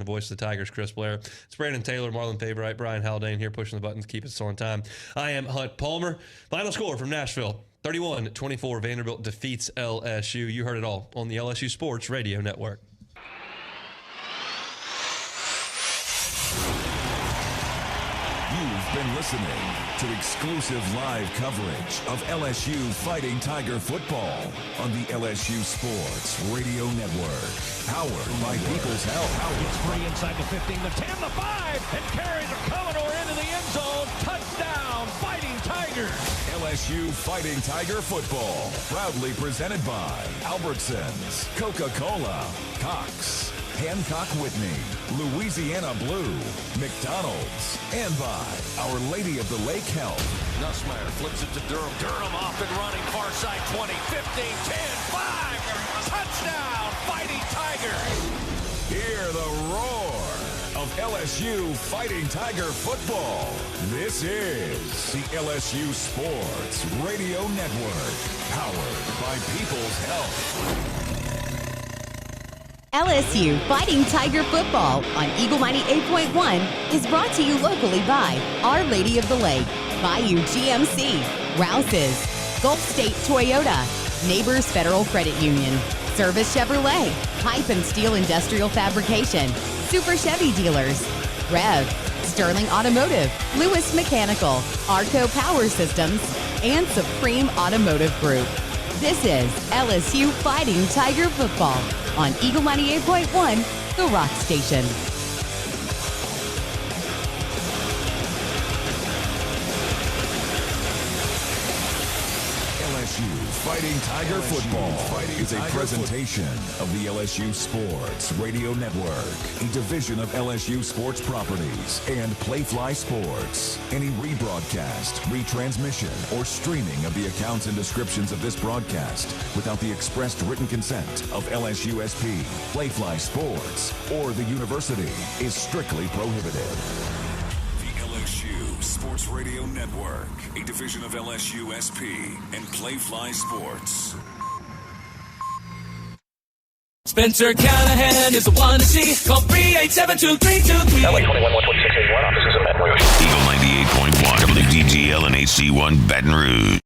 the voice of the Tigers, Chris Blair. It's Brandon Taylor, Marlon Favorite, Brian Haldane here pushing the buttons, keep us on time. I am Hunt Palmer. Final score from Nashville, 31-24. Vanderbilt defeats LSU. You heard it all on the LSU Sports Radio Network. You've been listening to exclusive live coverage of LSU Fighting Tiger football on the LSU Sports Radio Network. Powered by People's Health. Gets free inside the 15, the 10, the 5, and carries a Commodore into the end zone. Touchdown, Fighting Tigers. LSU Fighting Tiger football. Proudly presented by Albertsons, Coca-Cola, Cox, Hancock Whitney, Louisiana Blue, McDonald's, and by Our Lady of the Lake Health. Nussmeier flips it to Durham. Durham off and running, far side 20, 15, 10, 5. Touchdown, Fighting Tigers. Hear the roar of LSU Fighting Tiger football. This is the LSU Sports Radio Network, powered by People's Health. LSU Fighting Tiger football on Eagle 98.1 is brought to you locally by Our Lady of the Lake, Bayou GMC, Rouse's, Gulf State Toyota, Neighbors Federal Credit Union, Service Chevrolet, Pipe and Steel Industrial Fabrication, Super Chevy Dealers, Rev, Sterling Automotive, Lewis Mechanical, Arco Power Systems, and Supreme Automotive Group. This is LSU Fighting Tiger football on Eagle 98.1, the Rock Station. LSU Fighting Tiger football is a presentation of the LSU Sports Radio Network, a division of LSU Sports Properties and Playfly Sports. Any rebroadcast, retransmission, or streaming of the accounts and descriptions of this broadcast without the expressed written consent of LSU SP, Playfly Sports, or the university is strictly prohibited. LSU Sports Radio Network, a division of LSU SP and Playfly Sports. Spencer Callahan is the one to see. Call 387-2323. LA 21-12681, offices in Baton Rouge. Eagle 98.1, WDGL and AC1 Baton Rouge.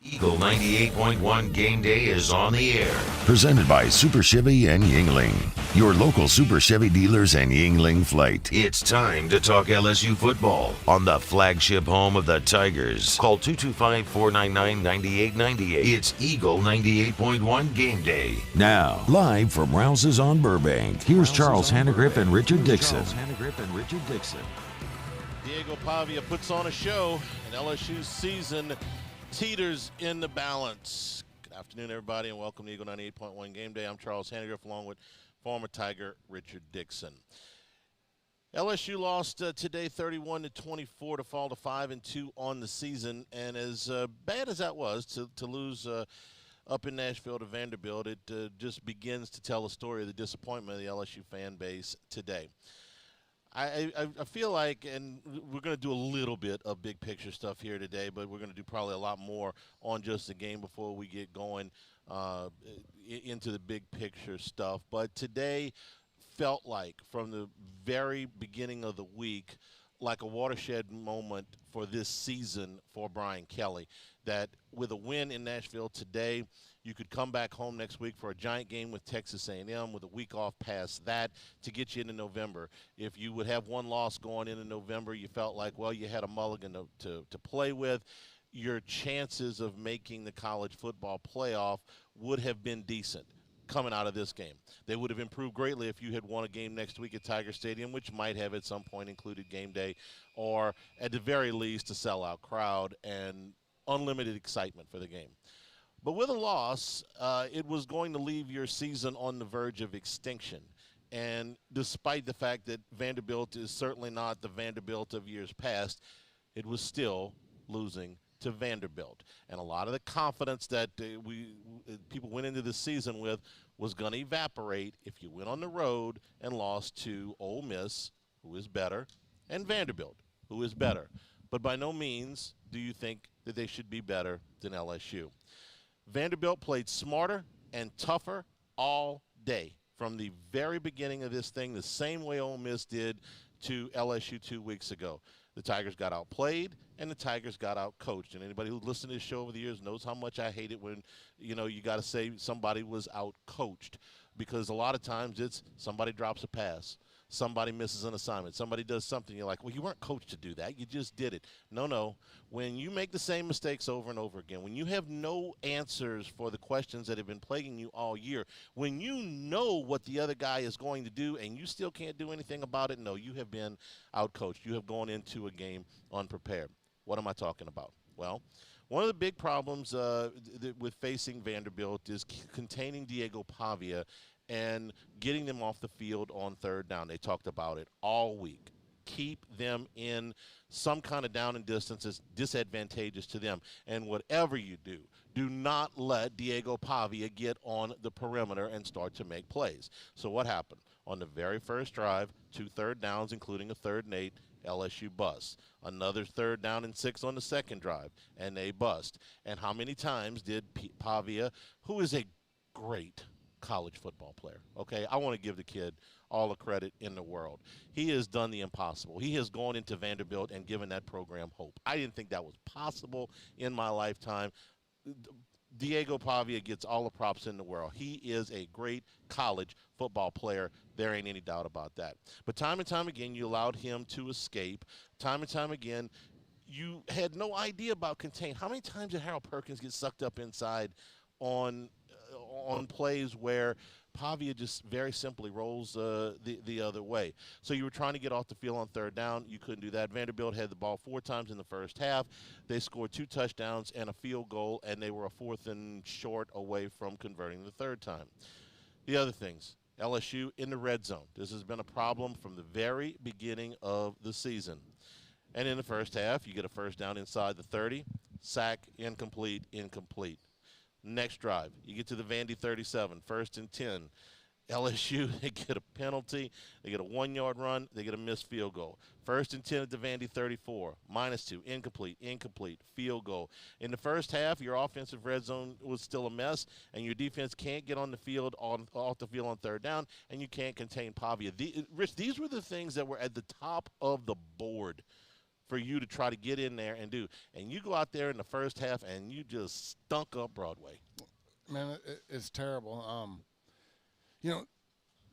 Eagle 98.1 Game Day is on the air. Presented by Super Chevy and Yingling. Your local Super Chevy dealers and Yingling Flight. It's time to talk LSU football on the flagship home of the Tigers. Call 225-499-9898. It's Eagle 98.1 Game Day. Now, live from Rouse's on Burbank, here's Charles Hanegrip and Richard Dixon. Diego Pavia puts on a show, and LSU's season teeters in the balance. Good afternoon, everybody, and welcome to Eagle 98.1 Game Day. I'm Charles Hanegrip, along with former Tiger Richard Dixon. LSU lost today 31-24 to fall to 5-2 on the season, and as bad as that was to lose up in Nashville to Vanderbilt, it just begins to tell a story of the disappointment of the LSU fan base today. I feel like, and we're going to do a little bit of big picture stuff here today, but we're going to do probably a lot more on just the game before we get going into the big picture stuff. But today felt like, from the very beginning of the week, like a watershed moment for this season for Brian Kelly, that with a win in Nashville today, you could come back home next week for a giant game with Texas A&M with a week off past that to get you into November. If you would have one loss going into November, you felt like, well, you had a mulligan to play with. Your chances of making the college football playoff would have been decent coming out of this game. They would have improved greatly if you had won a game next week at Tiger Stadium, which might have at some point included game day, or at the very least a sellout crowd and unlimited excitement for the game. But with a loss, it was going to leave your season on the verge of extinction. And despite the fact that Vanderbilt is certainly not the Vanderbilt of years past, it was still losing to Vanderbilt. And a lot of the confidence that people went into this season with was going to evaporate if you went on the road and lost to Ole Miss, who is better, and Vanderbilt, who is better. But by no means do you think that they should be better than LSU. Vanderbilt played smarter and tougher all day from the very beginning of this thing, the same way Ole Miss did to LSU 2 weeks ago. The Tigers got outplayed, and the Tigers got outcoached. And anybody who listened to this show over the years knows how much I hate it when, you got to say somebody was outcoached, because a lot of times it's somebody drops a pass, somebody misses an assignment, somebody does something. You're like, well, you weren't coached to do that. You just did it. No. When you make the same mistakes over and over again, when you have no answers for the questions that have been plaguing you all year, when you know what the other guy is going to do and you still can't do anything about it, no, you have been outcoached. You have gone into a game unprepared. What am I talking about? Well, one of the big problems with facing Vanderbilt is containing Diego Pavia and getting them off the field on third down. They talked about it all week. Keep them in some kind of down and distance is disadvantageous to them. And whatever you do, do not let Diego Pavia get on the perimeter and start to make plays. So what happened? On the very first drive, 2 third downs, including a 3rd and 8, LSU bust. Another 3rd down and 6 on the second drive, and they bust. And how many times did Pavia, who is a great college football player, okay? I want to give the kid all the credit in the world. He has done the impossible. He has gone into Vanderbilt and given that program hope. I didn't think that was possible in my lifetime. Diego Pavia gets all the props in the world. He is a great college football player. There ain't any doubt about that. But time and time again, you allowed him to escape. Time and time again, you had no idea about contain. How many times did Harold Perkins get sucked up inside on plays where Pavia just very simply rolls the other way? So you were trying to get off the field on third down. You couldn't do that. Vanderbilt had the ball 4 times in the first half. They scored 2 touchdowns and a field goal, and they were a 4th and short away from converting the third time. The other things, LSU in the red zone. This has been a problem from the very beginning of the season. And in the first half, you get a first down inside the 30, sack, incomplete. Next drive, you get to the Vandy 37, 1st and 10. LSU, they get a penalty, they get a 1-yard run, they get a missed field goal. 1st and 10 at the Vandy 34, -2, incomplete, field goal. In the first half, your offensive red zone was still a mess, and your defense can't get on the field off the field on third down, and you can't contain Pavia. Rich, these were the things that were at the top of the board for you to try to get in there and do. And you go out there in the first half and you just stunk up Broadway. Man, it's terrible.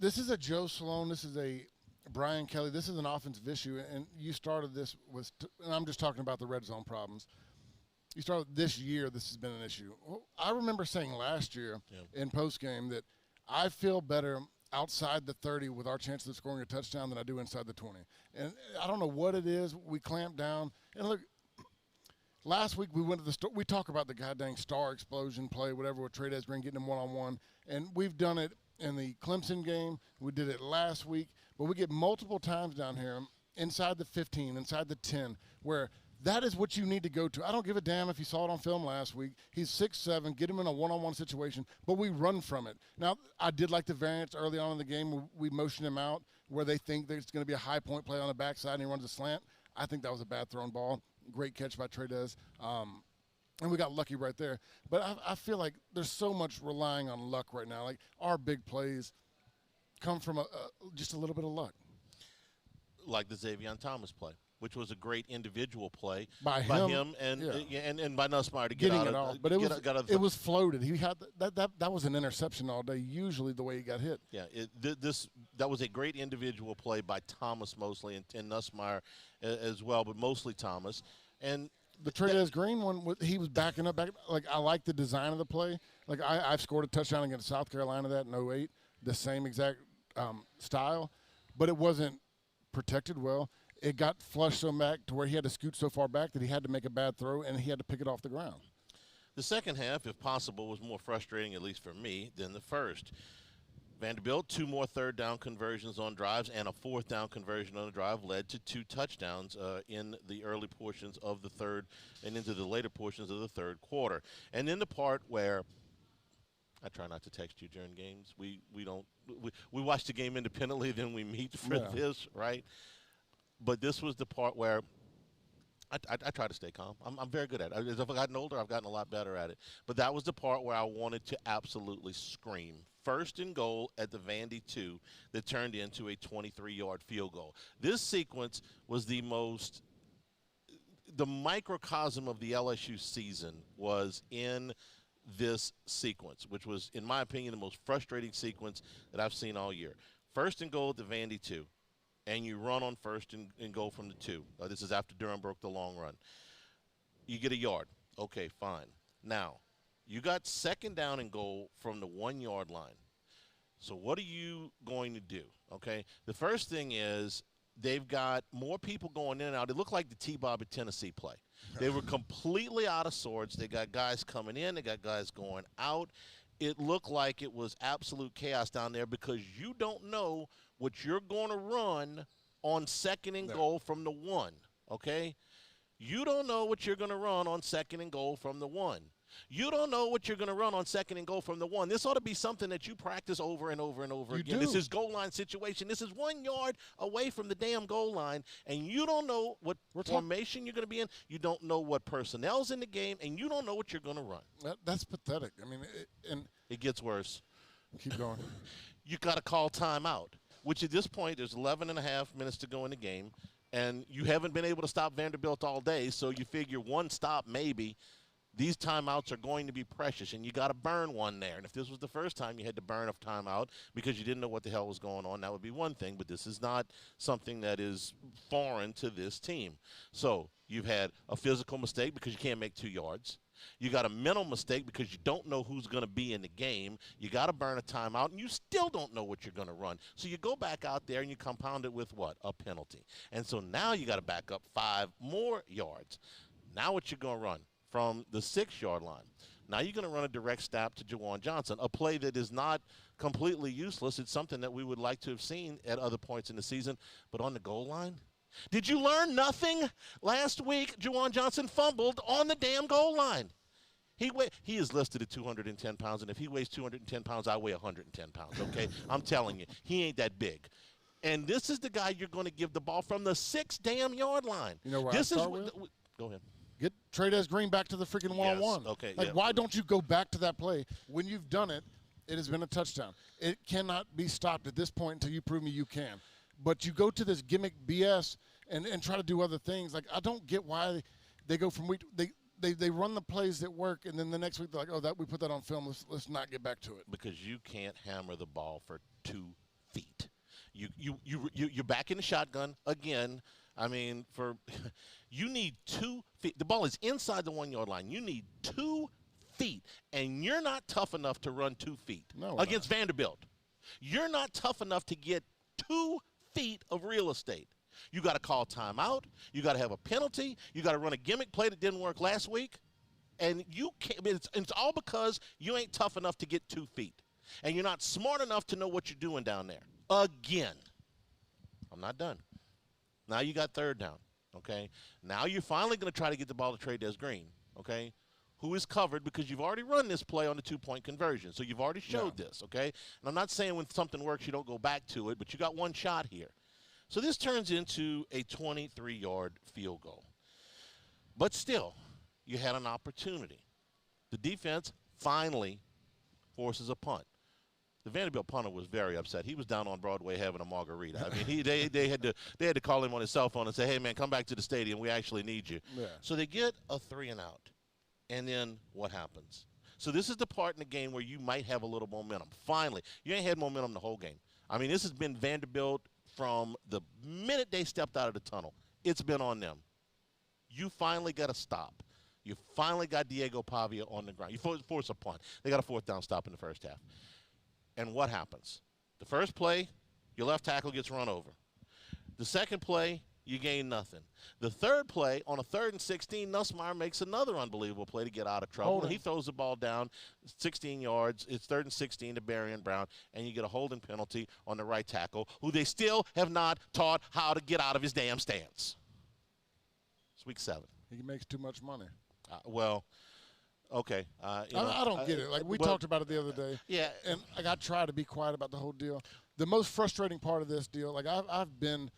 This is a Joe Sloan. This is a Brian Kelly. This is an offensive issue. And you started this and I'm just talking about the red zone problems. You started this year, this has been an issue. I remember saying last year in postgame that I feel better outside the 30 with our chances of scoring a touchdown than I do inside the 20. And I don't know what it is. We clamped down. And look, last week we went to the store. We talk about the goddamn star explosion play, whatever, with Trey Green getting them one-on-one. And we've done it in the Clemson game. We did it last week. But we get multiple times down here inside the 15, inside the 10, where that is what you need to go to. I don't give a damn if you saw it on film last week. He's 6'7", get him in a one-on-one situation, but we run from it. Now, I did like the variance early on in the game. We motioned him out where they think there's going to be a high point play on the backside and he runs a slant. I think that was a bad thrown ball. Great catch by Trey Dez. And we got lucky right there. But I feel like there's so much relying on luck right now. Like, our big plays come from just a little bit of luck. Like the Xavier Thomas play, which was a great individual play by him and by Nussmeier to get out of it. But it was floated. He had that was an interception all day. Usually the way he got hit. Yeah, that was a great individual play by Thomas mostly and Nussmeier as well, but mostly Thomas. And the Trey Green one, he was backing up. Like, I like the design of the play. Like, I've scored a touchdown against South Carolina that in 08, the same exact style, but it wasn't protected well. It got flushed so back to where he had to scoot so far back that he had to make a bad throw, and he had to pick it off the ground. The second half, if possible, was more frustrating, at least for me, than the first. Vanderbilt, 2 more third down conversions on drives and a 4th down conversion on a drive led to 2 touchdowns in the early portions of the third and into the later portions of the third quarter. And then the part where I try not to text you during games. We watch the game independently, then we meet for this, right? But this was the part where I try to stay calm. I'm very good at it. As I've gotten older, I've gotten a lot better at it. But that was the part where I wanted to absolutely scream first and goal at the Vandy 2 that turned into a 23-yard field goal. This sequence was the microcosm of the LSU season was in this sequence, which was, in my opinion, the most frustrating sequence that I've seen all year. First and goal at the Vandy 2, and you run on first and goal from the 2. This is after Durham broke the long run. You get a yard. Okay, fine. Now, you got second down and goal from the 1-yard line. So what are you going to do? Okay, the first thing is they've got more people going in and out. It looked like the T-Bob at Tennessee play. They were completely out of sorts. They got guys coming in. They got guys going out. It looked like it was absolute chaos down there because you don't know what you're going to run on second and goal from the 1, okay? You don't know what you're going to run on second and goal from the 1. You don't know what you're going to run on second and goal from the 1. This ought to be something that you practice over and over and over again. This is goal line situation. This is 1 yard away from the damn goal line, and you don't know what formation you're going to be in. You don't know what personnel's in the game, and you don't know what you're going to run. That's pathetic. I mean, it gets worse. Keep going. You got to call timeout, which at this point there's 11 and a half minutes to go in the game, and you haven't been able to stop Vanderbilt all day, so you figure one stop maybe. These timeouts are going to be precious, and you got to burn one there. And if this was the first time you had to burn a timeout because you didn't know what the hell was going on, that would be one thing. But this is not something that is foreign to this team. So you've had a physical mistake because you can't make 2 yards. You got a mental mistake because you don't know who's going to be in the game. You got to burn a timeout, and you still don't know what you're going to run. So you go back out there and you compound it with what? A penalty. And so now you got to back up 5 more yards. Now what you going to run? From the 6-yard line. Now you're going to run a direct snap to Juwan Johnson, a play that is not completely useless. It's something that we would like to have seen at other points in the season. But on the goal line, did you learn nothing? Last week, Juwan Johnson fumbled on the damn goal line. He is listed at 210 pounds, and if he weighs 210 pounds, I weigh 110 pounds, okay? I'm telling you, he ain't that big. And this is the guy you're going to give the ball from the 6-yard line. You know where this I start with? Go ahead. Get Trey Green back to the freaking one-on-one. Yes. Okay. Like, why don't you go back to that play? When you've done it, it has been a touchdown. It cannot be stopped at this point until you prove me you can. But you go to this gimmick BS and try to do other things. Like, I don't get why they go from week they run the plays that work, and then the next week they're like, oh, that we put that on film. Let's not get back to it. Because you can't hammer the ball for 2 feet. You're back in the shotgun again. I mean, you need 2 feet. The ball is inside the 1-yard line. You need 2 feet, and you're not tough enough to run 2 feet against Vanderbilt. You're not tough enough to get 2 feet of real estate. You got to call timeout. You got to have a penalty. You got to run a gimmick play that didn't work last week, and you can't. It's all because you ain't tough enough to get 2 feet, and you're not smart enough to know what you're doing down there. Again, I'm not done. Now you got 3rd down, okay? Now you're finally going to try to get the ball to Trey Green, okay, who is covered because you've already run this play on the 2-point conversion. So you've already showed this, okay? And I'm not saying when something works you don't go back to it, but you got one shot here. So this turns into a 23-yard field goal. But still, you had an opportunity. The defense finally forces a punt. The Vanderbilt punter was very upset. He was down on Broadway having a margarita. I mean, they had to call him on his cell phone and say, hey, man, come back to the stadium. We actually need you. Yeah. So they get a 3-and-out. And then what happens? So this is the part in the game where you might have a little momentum. Finally, you ain't had momentum the whole game. I mean, this has been Vanderbilt from the minute they stepped out of the tunnel. It's been on them. You finally got a stop. You finally got Diego Pavia on the ground. You force a punt. They got a 4th down stop in the first half. And what happens? The first play, your left tackle gets run over. The second play, you gain nothing. The third play, on a 3rd and 16, Nussmeier makes another unbelievable play to get out of trouble. He throws the ball down 16 yards. It's 3rd and 16 to Berrien Brown, and you get a holding penalty on the right tackle, who they still have not taught how to get out of his damn stance. It's week 7. He makes too much money. Okay. I don't get it. Like, we talked about it the other day. Yeah. And, like, I try to be quiet about the whole deal. The most frustrating part of this deal, like, I've been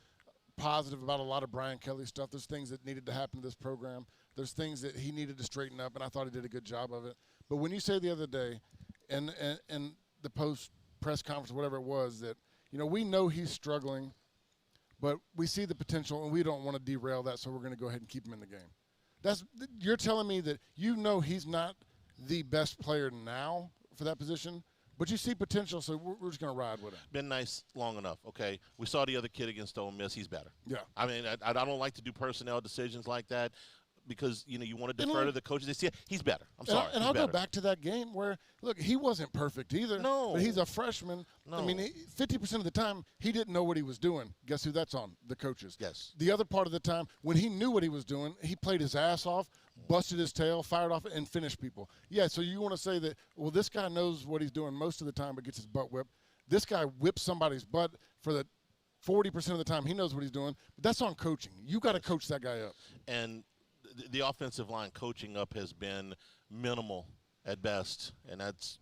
positive about a lot of Brian Kelly stuff. There's things that needed to happen to this program. There's things that he needed to straighten up, and I thought he did a good job of it. But when you say the other day, and the post press conference, whatever it was, that, we know he's struggling, but we see the potential and we don't want to derail that, so we're going to go ahead and keep him in the game. You're telling me that he's not the best player now for that position, but you see potential, so we're just going to ride with him. Been nice long enough, okay? We saw the other kid against Ole Miss. He's better. Yeah. I mean, I don't like to do personnel decisions like that because, you want to defer to the coaches. They see it. He's better. I'm sorry. And I'll go back to that game where, look, he wasn't perfect either. No. But he's a freshman. No. I mean, 50% of the time, he didn't know what he was doing. Guess who that's on? The coaches. Yes. The other part of the time, when he knew what he was doing, he played his ass off, busted his tail, fired off, and finished people. Yeah, so you want to say that, well, this guy knows what he's doing most of the time but gets his butt whipped. This guy whips somebody's butt for the 40% of the time. He knows what he's doing. But that's on coaching. You got to coach that guy up. And the offensive line coaching up has been minimal at best, and that's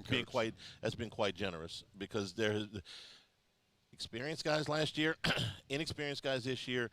been quite generous because there's experienced guys last year, inexperienced guys this year.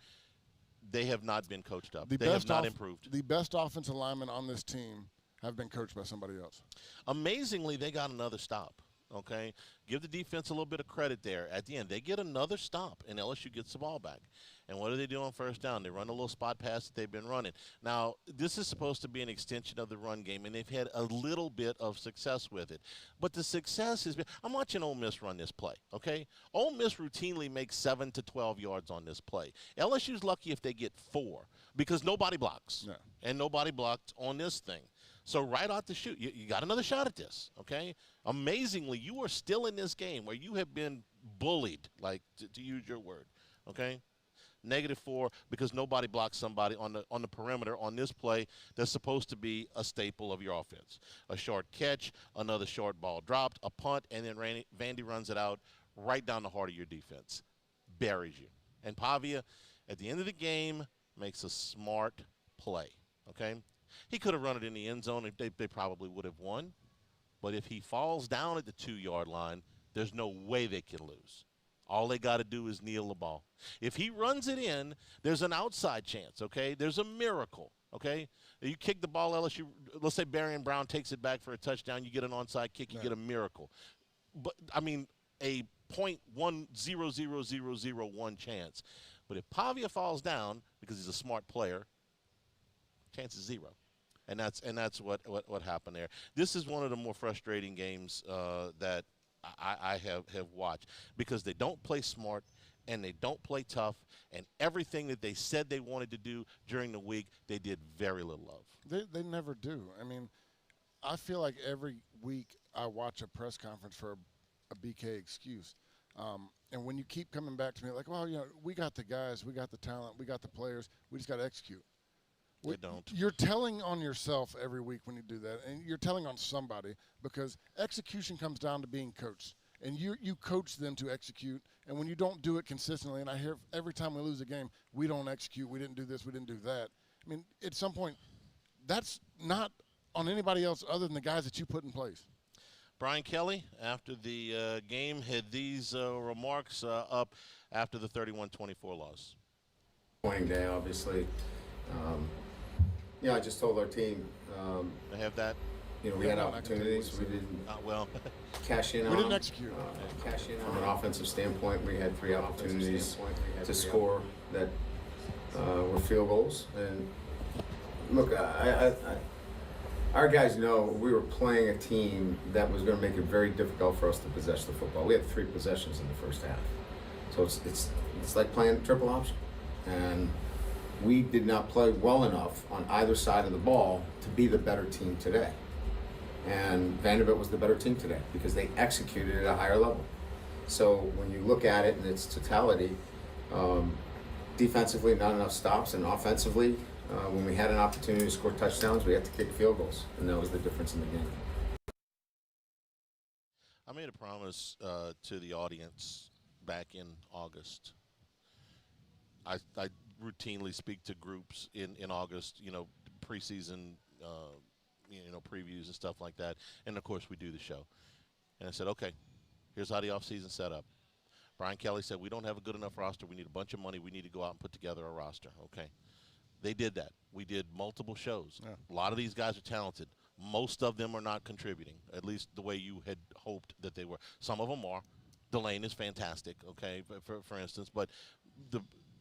They have not been coached up. They have not improved. The best offensive linemen on this team have been coached by somebody else. Amazingly, they got another stop. Okay, give the defense a little bit of credit there. At the end, they get another stop, and LSU gets the ball back. And what do they do on first down? They run a little spot pass that they've been running. Now, this is supposed to be an extension of the run game, and they've had a little bit of success with it. But the success has been – I'm watching Ole Miss run this play, okay? Ole Miss routinely makes 7 to 12 yards on this play. LSU's lucky if they get 4 because nobody blocks. No. And nobody blocked on this thing. So right out the chute, you got another shot at this, okay? Amazingly, you are still in this game where you have been bullied, like to use your word, okay? -4 because nobody blocks somebody on the perimeter on this play that's supposed to be a staple of your offense. A short catch, another short ball dropped, a punt, and then Vandy runs it out right down the heart of your defense. Buries you. And Pavia, at the end of the game, makes a smart play, okay? He could have run it in the end zone. They probably would have won. But if he falls down at the 2-yard line, there's no way they can lose. All they got to do is kneel the ball. If he runs it in, there's an outside chance, okay? There's a miracle, okay? You kick the ball, LSU, let's say Barry Brown takes it back for a touchdown. You get an onside kick, you get a miracle. But, I mean, a 0.1000001 chance. But if Pavia falls down because he's a smart player, chance is 0. And that's what happened there. This is one of the more frustrating games that I have watched because they don't play smart and they don't play tough, and everything that they said they wanted to do during the week, they did very little of. They never do. I mean, I feel like every week I watch a press conference for a BK excuse. And when you keep coming back to me like, well, we got the guys, we got the talent, we got the players, we just got to execute. They don't. You're telling on yourself every week when you do that, and you're telling on somebody because execution comes down to being coached. And you coach them to execute, and when you don't do it consistently, and I hear every time we lose a game, we don't execute, we didn't do this, we didn't do that. I mean, at some point, that's not on anybody else other than the guys that you put in place. Brian Kelly, after the game, had these remarks up after the 31-24 loss. Disappointing day, obviously. I just told our team. They have that. We had opportunities. We didn't cash in on. We didn't execute. Cash in from an offensive standpoint. We had 3 opportunities to score that were field goals. And look, our guys know we were playing a team that was going to make it very difficult for us to possess the football. We had 3 possessions in the first half, so it's like playing triple option, and we did not play well enough on either side of the ball to be the better team today. And Vanderbilt was the better team today because they executed at a higher level. So when you look at it in its totality, defensively not enough stops, and offensively, when we had an opportunity to score touchdowns, we had to kick field goals, and that was the difference in the game. I made a promise to the audience back in August. I routinely speak to groups in August, preseason, previews and stuff like that. And, of course, we do the show. And I said, okay, here's how the offseason set up. Brian Kelly said, we don't have a good enough roster. We need a bunch of money. We need to go out and put together a roster. Okay. They did that. We did multiple shows. Yeah. A lot of these guys are talented. Most of them are not contributing, at least the way you had hoped that they were. Some of them are. Delane is fantastic, okay, for instance, but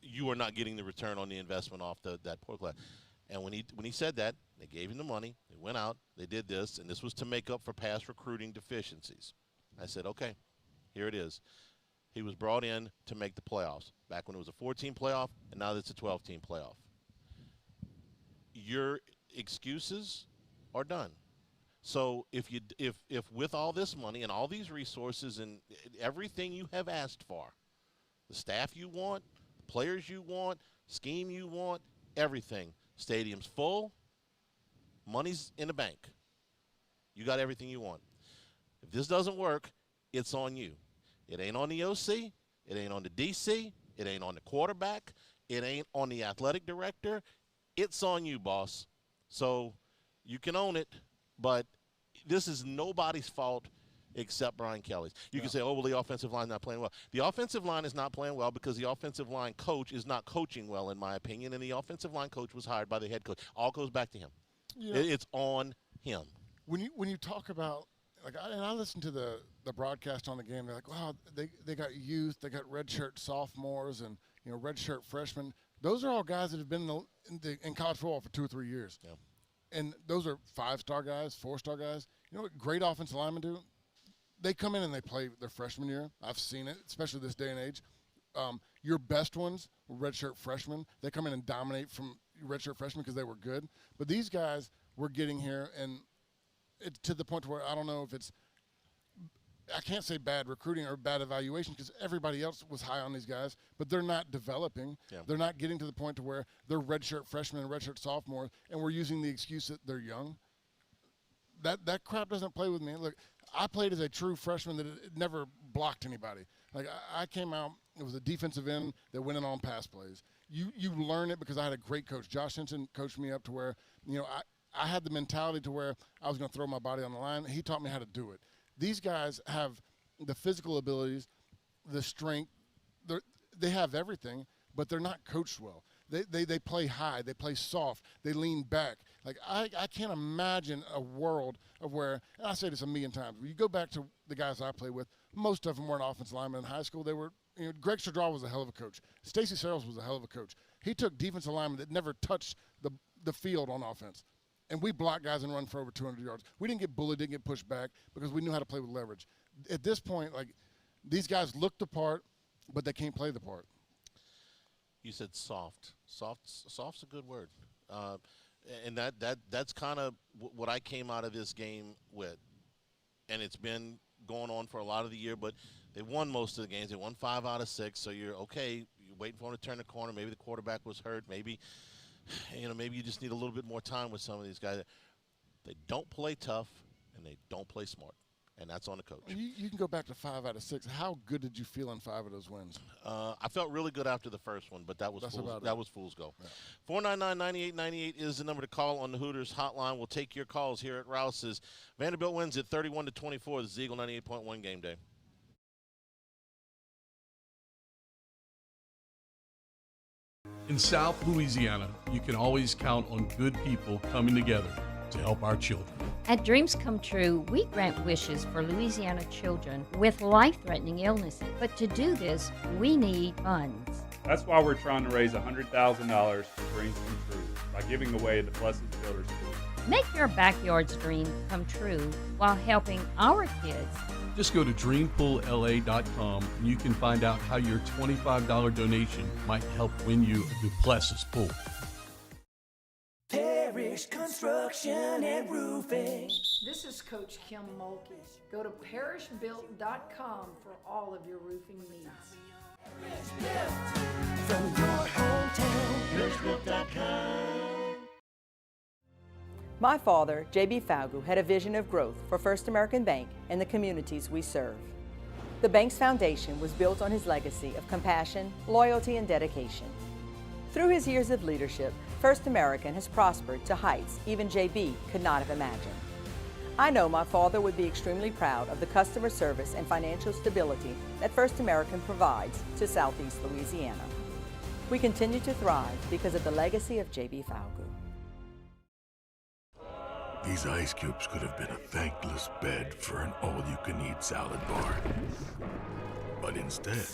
you are not getting the return on the investment off that poor class. And when he said that, they gave him the money, they went out, they did this, and this was to make up for past recruiting deficiencies. I said, okay, here it is. He was brought in to make the playoffs, back when it was a 14 playoff, and now it's a 12-team playoff. Your excuses are done. So if with all this money and all these resources and everything you have asked for, the staff you want, the players you want, scheme you want, everything, stadium's full, money's in the bank, you got everything you want. If this doesn't work, it's on you. It ain't on the OC, it ain't on the DC, it ain't on the quarterback, it ain't on the athletic director, it's on you, boss. So you can own it, but this is nobody's fault except Brian Kelly's. You can say, oh, well, the offensive line is not playing well. The offensive line is not playing well because the offensive line coach is not coaching well, in my opinion, and the offensive line coach was hired by the head coach. All goes back to him. It's on him. When you talk about, I listened to the broadcast on the game, they're like, wow, they got youth, they got redshirt sophomores and, redshirt freshmen. Those are all guys that have been in college football for 2 or 3 years. Yeah. And those are 5-star guys, 4-star guys. You know what great offensive linemen do? They come in and they play their freshman year. I've seen it, especially this day and age. Your best ones were redshirt freshmen. They come in and dominate from redshirt freshmen because they were good. But these guys were getting here, and it's to the point where I don't know if it's – I can't say bad recruiting or bad evaluation because everybody else was high on these guys, but they're not developing. Yeah. They're not getting to the point to where they're redshirt freshmen and redshirt sophomores, and we're using the excuse that they're young. That crap doesn't play with me. Look, I played as a true freshman that it never blocked anybody. I came out, it was a defensive end that went in on pass plays. You learn it because I had a great coach. Josh Henson coached me up to where, I had the mentality to where I was going to throw my body on the line. He taught me how to do it. These guys have the physical abilities, the strength. They have everything, but they're not coached well. They play high. They play soft. They lean back. I can't imagine a world of where, and I say this a million times, when you go back to the guys I play with, most of them weren't offensive linemen in high school. They were, Greg Stradraw was a hell of a coach. Stacey Searles was a hell of a coach. He took defensive linemen that never touched the field on offense. And we blocked guys and run for over 200 yards. We didn't get bullied, didn't get pushed back because we knew how to play with leverage. At this point, these guys look the part, but they can't play the part. You said soft. Soft's a good word. And that's kind of what I came out of this game with. And it's been going on for a lot of the year, but they won most of the games. They won 5 out of 6, so you're okay. You're waiting for them to turn the corner. Maybe the quarterback was hurt. Maybe you just need a little bit more time with some of these guys. They don't play tough, and they don't play smart, and that's on the coach. You can go back to 5 out of 6. How good did you feel in 5 of those wins? I felt really good after the first one, but that was fool's goal. Yeah. 499-9898 is the number to call on the Hooters hotline. We'll take your calls here at Rouse's. Vanderbilt wins at 31-24. This is Eagle 98.1 Game Day. In South Louisiana, you can always count on good people coming together to help our children. At Dreams Come True, we grant wishes for Louisiana children with life-threatening illnesses. But to do this, we need funds. That's why we're trying to raise $100,000 for Dreams Come True by giving away the Blessed Builder School. Make your backyard's dream come true while helping our kids. Just go to dreampoolla.com and you can find out how your $25 donation might help win you a Duplessis pool. Parish Construction and Roofing. This is Coach Kim Mulkey. Go to parishbuilt.com for all of your roofing needs. From your hometown, parishbuilt.com. My father, J.B. Falgu, had a vision of growth for First American Bank and the communities we serve. The bank's foundation was built on his legacy of compassion, loyalty, and dedication. Through his years of leadership, First American has prospered to heights even J.B. could not have imagined. I know my father would be extremely proud of the customer service and financial stability that First American provides to Southeast Louisiana. We continue to thrive because of the legacy of J.B. Falgu. These ice cubes could have been a thankless bed for an all-you-can-eat salad bar. But instead,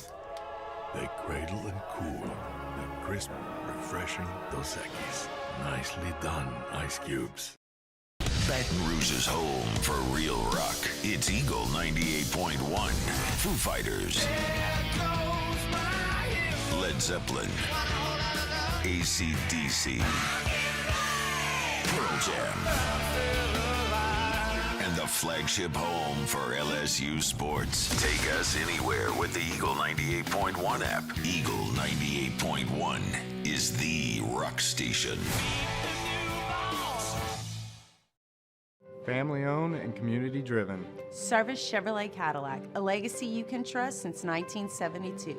they cradle and cool the crisp, refreshing Dos Equis. Nicely done, ice cubes. Baton Rouge's home for real rock. It's Eagle 98.1. Foo Fighters. Led Zeppelin. AC/DC. Pearl Jam. And the flagship home for LSU sports. Take us anywhere with the Eagle 98.1 app. Eagle 98.1 is the rock station. Family owned and community driven. Service Chevrolet Cadillac, a legacy you can trust since 1972.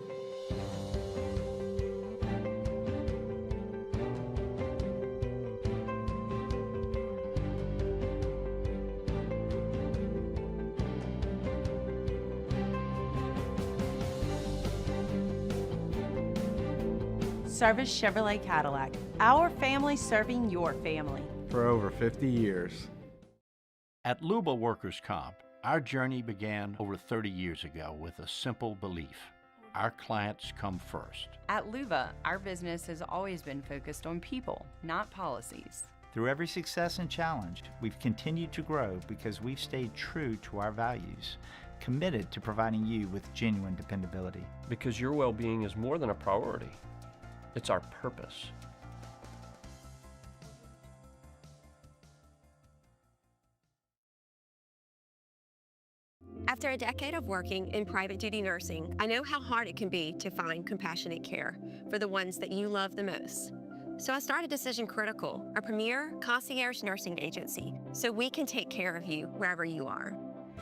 Service Chevrolet Cadillac, our family serving your family. For over 50 years. At Luba Workers' Comp, our journey began over 30 years ago with a simple belief. Our clients come first. At Luba, our business has always been focused on people, not policies. Through every success and challenge, we've continued to grow because we've stayed true to our values, committed to providing you with genuine dependability. Because your well-being is more than a priority. It's our purpose. After a decade of working in private duty nursing, I know how hard it can be to find compassionate care for the ones that you love the most. So I started Decision Critical, a premier concierge nursing agency, so we can take care of you wherever you are.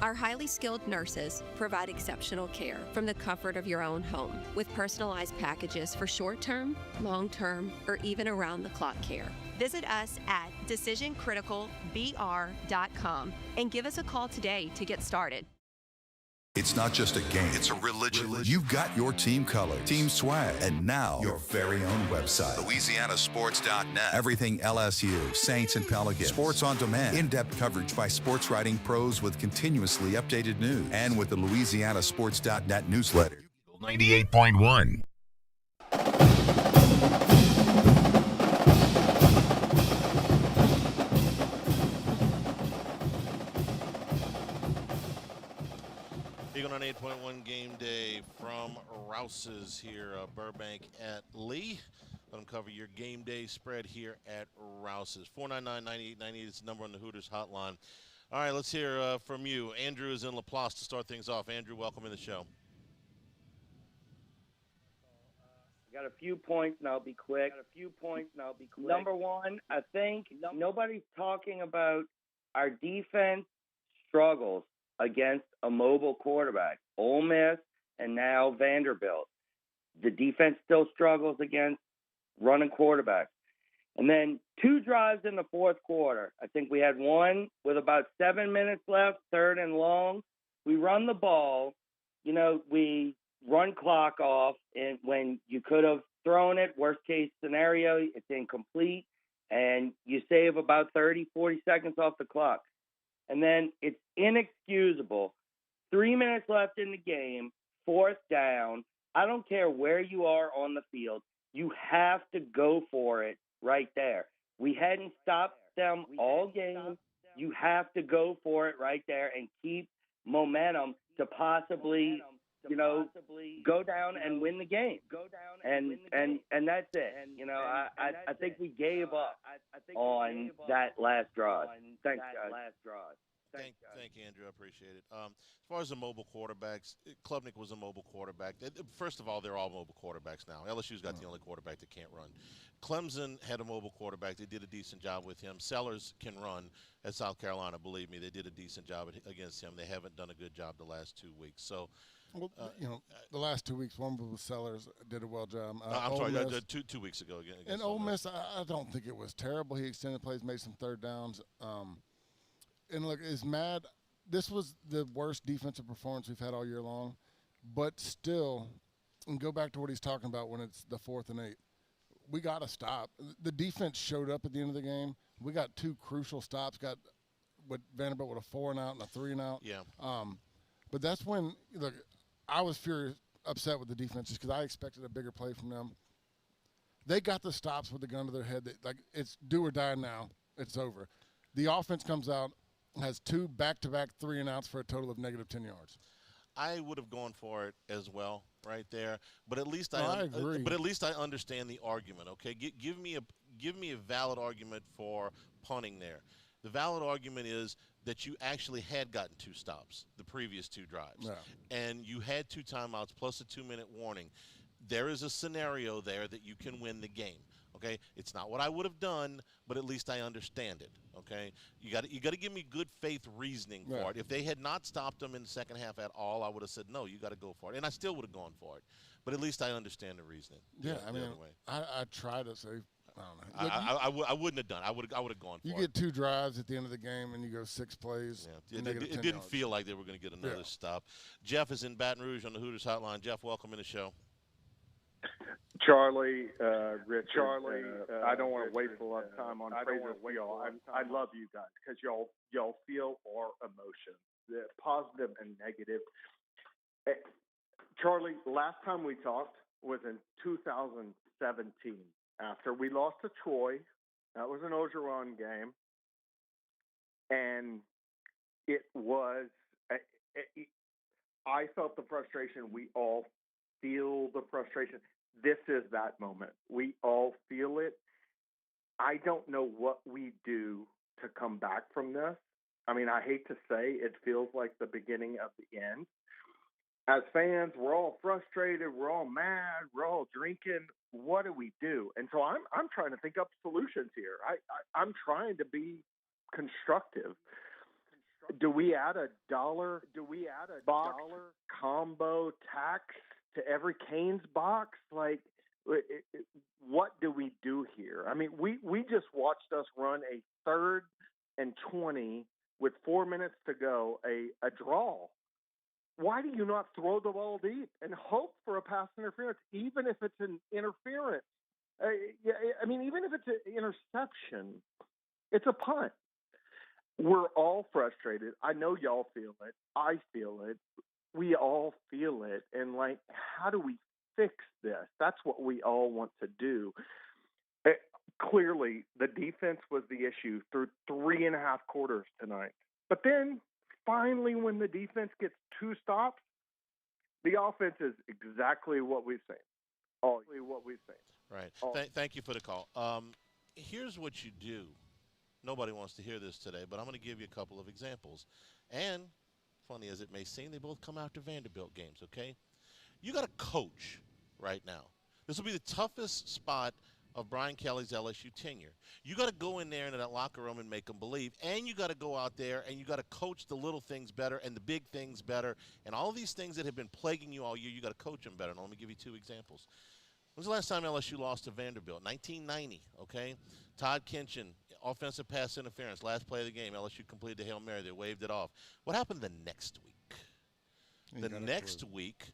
Our highly skilled nurses provide exceptional care from the comfort of your own home, with personalized packages for short-term, long-term, or even around-the-clock care. Visit us at decisioncriticalbr.com and give us a call today to get started. It's not just a game, it's a religion. You've got your team color, team swag, and now your very own website. LouisianaSports.net. Everything LSU, Saints, and Pelicans. Sports on demand. In-depth coverage by sports writing pros with continuously updated news. And with the LouisianaSports.net newsletter. 98.1. Eagle 98.1 game day from Rouse's here, Burbank at Lee. Let them cover your game day spread here at Rouse's. 499-9898 is the number on the Hooters hotline. All right, let's hear from you. Andrew is in Laplace to start things off. Andrew, welcome in the show. Got a few points, and I'll be quick. Number one, I think nobody's talking about our defense struggles against a mobile quarterback. Ole Miss and now Vanderbilt. The defense still struggles against running quarterbacks. And then 2 drives in the fourth quarter. I think we had one with about 7 minutes left, 3rd and long. We run the ball. We run clock off, and when you could have thrown it, worst case scenario, it's incomplete, and you save about 30, 40 seconds off the clock. And then it's inexcusable. 3 minutes left in the game, 4th down. I don't care where you are on the field. You have to go for it right there. We hadn't stopped them all game. You have to go for it right there and keep momentum to possibly, go down and win the game. And that's it. I think we gave up on that last drive. Thanks, guys. Thank you, Andrew. I appreciate it. As far as the mobile quarterbacks, Klubnik was a mobile quarterback. First of all, they're all mobile quarterbacks now. LSU's got the only quarterback that can't run. Clemson had a mobile quarterback. They did a decent job with him. Sellers can run at South Carolina. Believe me, they did a decent job against him. They haven't done a good job the last 2 weeks. So, the last 2 weeks, one with Sellers did a well job. I'm sorry, two weeks ago again. And Ole Miss, I don't think it was terrible. He extended plays, made some 3rd downs. And look, is mad. This was the worst defensive performance we've had all year long, but still, and go back to what he's talking about when it's the 4th and 8. We got to stop. The defense showed up at the end of the game. We got 2 crucial stops, got with Vanderbilt with a 4 and out and a 3 and out. Yeah. But that's when, look, I was upset with the defense just because I expected a bigger play from them. They got the stops with the gun to their head. Like, it's do or die now. It's over. The offense comes out, has 2 back-to-back 3 and outs for a total of negative 10 yards. I would have gone for it as well, right there. But at least I agree. But at least I understand the argument. Okay, give me a valid argument for punting there. The valid argument is that you actually had gotten 2 stops the previous 2 drives, and you had 2 timeouts plus a 2-minute warning. There is a scenario there that you can win the game. Okay, it's not what I would have done, but at least I understand it. Okay, you got to give me good faith reasoning for it. If they had not stopped them in the second half at all, I would have said no. You got to go for it, and I still would have gone for it. But at least I understand the reasoning. Yeah, I mean, I try to say. I don't know. I wouldn't have done. I would have gone for it. You get 2 drives at the end of the game, and you go 6 plays. Yeah, it didn't feel like they were going to get another stop. Jeff is in Baton Rouge on the Hooters hotline. Jeff, welcome in the show. Charlie, Rich, I don't want to waste a lot of time on praising y'all. I love you guys because y'all feel our emotions, the positive and negative. Charlie, last time we talked was in 2017 after we lost to Troy. That was an Ogeron game, and it was. I felt the frustration. We all feel the frustration. This is that moment. We all feel it. I don't know what we do to come back from this. I mean, I hate to say it feels like the beginning of the end. As fans, we're all frustrated. We're all mad. We're all drinking. What do we do? And so I'm trying to think up solutions here. I'm trying to be constructive. Do we add a dollar? Box combo tax to every Canes box? Like, what do we do here? I mean, we just watched us run a 3rd and 20 with 4 minutes to go, a draw. Why do you not throw the ball deep and hope for a pass interference, even if it's an interference? I mean, even if it's an interception, it's a punt. We're all frustrated. I know y'all feel it. I feel it. We all feel it. And, like, how do we fix this? That's what we all want to do. Clearly, the defense was the issue through 3.5 quarters tonight. But then, finally, when the defense gets 2 stops, the offense is exactly what we've seen. Right. Thank you for the call. Here's what you do. Nobody wants to hear this today, but I'm going to give you a couple of examples. And funny as it may seem, they both come after Vanderbilt games, okay? You got to coach right now. This will be the toughest spot of Brian Kelly's LSU tenure. You got to go in there into that locker room and make them believe, and you got to go out there and you got to coach the little things better and the big things better, and all these things that have been plaguing you all year, you got to coach them better. Now, let me give you 2 examples. When was the last time LSU lost to Vanderbilt? 1990, okay? Todd Kinchin, offensive pass interference, last play of the game. LSU completed the Hail Mary. They waved it off. What happened the next week? The next week,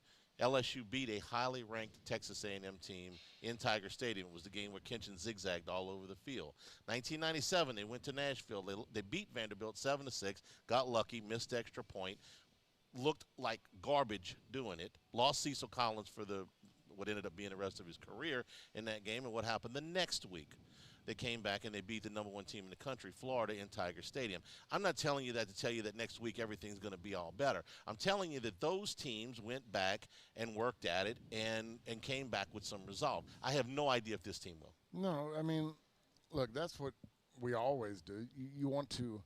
LSU beat a highly ranked Texas A&M team in Tiger Stadium. It was the game where Kinchin zigzagged all over the field. 1997, they went to Nashville. They beat Vanderbilt 7-6, got lucky, missed extra point, looked like garbage doing it, lost Cecil Collins for what ended up being the rest of his career in that game. And what happened the next week? They came back and they beat the #1 team in the country, Florida, in Tiger Stadium. I'm not telling you that to tell you that next week everything's going to be all better. I'm telling you that those teams went back and worked at it and came back with some resolve. I have no idea if this team will. No, I mean, look, that's what we always do. You want to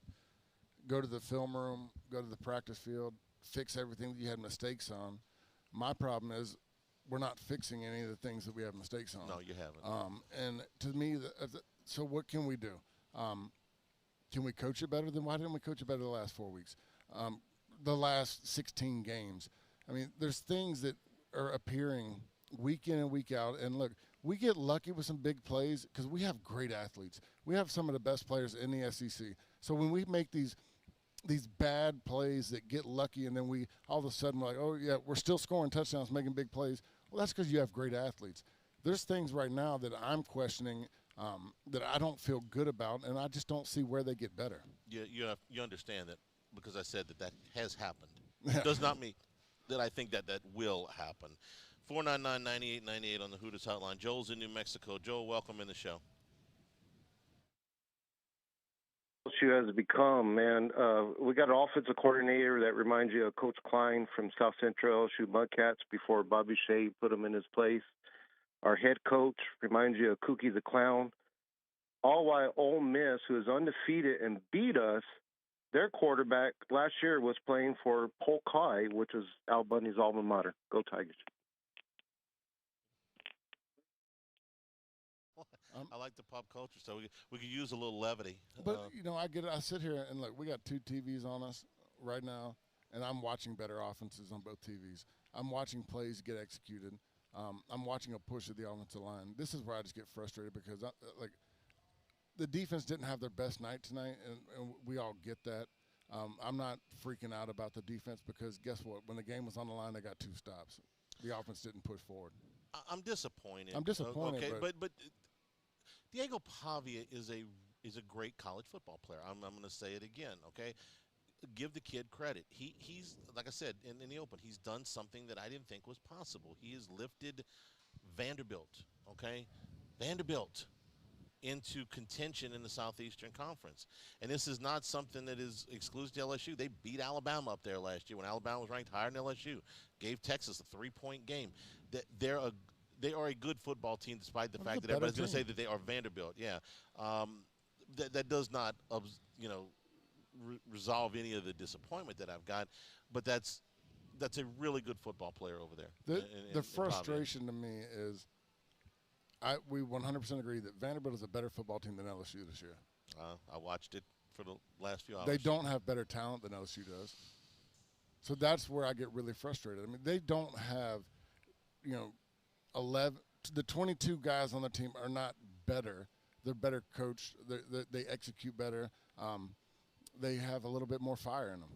go to the film room, go to the practice field, fix everything that you had mistakes on. My problem is we're not fixing any of the things that we have mistakes on. No, you haven't. And to me, so what can we do? Can we coach it better? Then why didn't we coach it better the last 4 weeks? The last 16 games. I mean, there's things that are appearing week in and week out. And look, we get lucky with some big plays because we have great athletes. We have some of the best players in the SEC. So when we make these bad plays that get lucky and then we all of a sudden we're like, oh, yeah, we're still scoring touchdowns, making big plays. Well, that's because you have great athletes. There's things right now that I'm questioning that I don't feel good about, and I just don't see where they get better. You understand that because I said that has happened. Yeah. Does not mean that I think that will happen. 499-9898 on the Hooters hotline. Joel's in New Mexico. Joel, welcome in the show. LSU has become, man. We got an offensive coordinator that reminds you of Coach Klein from South Central LSU Mudcats before Bobby Shea put him in his place. Our head coach reminds you of Kookie the Clown. All while Ole Miss, who is undefeated and beat us, their quarterback last year was playing for Polk High, which is Al Bundy's alma mater. Go Tigers. I like the pop culture, so we could use a little levity. But, I get it. I sit here and look, we got 2 TVs on us right now, and I'm watching better offenses on both TVs. I'm watching plays get executed. I'm watching a push of the offensive line. This is where I just get frustrated because, the defense didn't have their best night tonight, and we all get that. I'm not freaking out about the defense because guess what? When the game was on the line, they got 2 stops. The offense didn't push forward. I'm disappointed. Okay, but Diego Pavia is a great college football player. I'm going to say it again, okay? Give the kid credit. He's like I said in the open, he's done something that I didn't think was possible. He has lifted Vanderbilt, okay? Vanderbilt into contention in the Southeastern Conference. And this is not something that is exclusive to LSU. They beat Alabama up there last year when Alabama was ranked higher than LSU. Gave Texas a 3-point game. They are a good football team despite the fact that everybody's going to say that they are Vanderbilt. Yeah. That does not, resolve any of the disappointment that I've got, but that's a really good football player over there. The frustration to me is we 100% agree that Vanderbilt is a better football team than LSU this year. I watched it for the last few hours. They don't have better talent than LSU does. So that's where I get really frustrated. I mean, they don't have, 11. The 22 guys on the team are not better. They're better coached. They execute better. They have a little bit more fire in them.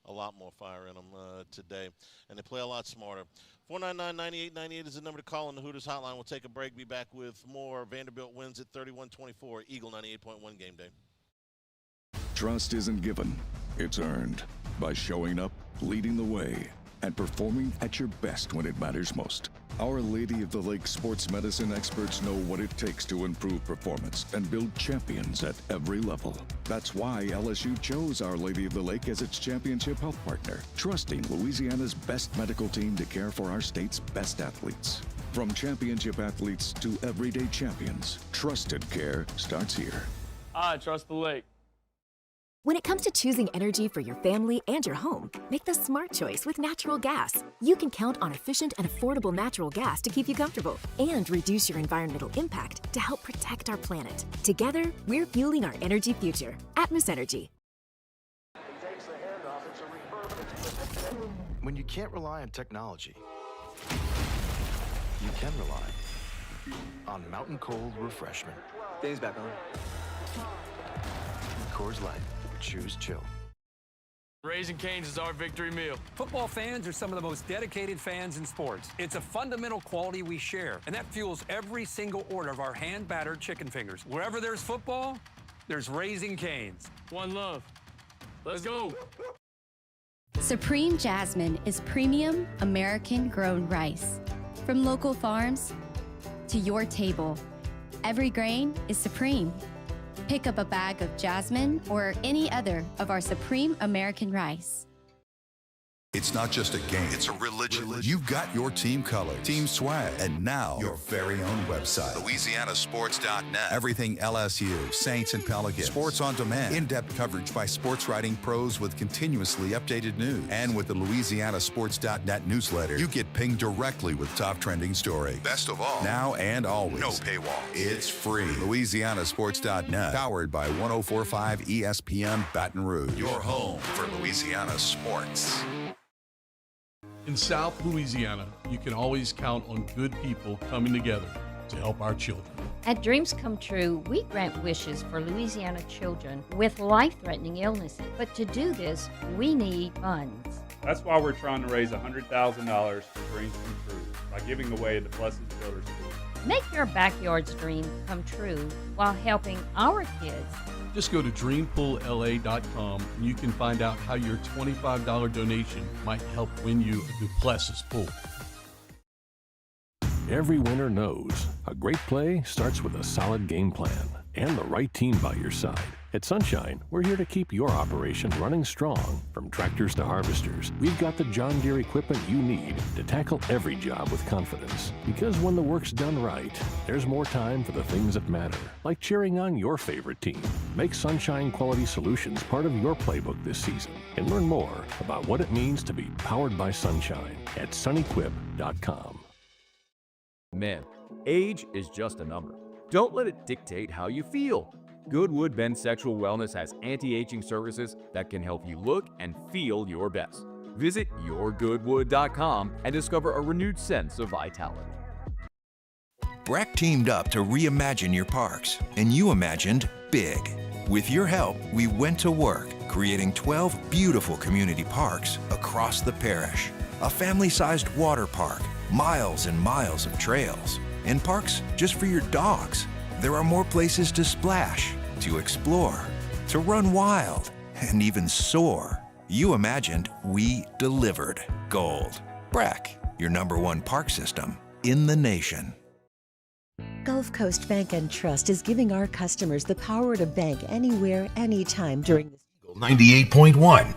A lot more fire in them today, and they play a lot smarter. 499-9898 is the number to call on the Hooters hotline. We'll take a break, be back with more. Vanderbilt wins at 31-24. Eagle 98.1 Game Day. Trust isn't given, it's earned by showing up, leading the way, and performing at your best when it matters most. Our Lady of the Lake sports medicine experts know what it takes to improve performance and build champions at every level. That's why LSU chose Our Lady of the Lake as its championship health partner, trusting Louisiana's best medical team to care for our state's best athletes. From championship athletes to everyday champions, trusted care starts here. I trust the lake. When it comes to choosing energy for your family and your home, make the smart choice with natural gas. You can count on efficient and affordable natural gas to keep you comfortable and reduce your environmental impact to help protect our planet. Together, we're fueling our energy future. Atmos Energy. When you can't rely on technology, you can rely on Mountain Cold Refreshment. Dave's back on. Coors Light. Choose chill. Raising Cane's is our victory meal. Football fans are some of the most dedicated fans in sports. It's a fundamental quality we share, and that fuels every single order of our hand-battered chicken fingers. Wherever there's football, there's Raising Cane's. One love. Let's go. Supreme Jasmine is premium American-grown rice. From local farms to your table, every grain is supreme. Pick up a bag of Jasmine or any other of our Supreme American rice. It's not just a game, it's a religion. You've got your team color, team swag, and now your very own website. LouisianaSports.net. Everything LSU, Saints, and Pelicans. Sports on demand. In-depth coverage by sports writing pros with continuously updated news. And with the LouisianaSports.net newsletter, you get pinged directly with top trending stories. Best of all, now and always, no paywall. It's free. LouisianaSports.net. Powered by 104.5 ESPN Baton Rouge. Your home for Louisiana sports. In South Louisiana, you can always count on good people coming together to help our children. At Dreams Come True, we grant wishes for Louisiana children with life-threatening illnesses. But to do this, we need funds. That's why we're trying to raise $100,000 for Dreams Come True by giving away the Blessed Builder School. Make your backyard's dream come true while helping our kids. Just go to dreampoolla.com and you can find out how your $25 donation might help win you a Duplessis pool. Every winner knows a great play starts with a solid game plan and the right team by your side. At Sunshine, we're here to keep your operation running strong. From tractors to harvesters, we've got the John Deere equipment you need to tackle every job with confidence. Because when the work's done right, there's more time for the things that matter, like cheering on your favorite team. Make Sunshine Quality Solutions part of your playbook this season and learn more about what it means to be powered by Sunshine at sunequip.com. Men, age is just a number. Don't let it dictate how you feel. Goodwood Men's Sexual Wellness has anti-aging services that can help you look and feel your best. Visit yourgoodwood.com and discover a renewed sense of vitality. BRAC teamed up to reimagine your parks, and you imagined big. With your help, we went to work creating 12 beautiful community parks across the parish. A family-sized water park, miles and miles of trails, and parks just for your dogs. There are more places to splash, to explore, to run wild, and even soar. You imagined, we delivered. Gold. BRAC, your #1 park system in the nation. Gulf Coast Bank and Trust is giving our customers the power to bank anywhere, anytime during this 98.1.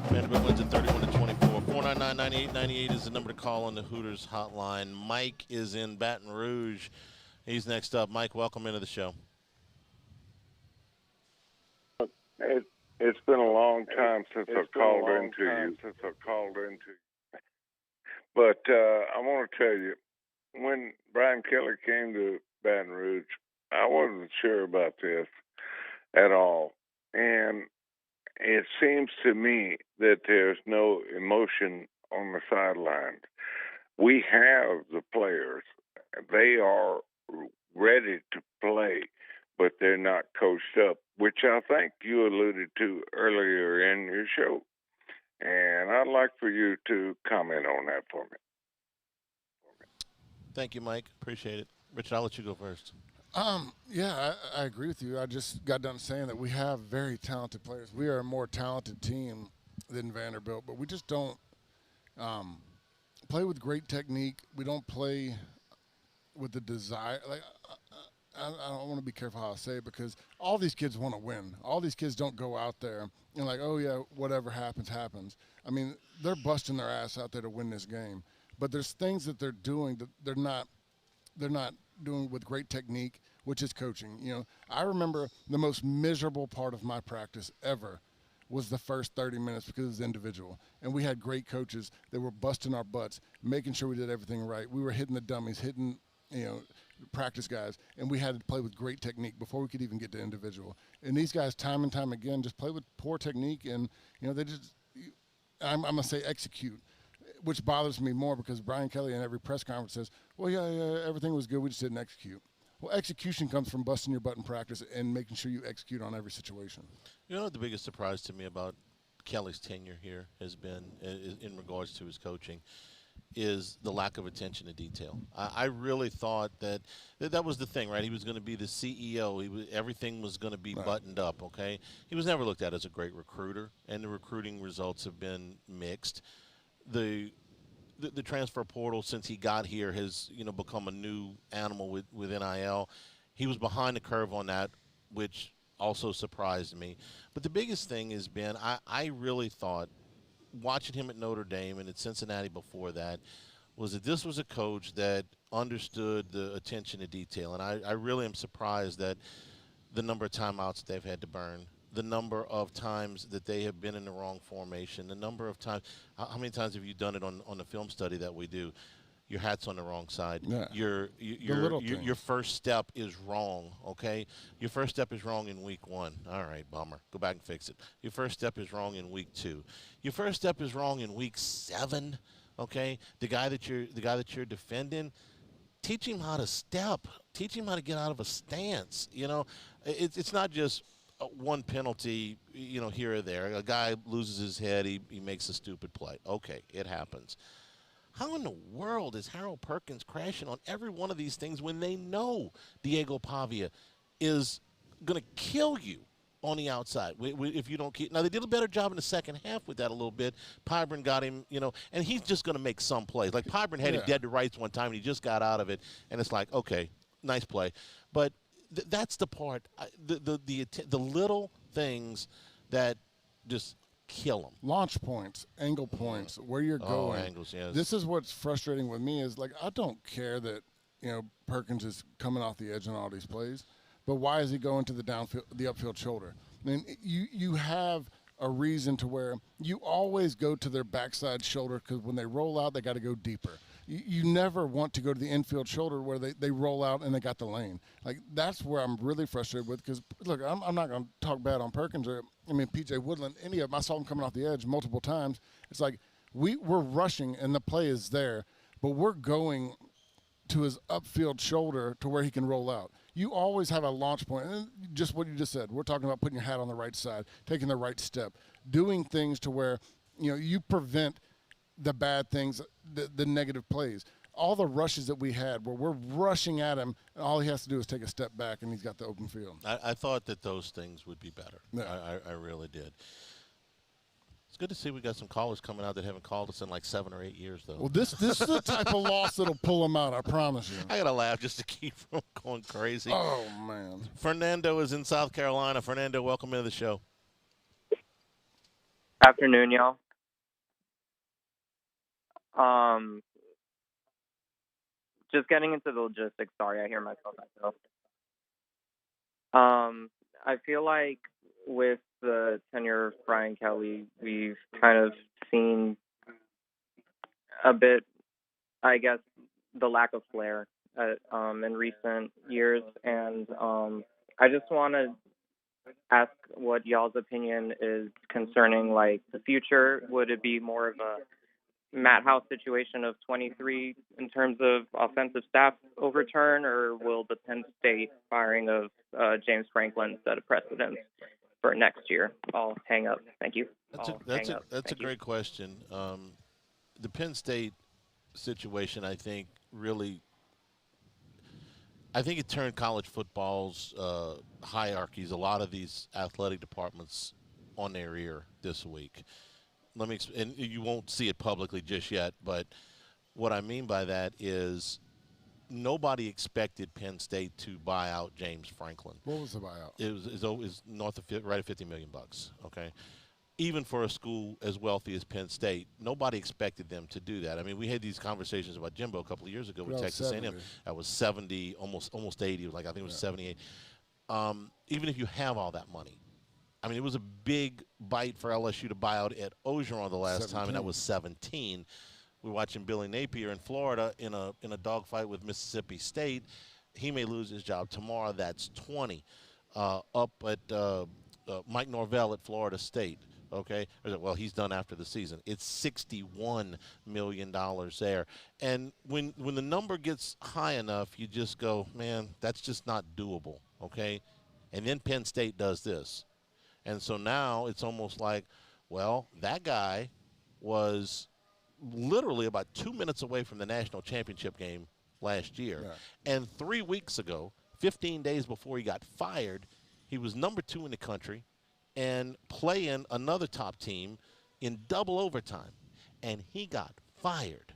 Vanderbilt wins at 31-24. 499-9898 is the number to call on the Hooters hotline. Mike is in Baton Rouge. He's next up. Mike, welcome into the show. It's been a long time since I've called into you. But I want to tell you, when Brian Kelly came to Baton Rouge, I wasn't sure about this at all. And it seems to me that there's no emotion on the sidelines. We have the players. They are ready to play, but they're not coached up, which I think you alluded to earlier in your show. And I'd like for you to comment on that for me. Thank you, Mike. Appreciate it. Richard, I'll let you go first. Yeah, I agree with you. I just got done saying that we have very talented players. We are a more talented team than Vanderbilt, but we just don't play with great technique. We don't play with the desire. Like, I don't want to be careful how I say it, because all these kids want to win. All these kids don't go out there and like, oh yeah, whatever happens, happens. I mean, they're busting their ass out there to win this game. But there's things that they're doing that they're not doing with great technique, which is coaching. You know, I remember the most miserable part of my practice ever was the first 30 minutes, because it was individual. And we had great coaches that were busting our butts, making sure we did everything right. We were hitting the dummies, hitting, practice guys, and we had to play with great technique before we could even get to individual. And these guys, time and time again, just play with poor technique, and, they just, I'm going to say execute, which bothers me more, because Brian Kelly in every press conference says, well, yeah, everything was good, we just didn't execute. Well, execution comes from busting your butt in practice and making sure you execute on every situation. You know what the biggest surprise to me about Kelly's tenure here has been, in regards to his coaching, is the lack of attention to detail. I really thought that was the thing, right? He was going to be the CEO. Everything was going to be buttoned up, okay? He was never looked at as a great recruiter, and the recruiting results have been mixed. The transfer portal, since he got here, has become a new animal with NIL. He was behind the curve on that, which also surprised me. But the biggest thing has been, I really thought, watching him at Notre Dame and at Cincinnati before that, was that this was a coach that understood the attention to detail. And I really am surprised that the number of timeouts they've had to burn, the number of times that they have been in the wrong formation, the number of times, how many times have you done it on the film study that we do? Your hat's on the wrong side. Yeah. Your first step is wrong, okay? Your first step is wrong in week 1. All right, bummer. Go back and fix it. Your first step is wrong in week 2. Your first step is wrong in week 7, okay? The guy that you're defending, teach him how to step. teach him how to get out of a stance. You know, it's not just one penalty, you know, here or there. A guy loses his head, he makes a stupid play. Okay, it happens. How in the world is Harold Perkins crashing on every one of these things when they know Diego Pavia is going to kill you on the outside if you don't keep? Now, they did a better job in the second half with that a little bit. Pyburn got him, you know, and he's just going to make some plays. Like Pyburn had him dead to rights one time, and he just got out of it, and it's like, okay, nice play. But that's the part, the little things that just kill them. Launch points, angle points, where you're going. Angles, yes. This is what's frustrating with me is, like, I don't care that, you know, Perkins is coming off the edge on all these plays, but why is he going to the upfield shoulder? I mean, you have a reason to where you always go to their backside shoulder because when they roll out, they got to go deeper. You never want to go to the infield shoulder where they roll out and they got the lane. Like, that's where I'm really frustrated with because, look, I'm not going to talk bad on Perkins or, I mean, P.J. Woodland, any of them. I saw him coming off the edge multiple times. It's like we're rushing and the play is there, but we're going to his upfield shoulder to where he can roll out. You always have a launch point. And just what you just said, we're talking about putting your hat on the right side, taking the right step, doing things to where, you know, you prevent the bad things, the negative plays. All the rushes that we had where we're rushing at him, and all he has to do is take a step back, and he's got the open field. I thought that those things would be better. Yeah. I really did. It's good to see we got some callers coming out that haven't called us in like 7 or 8 years, though. Well, this is the type of loss that'll pull them out, I promise you. I got to laugh just to keep from going crazy. Oh, man. Fernando is in South Carolina. Fernando, welcome into the show. Afternoon, y'all. Just getting into the logistics. Sorry, I hear myself. I feel like with the tenure of Brian Kelly, we've kind of seen a bit, I guess, the lack of flair in recent years, and I just want to ask what y'all's opinion is concerning, like, the future. Would it be more of a Matt House situation of 23 in terms of offensive staff overturn, or will the Penn State firing of James Franklin set a precedent for next year? I'll hang up. Thank you. That's a great question. The Penn State situation, I think, it turned college football's hierarchies, a lot of these athletic departments, on their ear this week. And you won't see it publicly just yet, but what I mean by that is nobody expected Penn State to buy out James Franklin. What was the buyout? It was north of right at $50 million. Okay, even for a school as wealthy as Penn State, nobody expected them to do that. I mean, we had these conversations about Jimbo a couple of years ago with Texas A&M. That was 70, almost 80. It was like, I think it was 78. Even if you have all that money. I mean, it was a big bite for LSU to buy out Ed Ogeron the last time, and that was 17. We're watching Billy Napier in Florida in a dogfight with Mississippi State. He may lose his job tomorrow. That's 20. Up at Mike Norvell at Florida State. Okay, well, he's done after the season. It's $61 million there, and when the number gets high enough, you just go, man, that's just not doable. Okay, and then Penn State does this. And so now it's almost like, well, that guy was literally about 2 minutes away from the national championship game last year. Yeah. And 3 weeks ago, 15 days before he got fired, he was number 2 in the country and playing another top team in double overtime. And he got fired.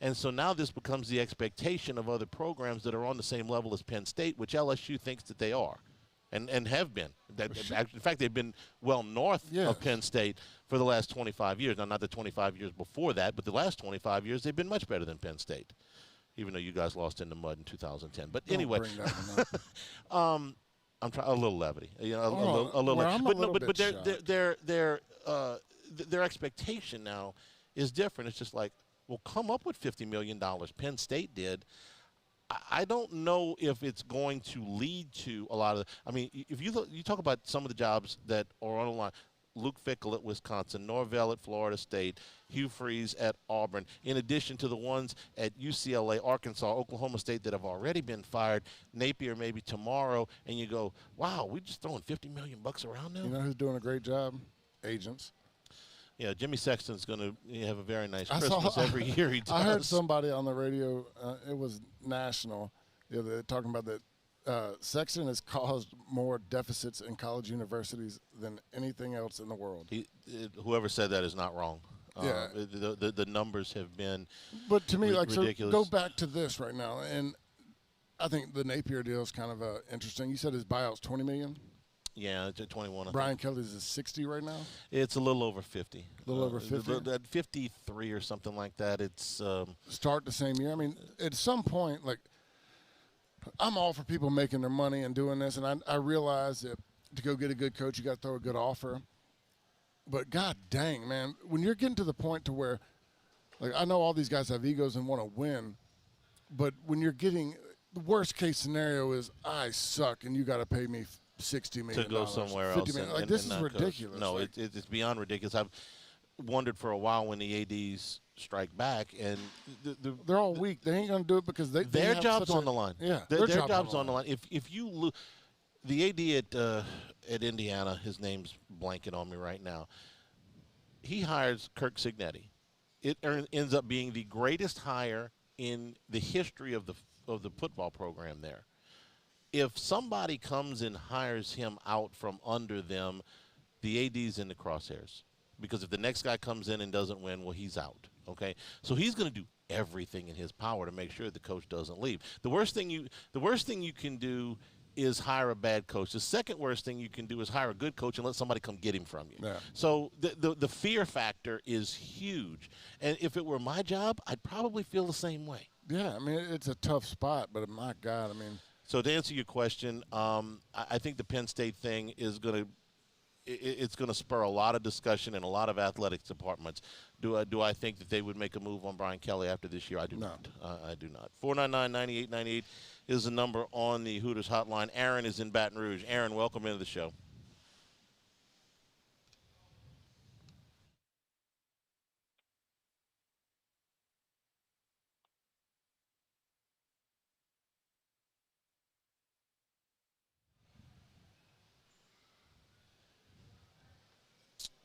And so now this becomes the expectation of other programs that are on the same level as Penn State, which LSU thinks that they are. And have been. In fact, they've been well north of Penn State for the last 25 years. Now, not the 25 years before that, but the last 25 years, they've been much better than Penn State, even though you guys lost in the mud in 2010. But anyway, I'm trying a little levity, a little. Well, but their expectation now is different. It's just like, well, come up with $50 million. Penn State did. I don't know if it's going to lead to a lot of – I mean, if you talk about some of the jobs that are on the line, Luke Fickell at Wisconsin, Norvell at Florida State, Hugh Freeze at Auburn, in addition to the ones at UCLA, Arkansas, Oklahoma State that have already been fired, Napier maybe tomorrow, and you go, wow, we're just throwing $50 million around now? You know who's doing a great job? Agents. Yeah, Jimmy Sexton's going to have a very nice Christmas every year he does. I heard somebody on the radio, it was national, talking about that Sexton has caused more deficits in college universities than anything else in the world. Whoever said that is not wrong. Yeah. The numbers have been But to me, ridiculous. So go back to this right now, and I think the Napier deal is kind of interesting. You said his buyout's $20 million? Yeah, it's at 21. Brian Kelly's is 60 right now? It's a little over 50. A little over 50? At 53 or something like that. It's start the same year. I mean, at some point, like, I'm all for people making their money and doing this, and I realize that to go get a good coach, you got to throw a good offer. But god dang, man, when you're getting to the point to where, like, I know all these guys have egos and want to win, but when you're getting the worst case scenario is I suck and you got to pay me $60 million to go somewhere else. Like, this is ridiculous. No, like, it's beyond ridiculous. I've wondered for a while when the ADs strike back, and they're all weak. They ain't gonna do it because their job's on the line. Yeah, their job's on the line. If you lose, the AD at Indiana, his name's blanking on me right now. He hires Kirk Cignetti. It ends up being the greatest hire in the history of the football program there. If somebody comes and hires him out from under them, the AD's in the crosshairs. Because if the next guy comes in and doesn't win, well, he's out, okay? So he's going to do everything in his power to make sure the coach doesn't leave. The worst thing you can do is hire a bad coach. The second worst thing you can do is hire a good coach and let somebody come get him from you. Yeah. So the fear factor is huge. And if it were my job, I'd probably feel the same way. Yeah, I mean, it's a tough spot, but my God, I mean. So to answer your question, I think the Penn State thing is going to spur a lot of discussion in a lot of athletics departments. Do I think that they would make a move on Brian Kelly after this year? I do not. I do not. 499-9898 is the number on the Hooters hotline. Aaron is in Baton Rouge. Aaron, welcome into the show.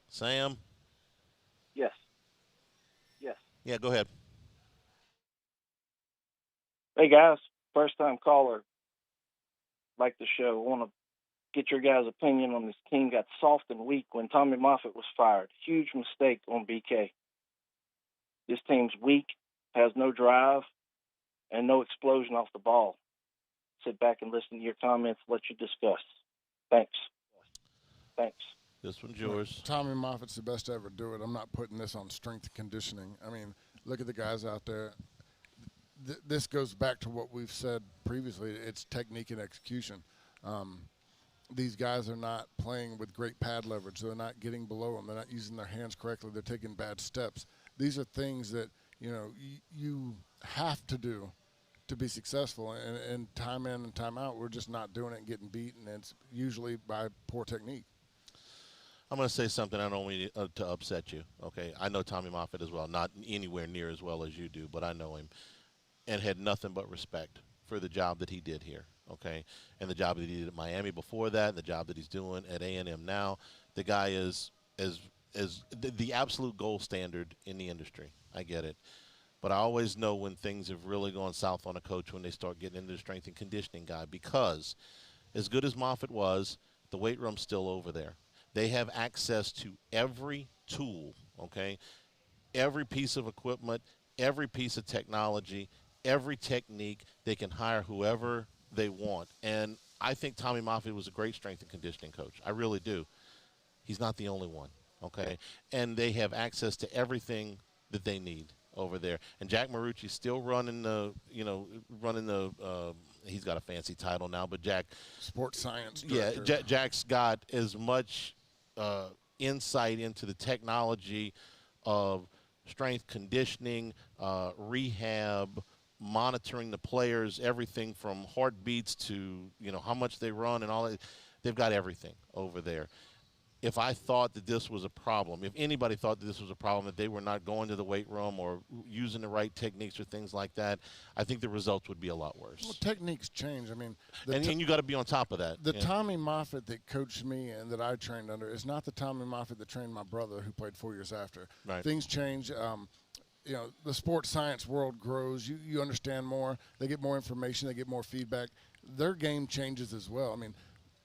Sam? Yes. Yes. Yeah, go ahead. Hey, guys. First-time caller. Like the show. I want to get your guys' opinion on this team got soft and weak when Tommy Moffitt was fired. Huge mistake on BK. This team's weak, has no drive, and no explosion off the ball. Sit back and listen to your comments, let you discuss. Thanks. Thanks. This one's yours. Tommy Moffitt's the best to ever do it. I'm not putting this on strength and conditioning. I mean, look at the guys out there. This goes back to what we've said previously. It's technique and execution. These guys are not playing with great pad leverage. They're not getting below them. They're not using their hands correctly. They're taking bad steps. These are things that, you have to do to be successful. And time in and time out, we're just not doing it and getting beat, and it's usually by poor technique. I'm going to say something I don't mean to upset you, okay? I know Tommy Moffitt as well, not anywhere near as well as you do, but I know him, and had nothing but respect for the job that he did here, okay? And the job that he did at Miami before that, and the job that he's doing at A&M now. The guy is the absolute gold standard in the industry. I get it. But I always know when things have really gone south on a coach when they start getting into the strength and conditioning guy, because as good as Moffitt was, the weight room's still over there. They have access to every tool, okay, every piece of equipment, every piece of technology, every technique. They can hire whoever they want. And I think Tommy Moffitt was a great strength and conditioning coach. I really do. He's not the only one, okay? And they have access to everything that they need over there. And Jack Marucci's still running he's got a fancy title now, but Jack. Sports science director. Yeah, Jack's got as much insight into the technology of strength conditioning, rehab, monitoring the players, everything from heartbeats to, how much they run and all that. They've got everything over there. if I thought that this was a problem, if anybody thought that this was a problem, that they were not going to the weight room or using the right techniques or things like that, I think the results would be a lot worse. Well, techniques change. I mean, and you got to be on top of that. The Tommy Moffitt that coached me and that I trained under is not the Tommy Moffitt that trained my brother, who played 4 years after. Right. Things change. You know, the sports science world grows. You understand more. They get more information. They get more feedback. Their game changes as well. I mean,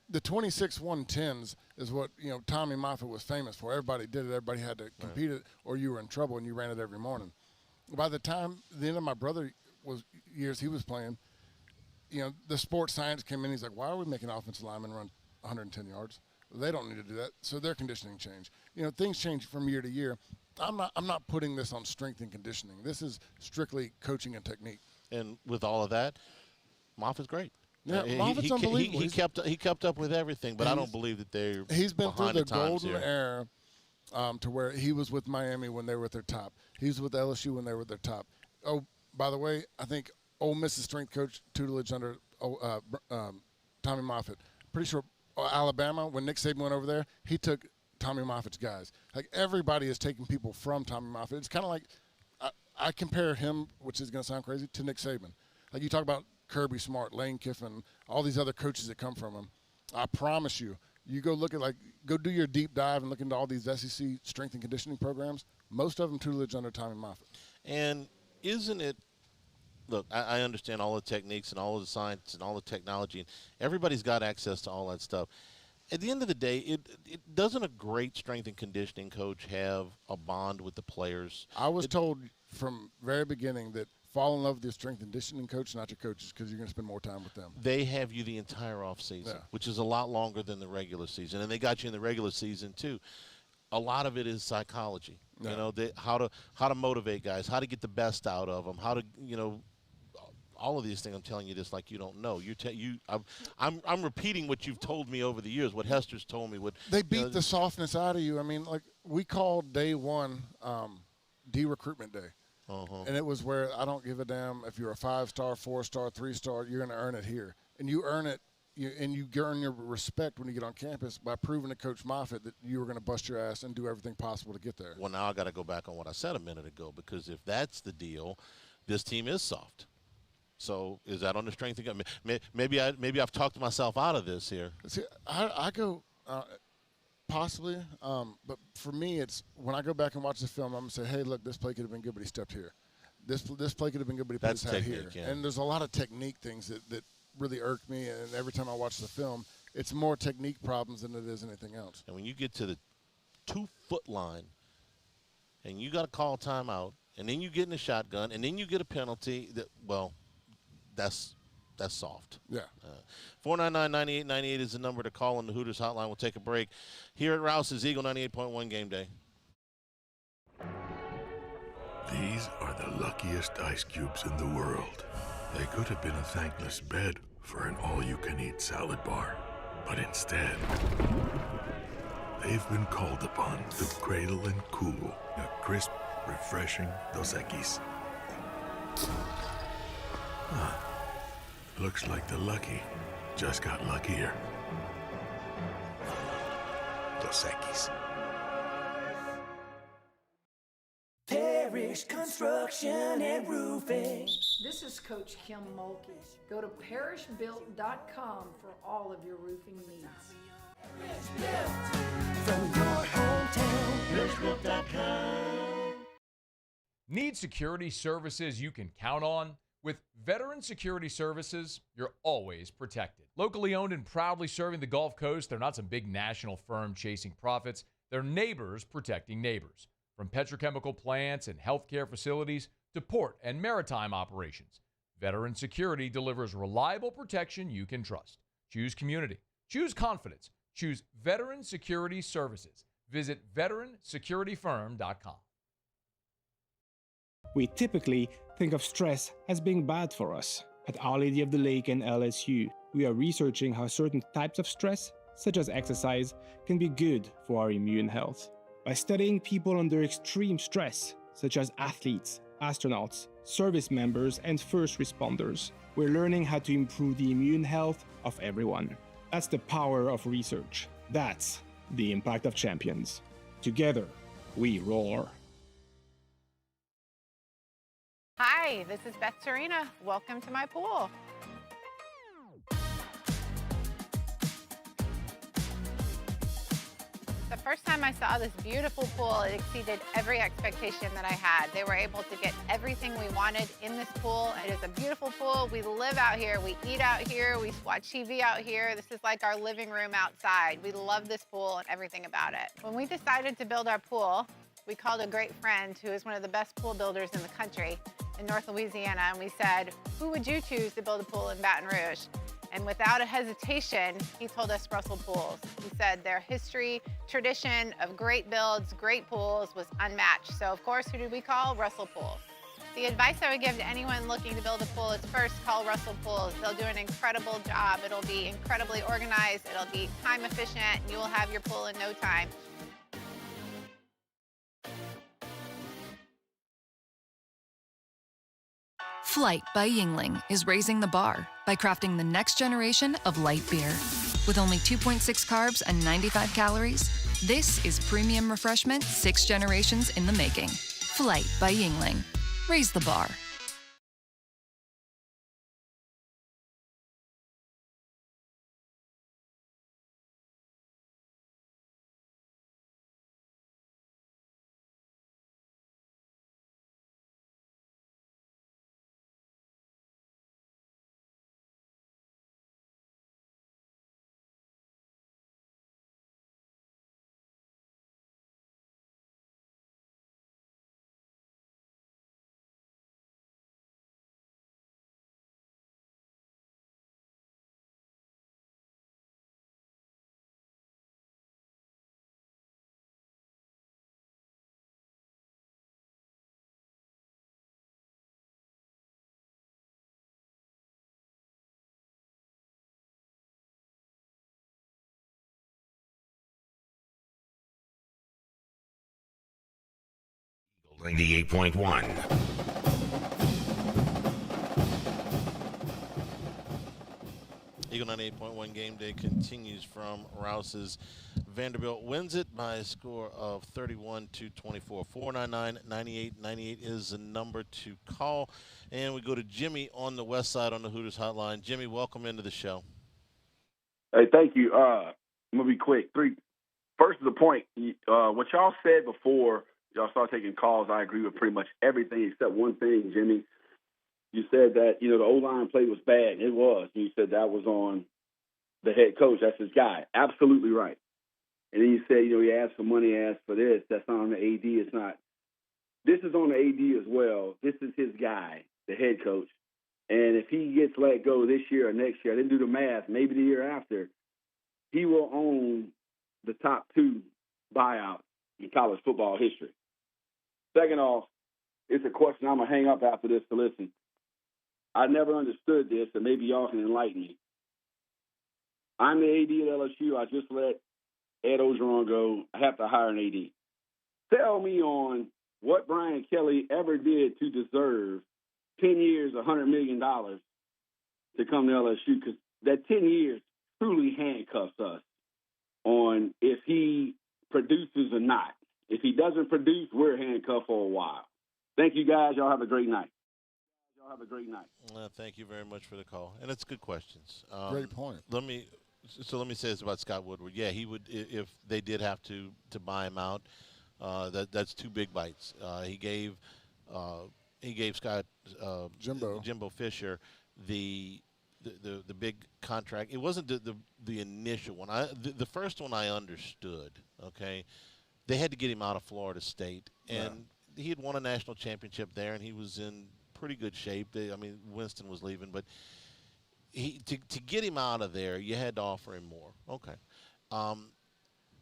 the 26-110s is what, you know, Tommy Moffitt was famous for. Everybody did it. Everybody had to compete it, or you were in trouble, and you ran it every morning. By the time the end of my brother years he was playing, you know, the sports science came in. He's like, why are we making offensive linemen run 110 yards? They don't need to do that. So their conditioning changed. You know, things change from year to year. I'm not putting this on strength and conditioning. This is strictly coaching and technique. And with all of that, Moffitt's great. Yeah, Moffitt's unbelievable. He kept up with everything, but I don't believe that they're He's been through the golden here. era to where he was with Miami when they were at their top. He was with LSU when they were at their top. Oh, by the way, I think Ole Miss's strength coach tutelage under Tommy Moffitt. Pretty sure Alabama, when Nick Saban went over there, he took Tommy Moffitt's guys. Like, everybody is taking people from Tommy Moffitt. It's kind of like I compare him, which is going to sound crazy, to Nick Saban. Like, you talk about Kirby Smart, Lane Kiffin, all these other coaches that come from him. I promise you, you go look at, go do your deep dive and look into all these SEC strength and conditioning programs. Most of them tutelage under Tommy Moffitt. And isn't it, look, I understand all the techniques and all of the science and all the technology, and everybody's got access to all that stuff. At the end of the day, it doesn't a great strength and conditioning coach have a bond with the players? I was told from very beginning that fall in love with your strength and conditioning coach, not your coaches, because you're going to spend more time with them. They have you the entire offseason, which is a lot longer than the regular season. And they got you in the regular season, too. A lot of it is psychology. You know, how to motivate guys, how to get the best out of them, how to, you know, all of these things. I'm telling you this like you don't know. I'm repeating what you've told me over the years, what Hester's told me. They beat the softness out of you. I mean, like, we called day one de-recruitment day. And it was where I don't give a damn if you're a 5-star, 4-star, 3-star, you're going to earn it here. And you earn it, and you earn your respect when you get on campus by proving to Coach Moffitt that you were going to bust your ass and do everything possible to get there. Well, now I got to go back on what I said a minute ago, because if that's the deal, this team is soft. So is that on the strength? Maybe I've talked myself out of this here. See, I go possibly, but for me, it's when I go back and watch the film, I'm gonna say, hey, look, this play could have been good, but he stepped here. This play could have been good, but he put his head here. Yeah. And there's a lot of technique things that really irk me. And every time I watch the film, it's more technique problems than it is anything else. And when you get to the 2-foot line, and you got to call timeout, and then you get in the shotgun, and then you get a penalty, that's soft. Yeah. 499-9898 is the number to call on the Hooters hotline. We'll take a break. Here at Rouse's Eagle 98.1 Game Day. These are the luckiest ice cubes in the world. They could have been a thankless bed for an all-you-can-eat salad bar. But instead, they've been called upon to cradle and cool a crisp, refreshing Dos Equis. Looks like the lucky just got luckier. Dos Equis. Parish Construction and Roofing. This is Coach Kim Mulkey. Go to parishbuilt.com for all of your roofing needs. From your hometown, parishbuilt.com. Need security services you can count on? With Veteran Security Services, you're always protected. Locally owned and proudly serving the Gulf Coast, they're not some big national firm chasing profits. They're neighbors protecting neighbors. From petrochemical plants and healthcare facilities to port and maritime operations, Veteran Security delivers reliable protection you can trust. Choose community. Choose confidence. Choose Veteran Security Services. Visit veteransecurityfirm.com. We typically think of stress as being bad for us. At Our Lady of the Lake and LSU, we are researching how certain types of stress, such as exercise, can be good for our immune health. By studying people under extreme stress, such as athletes, astronauts, service members, and first responders, we're learning how to improve the immune health of everyone. That's the power of research. That's the impact of champions. Together, we roar. Hi, this is Beth Serena. Welcome to my pool. The first time I saw this beautiful pool, it exceeded every expectation that I had. They were able to get everything we wanted in this pool. It is a beautiful pool. We live out here, we eat out here, we watch TV out here. This is like our living room outside. We love this pool and everything about it. When we decided to build our pool, we called a great friend who is one of the best pool builders in the country in North Louisiana, and we said, who would you choose to build a pool in Baton Rouge? And without a hesitation, he told us Russell Pools. He said their history, tradition of great builds, great pools was unmatched. So of course, who did we call? Russell Pools. The advice I would give to anyone looking to build a pool is first call Russell Pools. They'll do an incredible job. It'll be incredibly organized, it'll be time efficient, and you will have your pool in no time. Flight by Yingling is raising the bar by crafting the next generation of light beer. With only 2.6 carbs and 95 calories, this is premium refreshment 6 generations in the making. Flight by Yingling. Raise the bar. Eagle 98.1. Eagle 98.1 game day continues from Rouse's. Vanderbilt wins it by a score of 31-24. 499-9898 is the number to call. And we go to Jimmy on the west side on the Hooters hotline. Jimmy, welcome into the show. Hey, thank you. I'm going to be quick. First to the point, what y'all said before y'all started taking calls, I agree with pretty much everything except one thing, Jimmy. You said that, the O-line play was bad. It was. And you said that was on the head coach. That's his guy. Absolutely right. And then you said, he asked for money, asked for this. That's not on the AD. It's not. This is on the AD as well. This is his guy, the head coach. And if he gets let go this year or next year, I didn't do the math, maybe the year after, he will own the top 2 buyouts in college football history. Second off, it's a question I'm going to hang up after this to listen. I never understood this, and maybe y'all can enlighten me. I'm the AD at LSU. I just let Ed Ogeron go. I have to hire an AD. Tell me on what Brian Kelly ever did to deserve 10 years, $100 million to come to LSU, because that 10 years truly handcuffs us on if he produces or not. If he doesn't produce, we're handcuffed for a while. Thank you, guys. Y'all have a great night. Thank you very much for the call, and it's good questions. Great point. Let me say this about Scott Woodward. Yeah, he would if they did have to buy him out. That's 2 big bites. He gave Scott Jimbo Fisher the big contract. It wasn't the initial one. The first one I understood. Okay, they had to get him out of Florida State, and he had won a national championship there, and he was in pretty good shape. Winston was leaving, but to get him out of there, you had to offer him more. Okay,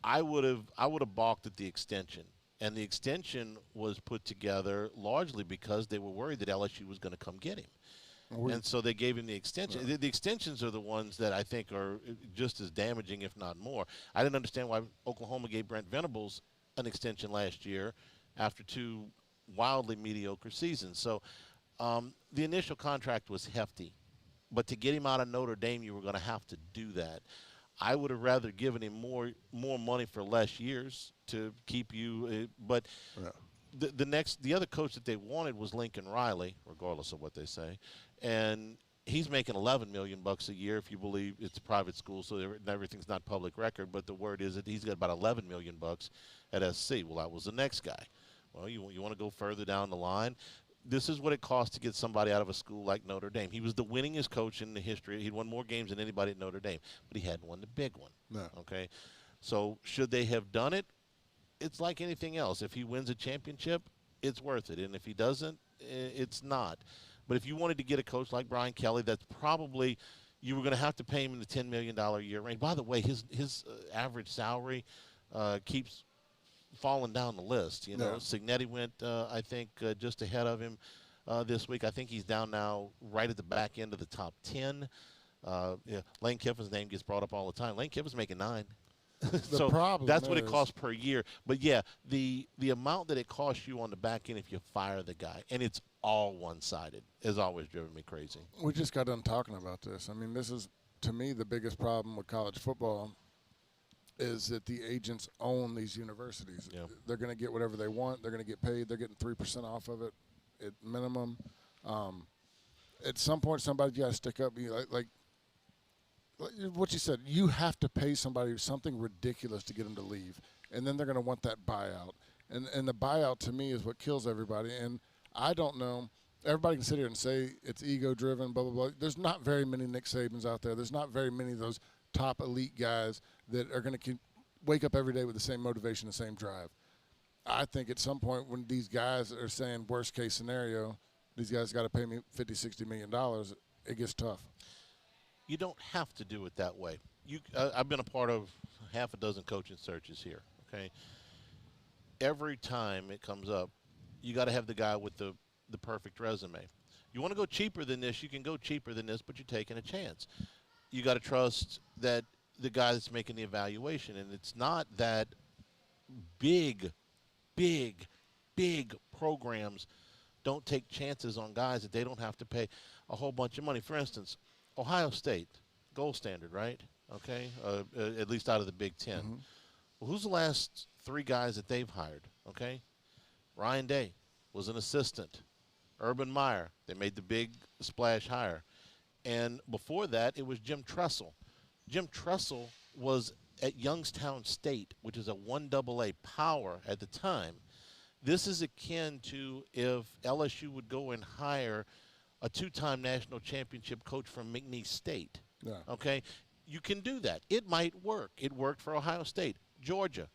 I would have balked at the extension, and the extension was put together largely because they were worried that LSU was going to come get him. And so they gave him the extension. Yeah. The extensions are the ones that I think are just as damaging, if not more. I didn't understand why Oklahoma gave Brent Venables an extension last year after 2 wildly mediocre seasons. So the initial contract was hefty. But to get him out of Notre Dame, you were going to have to do that. I would have rather given him more money for less years to keep you. But the other coach that they wanted was Lincoln Riley, regardless of what they say, and he's making $11 million a year if you believe it's a private school, so everything's not public record. But the word is that he's got about $11 million at SC. Well, that was the next guy. Well, you want to go further down the line. This is what it costs to get somebody out of a school like Notre Dame. He was the winningest coach in the history. He'd won more games than anybody at Notre Dame, but he hadn't won the big one. No. Okay, so should they have done it? It's like anything else. If he wins a championship, it's worth it, and if he doesn't, it's not. But if you wanted to get a coach like Brian Kelly, that's probably you were going to have to pay him in the $10 million a year range. By the way, his average salary keeps falling down the list. You know, Signetti went, I think, just ahead of him this week. I think he's down now right at the back end of the top 10. Lane Kiffin's name gets brought up all the time. Lane Kiffin's making $9 million. So that's what it costs per year. But, yeah, the amount that it costs you on the back end if you fire the guy, and it's all one-sided, has always driven me crazy. We just got done talking about this. I mean, this is, to me, the biggest problem with college football is that the agents own these universities. Yeah. They're going to get whatever they want. They're going to get paid. They're getting 3% off of it at minimum. At some point, somebody's got to stick up. Like what you said, you have to pay somebody something ridiculous to get them to leave, and then they're going to want that buyout. And the buyout, to me, is what kills everybody. And I don't know. Everybody can sit here and say it's ego-driven, blah, blah, blah. There's not very many Nick Sabans out there. There's not very many of those top elite guys that are going to wake up every day with the same motivation, the same drive. I think at some point when these guys are saying worst case scenario, these guys got to pay me $50-60 million, it gets tough. You don't have to do it that way. I've been a part of half a dozen coaching searches here, okay? Every time it comes up, you got to have the guy with the perfect resume. You want to go cheaper than this, you can go cheaper than this, but you're taking a chance. You got to trust that the guy that's making the evaluation, and it's not that big programs don't take chances on guys that they don't have to pay a whole bunch of money. For instance, Ohio State, gold standard, right? Okay, at least out of the Big Ten. Mm-hmm. Well, who's the last three guys that they've hired? Okay, Ryan Day was an assistant. Urban Meyer, they made the big splash hire. And before that, it was Jim Tressel. Jim Tressel was at Youngstown State, which is a 1AA power at the time. This is akin to if LSU would go and hire a two-time national championship coach from McNeese State. Yeah. Okay? You can do that. It might work. It worked for Ohio State. Georgia,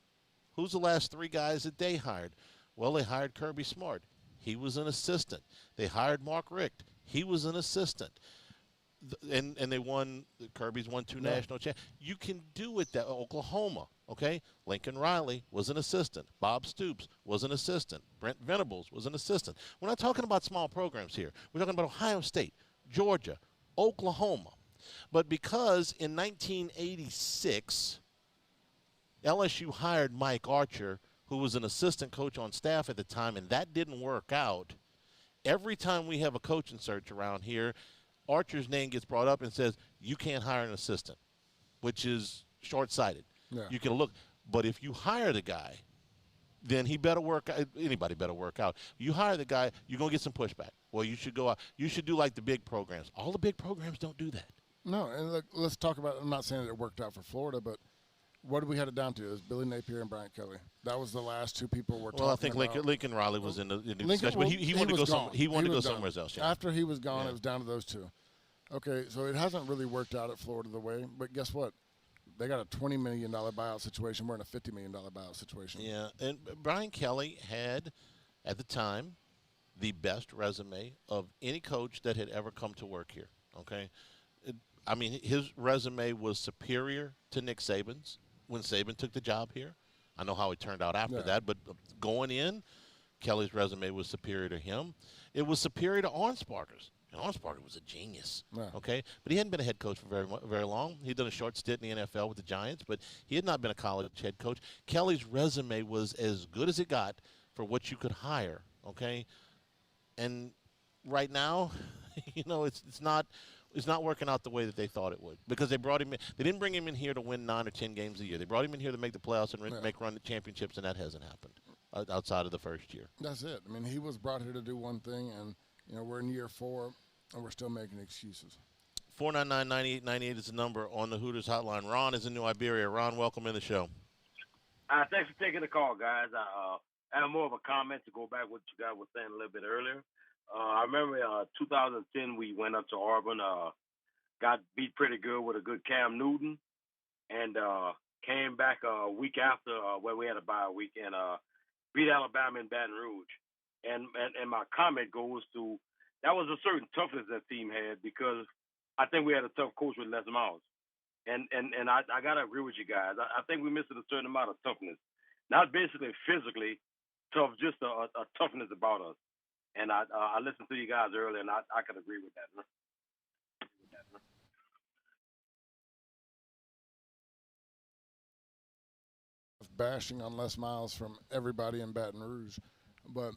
who's the last three guys that they hired? Well, they hired Kirby Smart. He was an assistant. They hired Mark Richt. He was an assistant. And they won, Kirby's won two national championships. You can do it that Oklahoma, okay? Lincoln Riley was an assistant. Bob Stoops was an assistant. Brent Venables was an assistant. We're not talking about small programs here. We're talking about Ohio State, Georgia, Oklahoma. But because in 1986, LSU hired Mike Archer, who was an assistant coach on staff at the time, and that didn't work out, every time we have a coaching search around here, Archer's name gets brought up and says, you can't hire an assistant, which is short-sighted. Yeah. You can look. But if you hire the guy, then he better work out. Anybody better work out. You hire the guy, you're going to get some pushback. Well, you should go out. You should do like the big programs. All the big programs don't do that. No, and look, let's talk about – I'm not saying that it worked out for Florida, but what did we have it down to? It was Billy Napier and Brian Kelly. That was the last two people we're talking about. Well, I think Lincoln Riley was in the discussion, well, but he wanted to go he wanted to go somewhere else. Yeah. After he was gone, it was down to those two. Okay, so it hasn't really worked out at Florida the way, but guess what? They got a $20 million buyout situation. We're in a $50 million buyout situation. Yeah, and Brian Kelly had, at the time, the best resume of any coach that had ever come to work here, okay? I mean, his resume was superior to Nick Saban's when Saban took the job here. I know how it turned out after that, but going in, Kelly's resume was superior to him. It was superior to Arnsparger's. And Arnsparger was a genius, okay? But he hadn't been a head coach for very long. He'd done a short stint in the NFL with the Giants, but he had not been a college head coach. Kelly's resume was as good as it got for what you could hire, okay? And right now, you know, it's not is not working out the way that they thought it would, because they brought him in. They didn't bring him in here to win 9 or 10 games a year. They brought him in here to make the playoffs and run the championships, and that hasn't happened outside of the first year. That's it. I mean, he was brought here to do one thing, and we're in year 4, and we're still making excuses. 499-9898 is the number on the Hooters hotline. Ron is in New Iberia. Ron, welcome in the show. Thanks for taking the call, guys. I have more of a comment to go back what you guys were saying a little bit earlier. I remember 2010 we went up to Auburn, got beat pretty good with a good Cam Newton, and came back a week after where we had a bye week and beat Alabama in Baton Rouge. And my comment goes to that was a certain toughness that team had, because I think we had a tough coach with Les Miles. And I got to agree with you guys. I think we missed a certain amount of toughness. Not basically physically tough, just a toughness about us. And I listened to you guys earlier, and I could agree with that. Bashing on Les Miles from everybody in Baton Rouge, but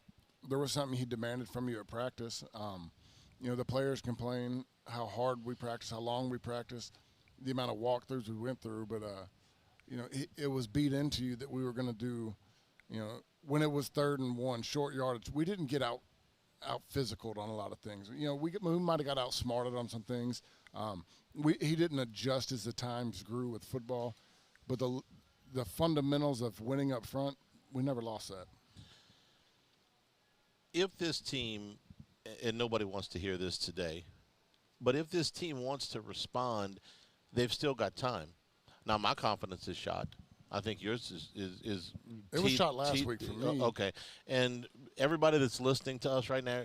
there was something he demanded from you at practice. The players complain how hard we practice, how long we practice, the amount of walkthroughs we went through, but it was beat into you that we were going to do, when it was 3rd and 1, short yardage, we didn't get out physicaled on a lot of things. We might have got outsmarted on some things. He didn't adjust as the times grew with football, but the fundamentals of winning up front, we never lost that. If this team, and nobody wants to hear this today, but if this team wants to respond, they've still got time. Now, my confidence is shot. I think yours is it was shot last week for me. Okay. And everybody that's listening to us right now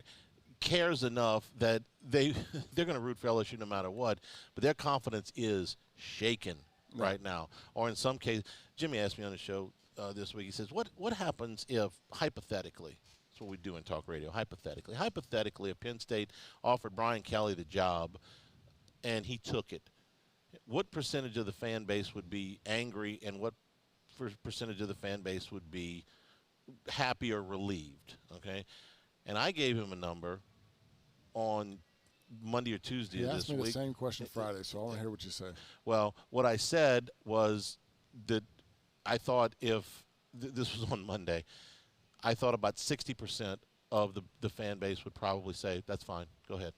cares enough that they're going to root for LSU no matter what, but their confidence is shaken right now. Or in some cases, Jimmy asked me on the show this week, he says, what happens if, hypothetically, that's what we do in talk radio, hypothetically, if Penn State offered Brian Kelly the job and he took it, what percentage of the fan base would be angry, and what percentage of the fan base would be happy or relieved? Okay, and I gave him a number on Monday or Tuesday of this week. He asked me the same question Friday, so I want to hear what you say. Well, what I said was that I thought if this was on Monday, I thought about 60% of the fan base would probably say, that's fine, go ahead.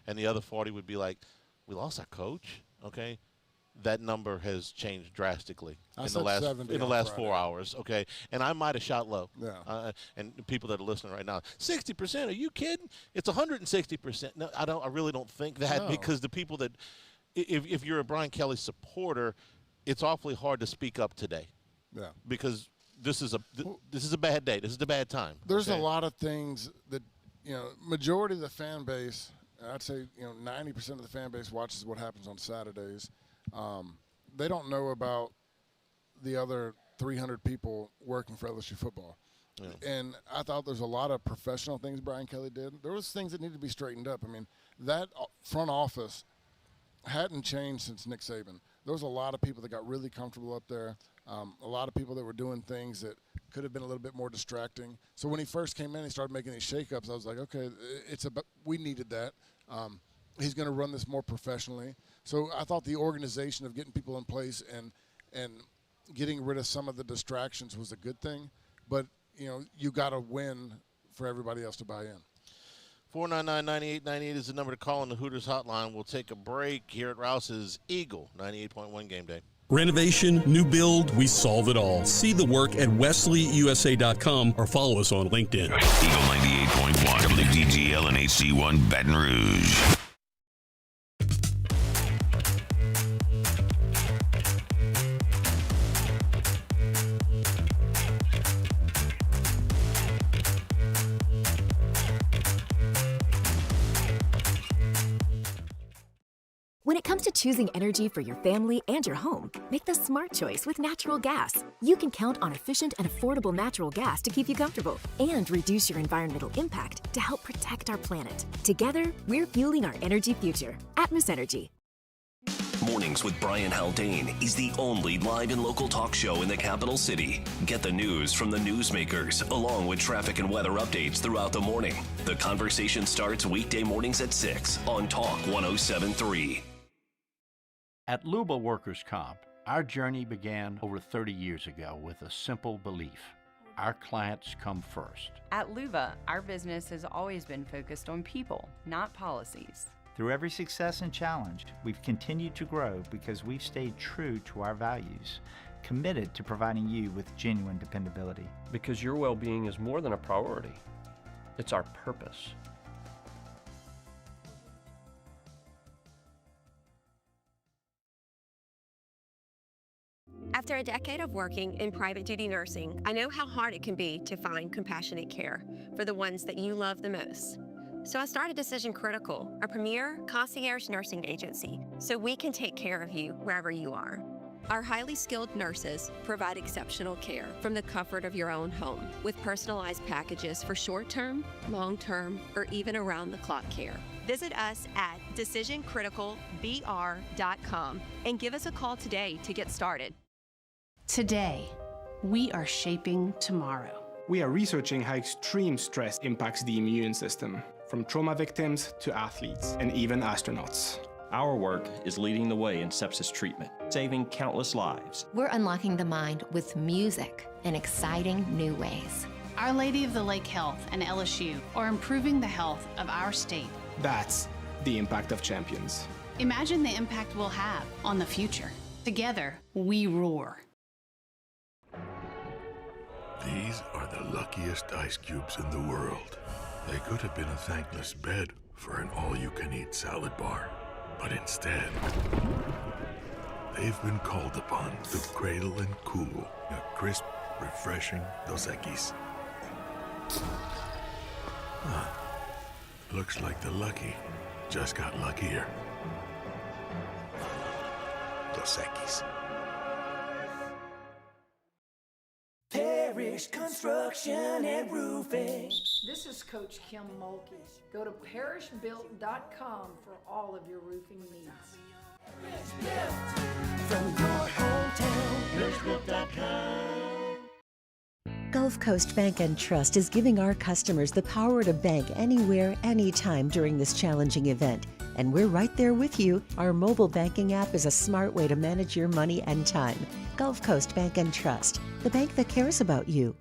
And the other 40 would be like, we lost our coach, okay? That number has changed drastically in the last 4 hours, okay? And I might have shot low. Yeah. And people that are listening right now, 60%? Are you kidding? It's 160%. No, I really don't think that, because the people that, if you're a Brian Kelly supporter, it's awfully hard to speak up today. Yeah. Because this is a bad day. This is a bad time. There's a lot of things that majority of the fan base, I'd say 90% of the fan base watches what happens on Saturdays. They don't know about the other 300 people working for LSU football. Yeah. And I thought there's a lot of professional things Brian Kelly did. There was things that needed to be straightened up. I mean, that front office hadn't changed since Nick Saban. There was a lot of people that got really comfortable up there. A lot of people that were doing things that could have been a little bit more distracting. So when he first came in, he started making these shakeups. I was like, okay, we needed that. He's going to run this more professionally. So I thought the organization of getting people in place and getting rid of some of the distractions was a good thing. But, you got to win for everybody else to buy in. 499-9898 is the number to call on the Hooters hotline. We'll take a break here at Rouse's Eagle 98.1 Game Day. Renovation, new build, we solve it all. See the work at WesleyUSA.com or follow us on LinkedIn. Eagle 98.1 WDGL and AC1 Baton Rouge. When it comes to choosing energy for your family and your home, make the smart choice with natural gas. You can count on efficient and affordable natural gas to keep you comfortable and reduce your environmental impact to help protect our planet. Together, we're fueling our energy future. Atmos Energy. Mornings with Brian Haldane is the only live and local talk show in the capital city. Get the news from the newsmakers, along with traffic and weather updates throughout the morning. The conversation starts weekday mornings at 6 on Talk 107.3. At Luba Workers' Comp, our journey began over 30 years ago with a simple belief. Our clients come first. At Luba, our business has always been focused on people, not policies. Through every success and challenge, we've continued to grow because we've stayed true to our values, committed to providing you with genuine dependability. Because your well-being is more than a priority. It's our purpose. After a decade of working in private duty nursing, I know how hard it can be to find compassionate care for the ones that you love the most. So I started Decision Critical, a premier concierge nursing agency, so we can take care of you wherever you are. Our highly skilled nurses provide exceptional care from the comfort of your own home with personalized packages for short-term, long-term, or even around-the-clock care. Visit us at decisioncriticalbr.com and give us a call today to get started. Today, we are shaping tomorrow. We are researching how extreme stress impacts the immune system, from trauma victims to athletes and even astronauts. Our work is leading the way in sepsis treatment, saving countless lives. We're unlocking the mind with music in exciting new ways. Our Lady of the Lake Health and LSU are improving the health of our state. That's the impact of champions. Imagine the impact we'll have on the future. Together, we roar. These are the luckiest ice cubes in the world. They could have been a thankless bed for an all-you-can-eat salad bar. But instead, they've been called upon to cradle and cool a crisp, refreshing Dos Equis. Looks like the lucky just got luckier. Dos Equis. Parish Construction and Roofing. This is Coach Kim Mulkey. Go to parishbuilt.com for all of your roofing needs. From your hometown, parishbuilt.com. Gulf Coast Bank and Trust is giving our customers the power to bank anywhere, anytime during this challenging event. And we're right there with you. Our mobile banking app is a smart way to manage your money and time. Gulf Coast Bank and Trust, the bank that cares about you.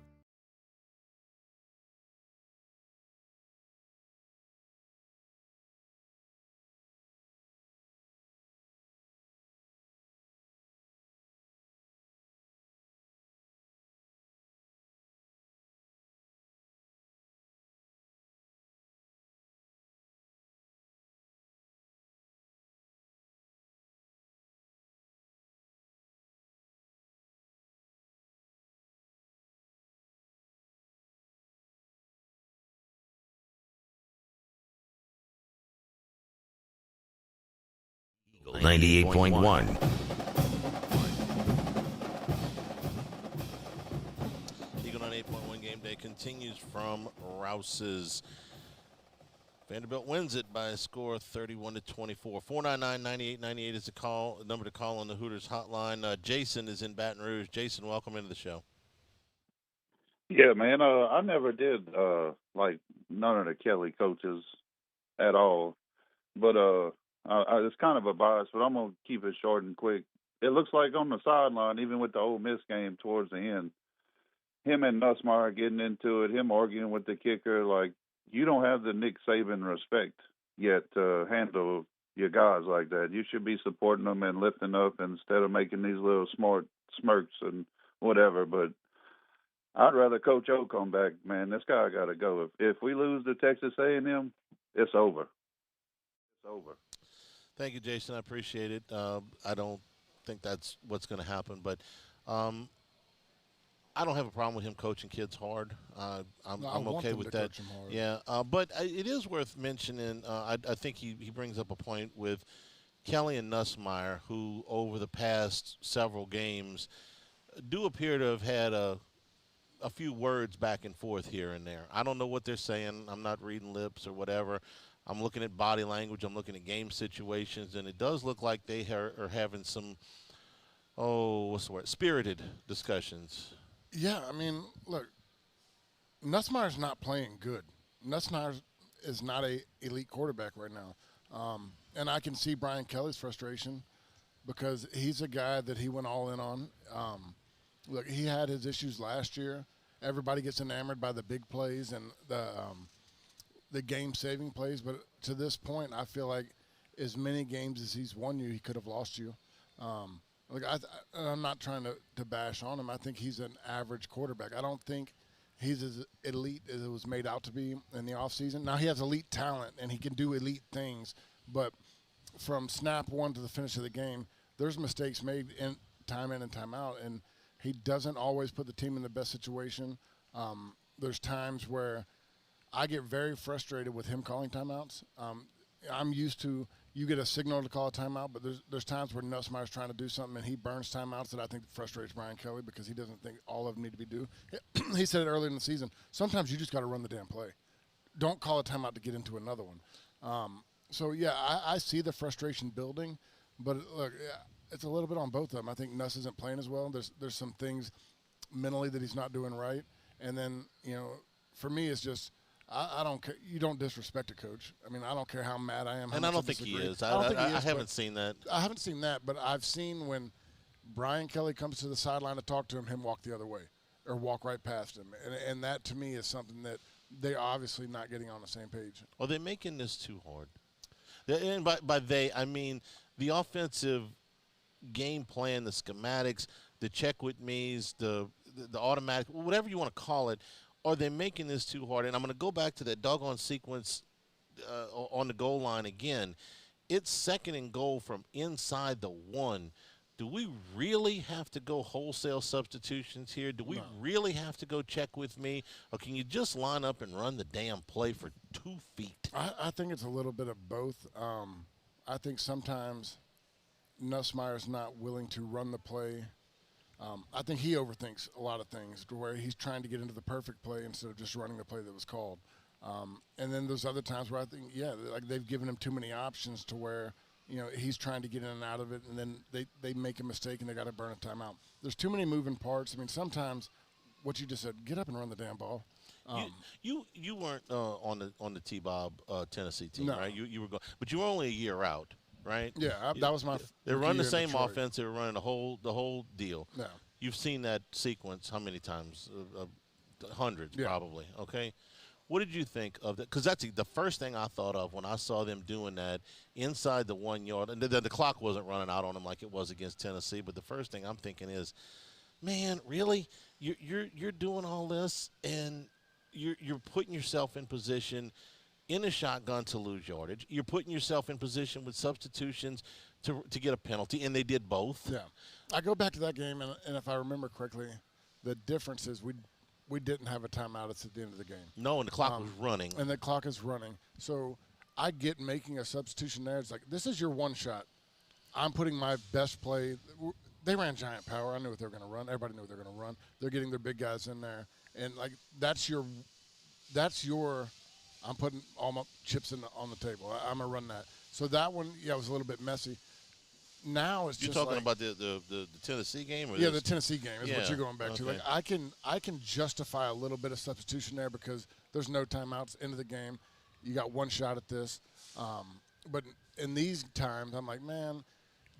Eagle 98.1. Eagle 98.1 Game Day continues from Rouse's. Vanderbilt wins it by a score of 31-24. 499-9898 is the number to call on the Hooters hotline. Jason is in Baton Rouge. Jason, welcome into the show. Yeah, man. I never did like none of the Kelly coaches at all, but it's kind of a bias. But I'm gonna keep it short and quick. It looks like on the sideline, even with the Ole Miss game towards the end, him and Nussmeier getting into it, him arguing with the kicker, like you don't have the Nick Saban respect yet to handle your guys like that. You should be supporting them and lifting up instead of making these little smart smirks and whatever. But I'd rather Coach O come back, man. This guy got to go. If we lose to Texas A&M, it's over. It's over. Thank you, Jason. I appreciate it. I don't think that's what's going to happen, but I don't have a problem with him coaching kids hard. I'm okay with that. Yeah, but it is worth mentioning. I think he brings up a point with Kelly and Nussmeier, who over the past several games do appear to have had a few words back and forth here and there. I don't know what they're saying. I'm not reading lips or whatever. I'm looking at body language. I'm looking at game situations, and it does look like they are having some, what's the word, spirited discussions. Yeah, I mean, look, Nussmeier's not playing good. Nussmeier is not a elite quarterback right now. And I can see Brian Kelly's frustration because he's a guy that he went all in on. Look, he had his issues last year. Everybody gets enamored by the big plays and the game-saving plays. But to this point, I feel like as many games as he's won you, he could have lost you. Look, I'm not trying to bash on him. I think he's an average quarterback. I don't think he's as elite as it was made out to be in the offseason. Now, he has elite talent, and he can do elite things. But from snap one to the finish of the game, there's mistakes made in and time out, and he doesn't always put the team in the best situation. There's times where I get very frustrated with him calling timeouts. I'm used to you get a signal to call a timeout, but there's times where Nussmeier's trying to do something and he burns timeouts that I think frustrates Brian Kelly because he doesn't think all of them need to be due. He said it earlier in the season, sometimes you just got to run the damn play. Don't call a timeout to get into another one. So, yeah, I see the frustration building, but look, it's a little bit on both of them. I think Nuss isn't playing as well. There's some things mentally that he's not doing right. And then, for me, it's just I don't care. You don't disrespect a coach. I mean, I don't care how mad I am. And I don't think he is. I haven't seen that. I haven't seen that, but I've seen when Brian Kelly comes to the sideline to talk to him walk the other way or walk right past him. And that, to me, is something that they're obviously not getting on the same page. Well, they're making this too hard. And by they, I mean the offensive game plan, the schematics, the check with me's, the automatic, whatever you want to call it. Are they making this too hard? And I'm going to go back to that doggone sequence on the goal line again. It's 2nd and goal from inside the 1. Do we really have to go wholesale substitutions here? Do we really have to go check with me? Or can you just line up and run the damn play for 2 feet? I think it's a little bit of both. I think sometimes Nussmeier's not willing to run the play. I think he overthinks a lot of things to where he's trying to get into the perfect play instead of just running the play that was called. And then there's other times where I think, like they've given him too many options to where, he's trying to get in and out of it, and then they make a mistake and they got to burn a timeout. There's too many moving parts. I mean, sometimes what you just said, get up and run the damn ball. You weren't on the T-Bob Tennessee team, No. right? You were going, but you were only a year out. Right? Yeah, that was my. They run the same offense. They were running the whole deal. Yeah. You've seen that sequence how many times? Hundreds, Yeah. probably. Okay. What did you think of that? Because that's the first thing I thought of when I saw them doing that inside the 1 yard. And the clock wasn't running out on them like it was against Tennessee. But the first thing I'm thinking is, man, really, you're doing all this and you're putting yourself in position in a shotgun to lose yardage. You're putting yourself in position with substitutions to get a penalty, and they did both. Yeah. I go back to that game, and if I remember correctly, the difference is we didn't have a timeout at the end of the game. No, and the clock was running. And the clock is running. So I get making a substitution there. It's like, this is your one shot. I'm putting my best play. They ran giant power. I knew what they were going to run. Everybody knew what they were going to run. They're getting their big guys in there. And, like, that's your I'm putting all my chips on the table. I'm going to run that. So that one, was a little bit messy. Now it's you're just talking like, about the Tennessee game? Or the Tennessee game is what you're going back to. Okay. Like I can justify a little bit of substitution there because there's no timeouts into the game. You got one shot at this. But in these times, I'm like, man,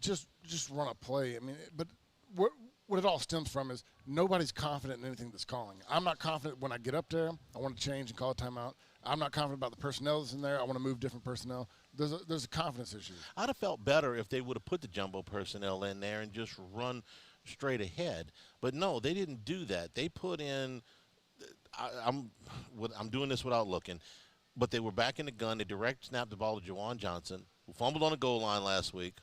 just run a play. I mean, but what it all stems from is nobody's confident in anything that's calling. I'm not confident when I get up there. I want to change and call a timeout. I'm not confident about the personnel that's in there. I want to move different personnel. There's a confidence issue. I'd have felt better if they would have put the jumbo personnel in there and just run straight ahead. But no, they didn't do that. They put in I'm doing this without looking, but they were back in the gun. They direct snapped the ball to Juwan Johnson, who fumbled on the goal line last week,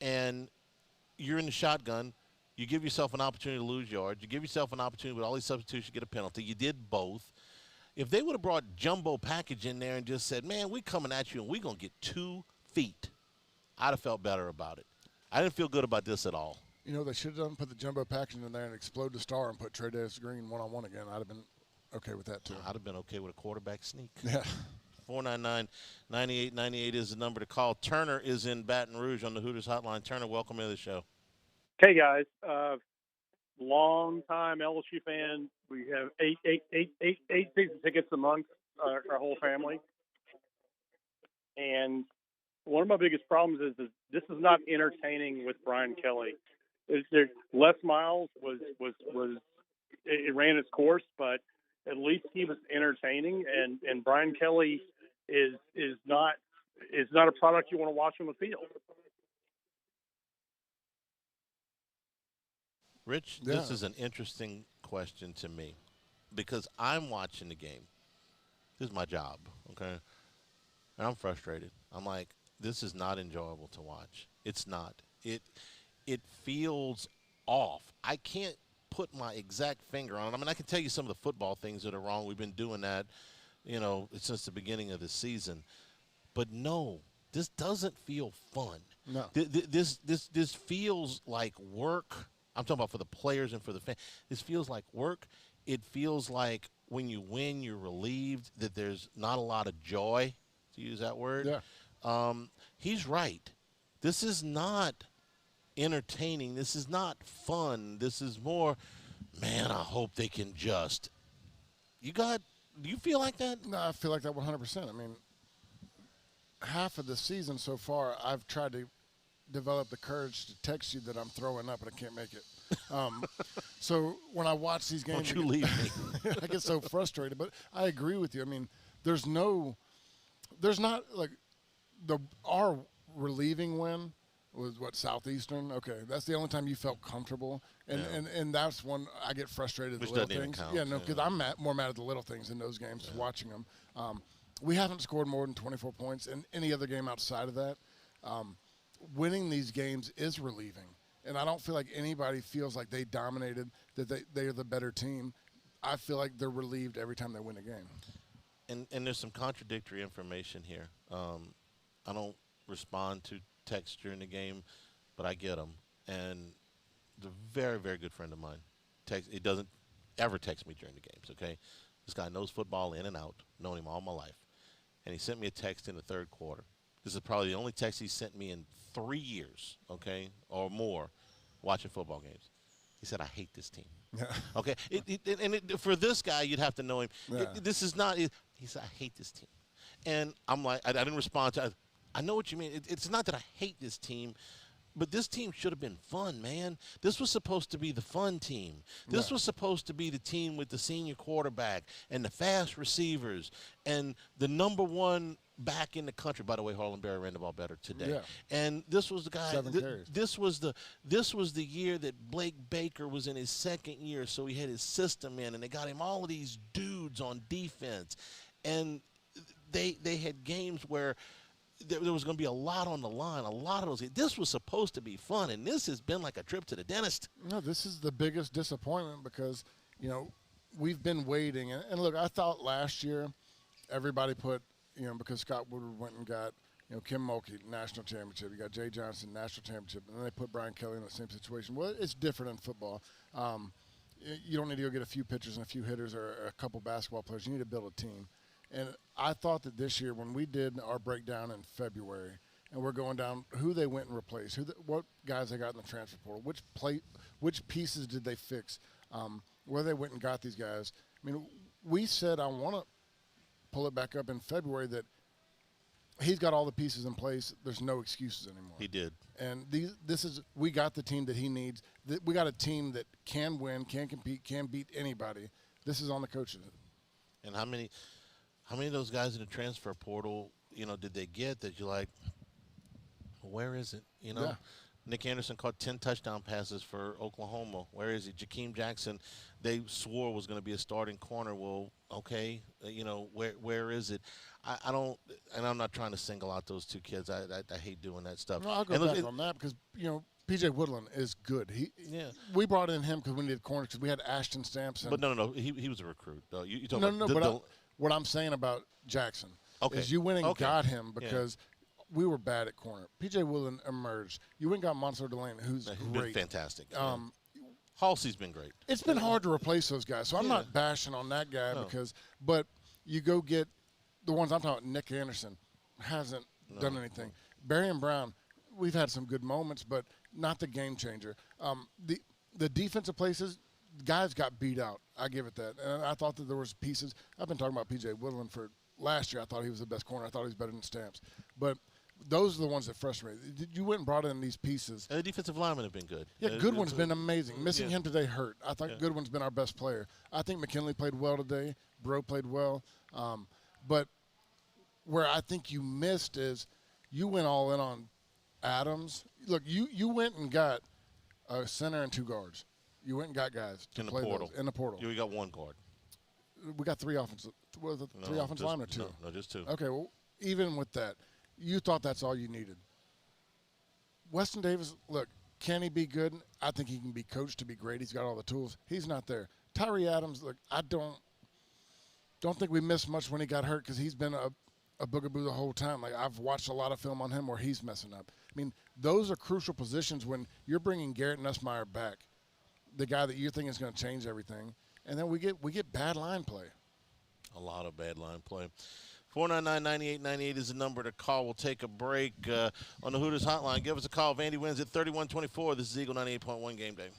and you're in the shotgun. You give yourself an opportunity to lose yards. You give yourself an opportunity with all these substitutions to get a penalty. You did both. If they would have brought jumbo package in there and just said, man, we're coming at you and we're going to get 2 feet, I'd have felt better about it. I didn't feel good about this at all. They should have put the jumbo package in there and explode the star and put Trey Davis Green one-on-one again. I'd have been okay with that too. I'd have been okay with a quarterback sneak. Yeah. 499-9898 is the number to call. Turner is in Baton Rouge on the Hooters hotline. Turner, welcome to the show. Hey guys, long time LSU fan. We have eight season tickets amongst our whole family, and one of my biggest problems is this is not entertaining with Brian Kelly. Les Miles it ran its course, but at least he was entertaining, and Brian Kelly is not a product you want to watch on the field. Rich, this is an interesting question to me because I'm watching the game. This is my job, okay? And I'm frustrated. I'm like, this is not enjoyable to watch. It's not. It feels off. I can't put my exact finger on it. I mean, I can tell you some of the football things that are wrong. We've been doing that, since the beginning of the season. But no, this doesn't feel fun. No. This feels like work. I'm talking about for the players and for the fans. This feels like work. It feels like when you win, you're relieved that there's not a lot of joy, to use that word. Yeah. He's right. This is not entertaining. This is not fun. This is more, man, I hope they can do you feel like that? No, I feel like that 100%. I mean, half of the season so far, I've tried to develop the courage to text you that I'm throwing up and I can't make it. So when I watch these games, Don't you leave me. I get so frustrated. But I agree with you. I mean, there's not like our relieving win was what, Southeastern? Okay, that's the only time you felt comfortable, and that's when I get frustrated at Which the little doesn't even things. count, Yeah, no, because I'm more mad at the little things in those games, watching them. We haven't scored more than 24 points in any other game outside of that. Winning these games is relieving, and I don't feel like anybody feels like they dominated, that they're the better team. I feel like they're relieved every time they win a game. And there's some contradictory information here. I don't respond to texts during the game, but I get them. And a very, very good friend of mine. He doesn't ever text me during the games, okay? This guy knows football in and out, known him all my life. And he sent me a text in the third quarter. This is probably the only text he sent me in 3 years, okay, or more, watching football games. He said, I hate this team. Yeah. Okay? For this guy, you'd have to know him. Yeah. This is not – he said, I hate this team. And I'm like – I didn't respond to – I know what you mean. It's not that I hate this team, but this team should have been fun, man. This was supposed to be the fun team. This was supposed to be the team with the senior quarterback and the fast receivers and the number one back in the country. By the way, Harlan Berry ran the ball better today. Yeah. And this was the guy. 7 carries. This was the year that Blake Baker was in his second year, so he had his system in, and they got him all of these dudes on defense, and they had games where there was going to be a lot on the line, a lot of those. This was supposed to be fun, and this has been like a trip to the dentist. No, this is the biggest disappointment because, we've been waiting. And look, I thought last year everybody put, because Scott Woodward went and got, Kim Mulkey, national championship. You got Jay Johnson, national championship. And then they put Brian Kelly in the same situation. Well, it's different in football. You don't need to go get a few pitchers and a few hitters or a couple basketball players. You need to build a team. And I thought that this year when we did our breakdown in February and we're going down who they went and replaced, what guys they got in the transfer portal, which pieces did they fix, where they went and got these guys. I mean, we said I want to pull it back up in February that he's got all the pieces in place. There's no excuses anymore. He did. And we got the team that he needs. We got a team that can win, can compete, can beat anybody. This is on the coaches. And how many of those guys in the transfer portal, did they get that you're like, where is it? Yeah. Nick Anderson caught 10 touchdown passes for Oklahoma. Where is he? Jakeem Jackson, they swore was going to be a starting corner. Well, okay, where is it? I don't, and I'm not trying to single out those two kids. I hate doing that stuff. No, I'll go back on that because, P.J. Woodland is good. We brought in him because we needed corners because we had Ashton Stamps. But no, he was a recruit. Though. You what I'm saying about Jackson is you went and got him because we were bad at corner. P.J. Woodland emerged. You went and got Monster Delane, who's great. Been fantastic. Halsey's been great. It's been hard to replace those guys, so I'm not bashing on that guy but you go get the ones I'm talking about. Nick Anderson hasn't done anything. Barry and Brown, we've had some good moments, but not the game changer. The defensive places, guys got beat out. I give it that. And I thought that there was pieces. I've been talking about P.J. Woodland for last year. I thought he was the best corner. I thought he was better than Stamps. But those are the ones that frustrate me. You went and brought in these pieces. And the defensive linemen have been good. Yeah, Goodwin's been amazing. Missing him today hurt. I thought Goodwin's been our best player. I think McKinley played well today. Bro played well. But where I think you missed is you went all in on Adams. Look, you went and got a center and 2 guards. You went and got guys to play those in the portal. Yeah, we got 1 guard. We got 3 offensive. Was it 3 offensive linemen or 2? No, just 2. Okay, well, even with that, you thought that's all you needed. Weston Davis, look, can he be good? I think he can be coached to be great. He's got all the tools. He's not there. Tyree Adams, look, I don't think we missed much when he got hurt because he's been a boogaboo the whole time. Like, I've watched a lot of film on him where he's messing up. I mean, those are crucial positions when you're bringing Garrett Nussmeier back, the guy that you think is going to change everything, and then we get bad line play. A lot of bad line play. 499-9898 is the number to call. We'll take a break on the Hooters hotline. Give us a call. Vandy wins at 31-24. This is Eagle 98.1 Game Day.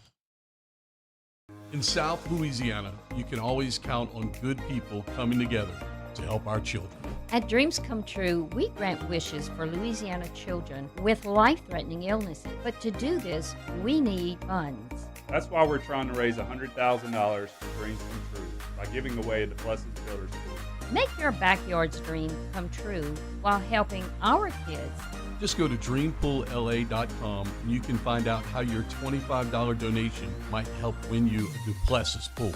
In South Louisiana, you can always count on good people coming together to help our children. At Dreams Come True, we grant wishes for Louisiana children with life-threatening illnesses. But to do this, we need funds. That's why we're trying to raise $100,000 for Dreams Come True by giving away the Blessed Builders School. Make your backyard's dream come true while helping our kids. Just go to dreampoolla.com and you can find out how your $25 donation might help win you a Duplessis pool.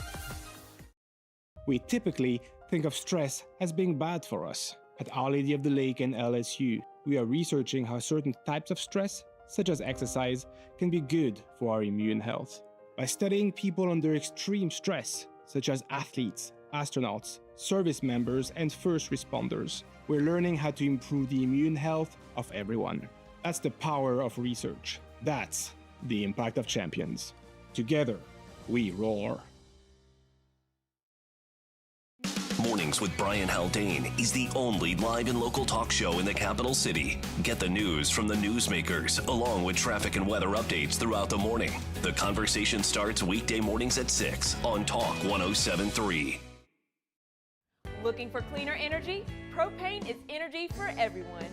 We typically think of stress as being bad for us. At Our Lady of the Lake and LSU, we are researching how certain types of stress, such as exercise, can be good for our immune health. By studying people under extreme stress, such as athletes, astronauts, service members, and first responders, we're learning how to improve the immune health of everyone. That's the power of research. That's the impact of champions. Together, we roar. Mornings with Brian Haldane is the only live and local talk show in the capital city. Get the news from the newsmakers, along with traffic and weather updates throughout the morning. The conversation starts weekday mornings at 6 on Talk 107.3. Looking for cleaner energy? Propane is energy for everyone.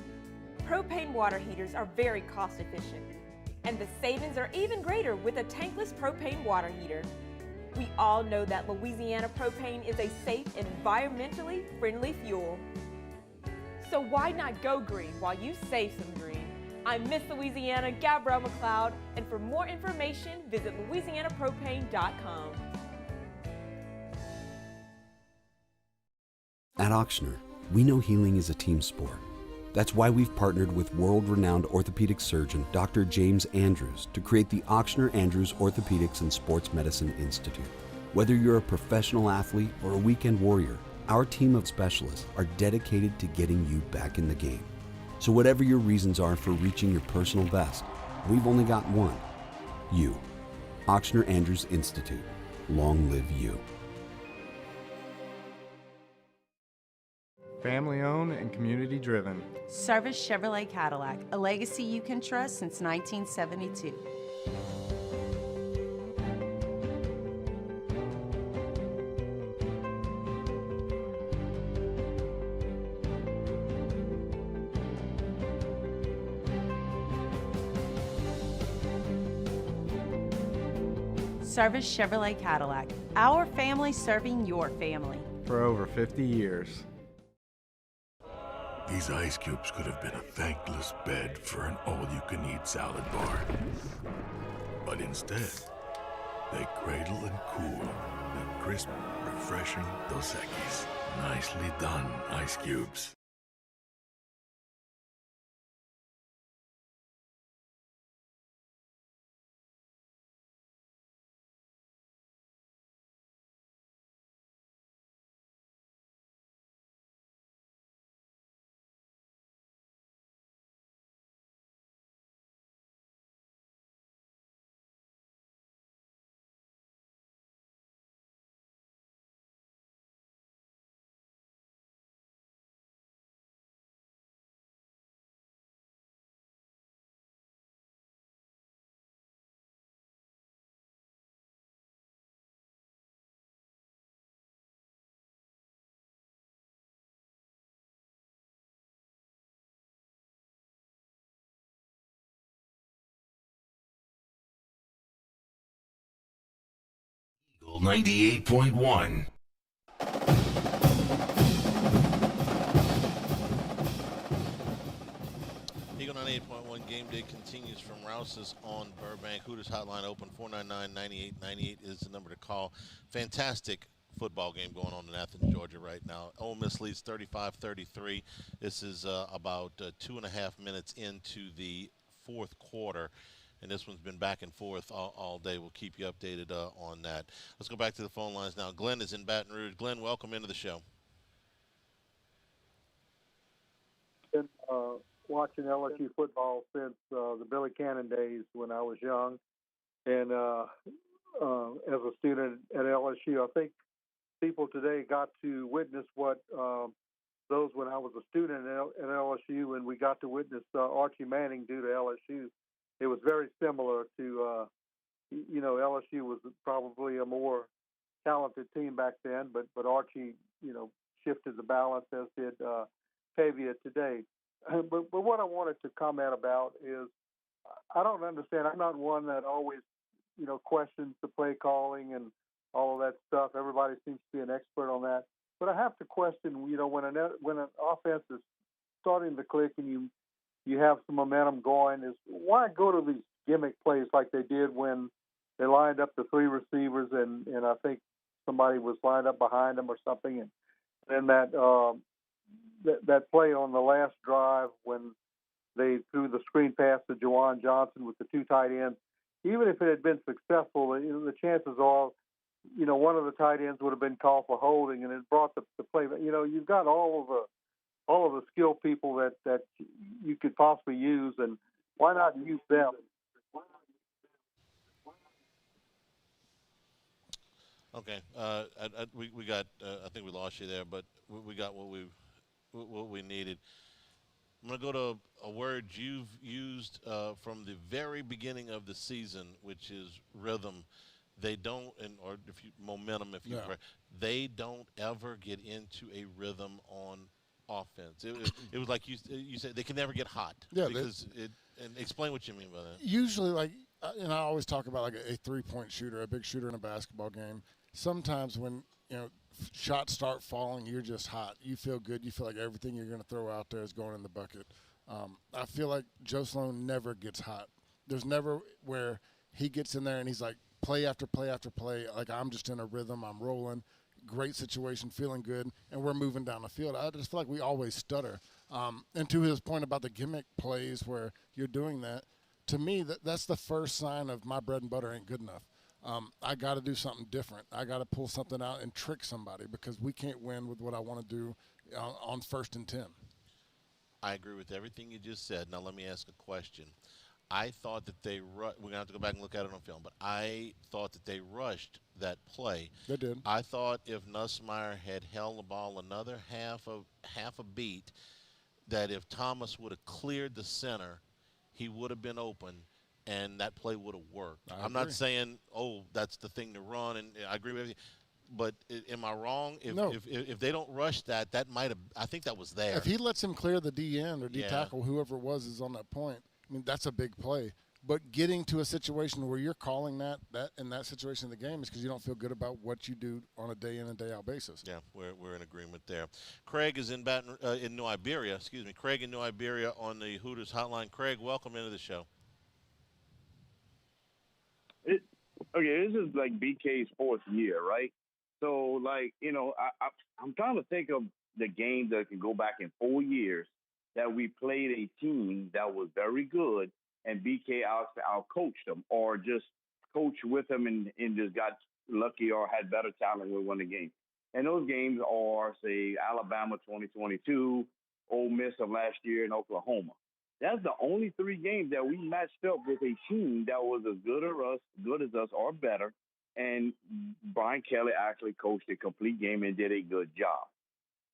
Propane water heaters are very cost efficient, and the savings are even greater with a tankless propane water heater. We all know that Louisiana propane is a safe and environmentally friendly fuel. So why not go green while you save some green? I'm Miss Louisiana, Gabrielle McLeod, and for more information, visit louisianapropane.com. At Auctioner, we know healing is a team sport. That's why we've partnered with world-renowned orthopedic surgeon Dr. James Andrews to create the Auctioner Andrews Orthopedics and Sports Medicine Institute. Whether you're a professional athlete or a weekend warrior, our team of specialists are dedicated to getting you back in the game. So whatever your reasons are for reaching your personal best, we've only got one: you. Auctioner Andrews Institute. Long live you. Family owned and community driven. Service Chevrolet Cadillac, a legacy you can trust since 1972. Service Chevrolet Cadillac, our family serving your family. For over 50 years. These ice cubes could have been a thankless bed for an all-you-can-eat salad bar. But instead, they cradle and cool the crisp, refreshing Dos Equis. Nicely done, ice cubes. 98.1. Eagle 98.1 Game Day continues from Rouse's on Burbank. Hooters Hotline open 499-9898 is the number to call. Fantastic football game going on in Athens, Georgia right now. Ole Miss leads 35-33. This is about 2.5 minutes into the fourth quarter, and this one's been back and forth all day. We'll keep you updated on that. Let's go back to the phone lines now. Glenn is in Baton Rouge. Glenn, welcome into the show. Been watching LSU football since the Billy Cannon days when I was young, and as a student at LSU, I think people today got to witness what those when I was a student at LSU, and we got to witness Archie Manning do to LSU. It was very similar to, LSU was probably a more talented team back then, but Archie, shifted the balance, as did Pavia today. But what I wanted to comment about is I don't understand. I'm not one that always, questions the play calling and all of that stuff. Everybody seems to be an expert on that. But I have to question, when an offense is starting to click and you have some momentum going, is why go to these gimmick plays like they did when they lined up the three receivers and I think somebody was lined up behind them or something, and then that play on the last drive when they threw the screen pass to Juwan Johnson with the two tight ends. Even if it had been successful, the chances are, one of the tight ends would have been called for holding, and it brought the play. You've got all of the skill people that you could possibly use, and why not use them? Okay, we got. I think we lost you there, but we got what we needed. I'm going to go to a word you've used from the very beginning of the season, which is rhythm. They don't, or momentum, if you prefer. They don't ever get into a rhythm on offense. It was like you said, they can never get hot. Yeah, because and explain what you mean by that. Usually, I always talk about like a 3-point shooter, a big shooter in a basketball game. Sometimes when shots start falling, you're just hot. You feel good. You feel like everything you're going to throw out there is going in the bucket. I feel like Joe Sloan never gets hot. There's never where he gets in there and he's like play after play after play. Like I'm just in a rhythm. I'm rolling. Great situation, feeling good, and we're moving down the field. I just feel like we always stutter. And to his point about the gimmick plays where you're doing that, to me, that's the first sign of my bread and butter ain't good enough. I got to do something different. I got to pull something out and trick somebody because we can't win with what I want to do on 1st and 10. I agree with everything you just said. Now let me ask a question. I thought that we're going to have to go back and look at it on film, but I thought that they rushed that play. They did. I thought if Nussmeier had held the ball another half a beat, that if Thomas would have cleared the center, he would have been open, and that play would have worked. I'm not saying, that's the thing to run, and I agree with everything. But am I wrong? If they don't rush that might have. I think that was there. If he lets him clear the D end or D tackle, whoever it was is on that point. I mean, that's a big play. But getting to a situation where you're calling that in that situation in the game is because you don't feel good about what you do on a day in and day out basis. Yeah, we're in agreement there. Craig is in New Iberia. Excuse me, Craig in New Iberia on the Hooters hotline. Craig, welcome into the show. Okay, this is like BK's 4th year, right? So, I'm trying to think of the game that can go back in 4 years that we played a team that was very good and BK out-coached them or just coached with them and just got lucky or had better talent with won the game. And those games are, say, Alabama 2022, Ole Miss of last year, and Oklahoma. That's the only 3 games that we matched up with a team that was as good as us or better. And Brian Kelly actually coached a complete game and did a good job.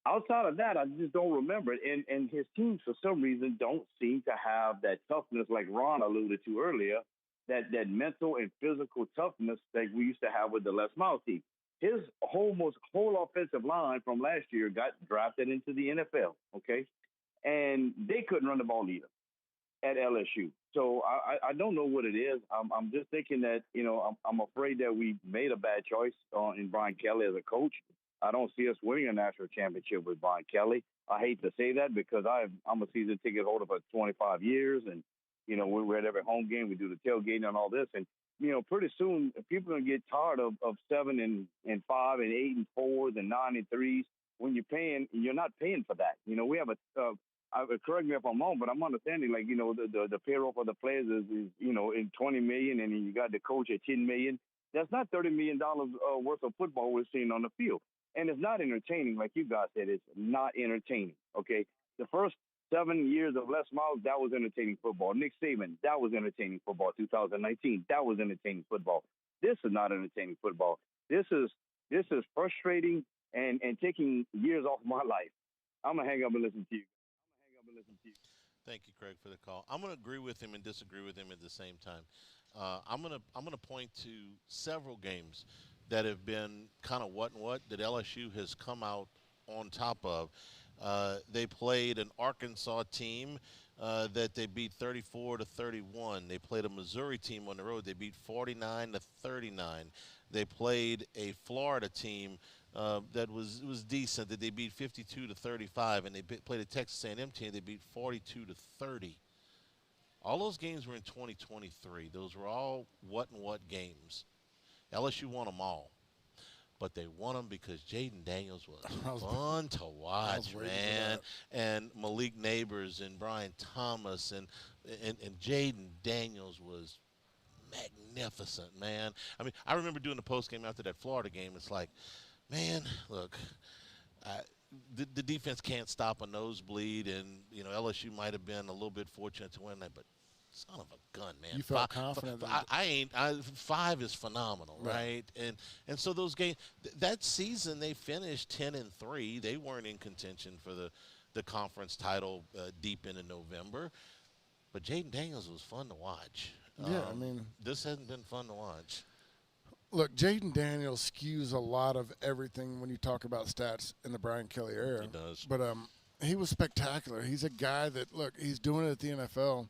Outside of that, I just don't remember it. And his teams, for some reason, don't seem to have that toughness like Ron alluded to earlier, that mental and physical toughness that we used to have with the Les Miles team. His whole offensive line from last year got drafted into the NFL, okay? And they couldn't run the ball either. at LSU. So I don't know what it is. I'm just thinking that, I'm afraid that we made a bad choice in Brian Kelly as a coach. I don't see us winning a national championship with Brian Kelly. I hate to say that because I'm a season ticket holder for 25 years, and we're at every home game. We do the tailgating and all this, and pretty soon people are gonna get tired of 7-5 and 8 and 4s and 9 and 3s. When you're not paying for that. We have correct me if I'm wrong, but I'm understanding the payroll for the players is in $20 million, and you got the coach at $10 million. That's not $30 million worth of football we're seeing on the field. And it's not entertaining, like you guys said. It's not entertaining, okay? The first 7 years of Les Miles, that was entertaining football. Nick Saban, that was entertaining football. 2019, that was entertaining football. This is not entertaining football. This is frustrating and taking years off my life. I'm going to hang up and listen to you. Thank you, Craig, for the call. I'm going to agree with him and disagree with him at the same time. I'm going to point to several games that have been kind of what that LSU has come out on top of. They played an Arkansas team that they beat 34-31. They played a Missouri team on the road. They beat 49-39. They played a Florida team that was decent, that they beat 52-35, and they played a Texas A&M team they beat 42-30. All those games were in 2023. Those were all what games. LSU won them all, but they won them because Jaden Daniels was fun to watch, man. And Malik Neighbors and Brian Thomas and Jaden Daniels was magnificent, man. I mean, I remember doing the postgame after that Florida game. It's like, man, look, the defense can't stop a nosebleed, and LSU might have been a little bit fortunate to win that, but son of a gun, man. You felt confident. 5 is phenomenal, right? And so those games, that season they finished 10-3. They weren't in contention for the conference title deep into November, but Jaden Daniels was fun to watch. Yeah, I mean, this hasn't been fun to watch. Look, Jaden Daniels skews a lot of everything when you talk about stats in the Brian Kelly era. He does. But he was spectacular. He's a guy that, look, he's doing it at the NFL.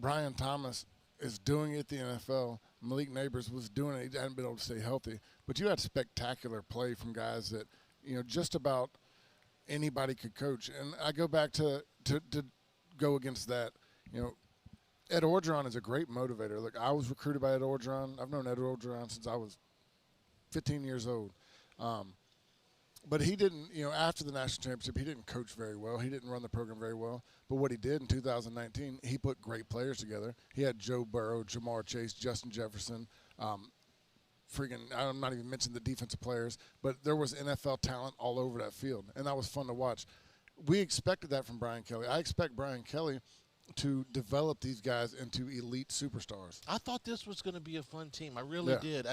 Brian Thomas is doing it at the NFL. Malik Neighbors was doing it. He hadn't been able to stay healthy. But you had spectacular play from guys that, just about anybody could coach. And I go back to go against that. Ed Orgeron is a great motivator. Look, I was recruited by Ed Orgeron. I've known Ed Orgeron since I was 15 years old. But he didn't, after the national championship, he didn't coach very well. He didn't run the program very well. But what he did in 2019, he put great players together. He had Joe Burrow, Jamar Chase, Justin Jefferson. I'm not even mentioning the defensive players. But there was NFL talent all over that field, and that was fun to watch. We expected that from Brian Kelly. I expect Brian Kelly to develop these guys into elite superstars. I thought this was going to be a fun team. I really did.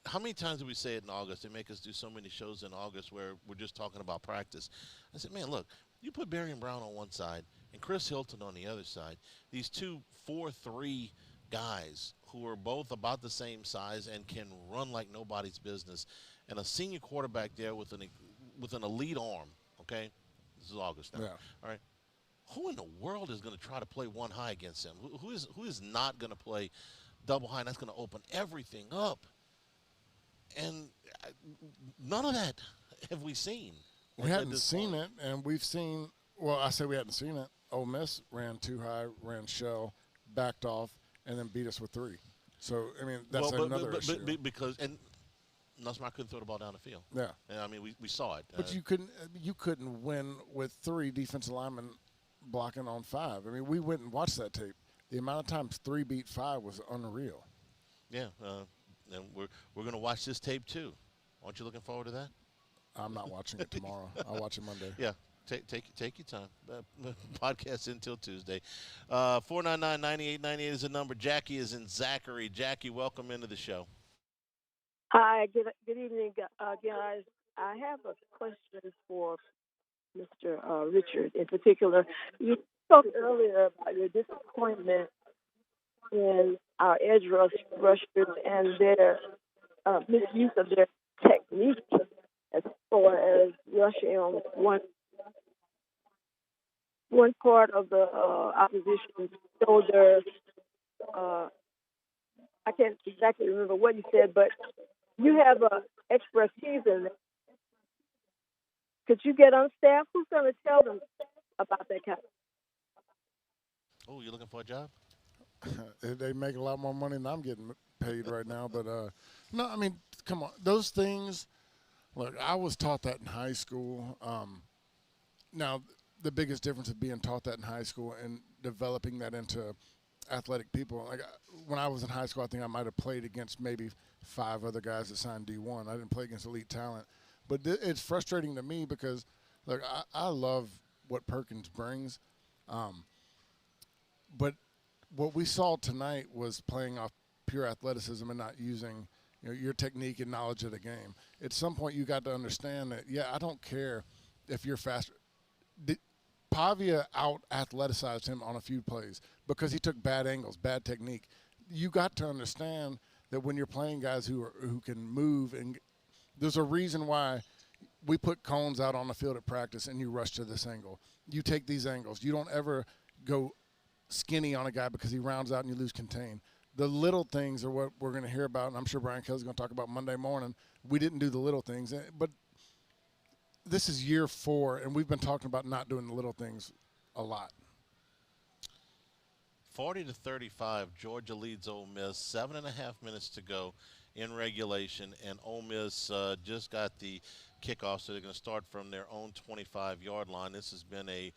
How many times did we say it in August? They make us do so many shows in August where we're just talking about practice. I said, man, look, you put Barry and Brown on one side and Chris Hilton on the other side. These 2 4-3 guys who are both about the same size and can run like nobody's business, and a senior quarterback there with an elite arm. Okay, this is August now. Yeah. All right. Who in the world is going to try to play one high against him? Who is not going to play double high? And that's going to open everything up. And none of that have we seen. We hadn't seen it, and we've seen – well, I say we hadn't seen it. Ole Miss ran too high, ran shell, backed off, and then beat us with 3. So, I mean, that's another issue. Because – and Nussmeier couldn't throw the ball down the field. Yeah. And, I mean, we saw it. But you couldn't win with 3 defensive linemen blocking on 5. I mean, we went and watched that tape. The amount of times 3 beat 5 was unreal. Yeah, and we're going to watch this tape too. Aren't you looking forward to that? I'm not watching it tomorrow. I'll watch it Monday. Yeah, take your time. Podcast until Tuesday. 499-9898 is the number. Jackie is in Zachary. Jackie, welcome into the show. Hi, good evening, guys. I have a question for Mr. Richard in particular. You spoke earlier about your disappointment in our edge rushers and their misuse of their technique as far as rushing on one. one part of the opposition's shoulder. I can't exactly remember what you said, but you have a extra season. Could you get on staff? Who's going to tell them about that kind? Oh, you looking for a job? They make a lot more money than I'm getting paid right now. But no, I mean, come on, those things. Look, I was taught that in high school. Now, the biggest difference of being taught that in high school and developing that into athletic people. Like when I was in high school, I think I might have played against maybe 5 other guys that signed D1. I didn't play against elite talent. But it's frustrating to me because, look, I love what Perkins brings. But what we saw tonight was playing off pure athleticism and not using your technique and knowledge of the game. At some point, you got to understand that, I don't care if you're faster. Pavia out-athleticized him on a few plays because he took bad angles, bad technique. You got to understand that when you're playing guys who can move, and there's a reason why we put cones out on the field at practice and you rush to this angle. You take these angles. You don't ever go skinny on a guy because he rounds out and you lose contain. The little things are what we're going to hear about, and I'm sure Brian Kelly's going to talk about Monday morning. We didn't do the little things, but this is year 4, and we've been talking about not doing the little things a lot. 40-35, Georgia leads Ole Miss. 7.5 minutes to go in regulation, and Ole Miss just got the kickoff, so they're going to start from their own 25-yard line. This has been a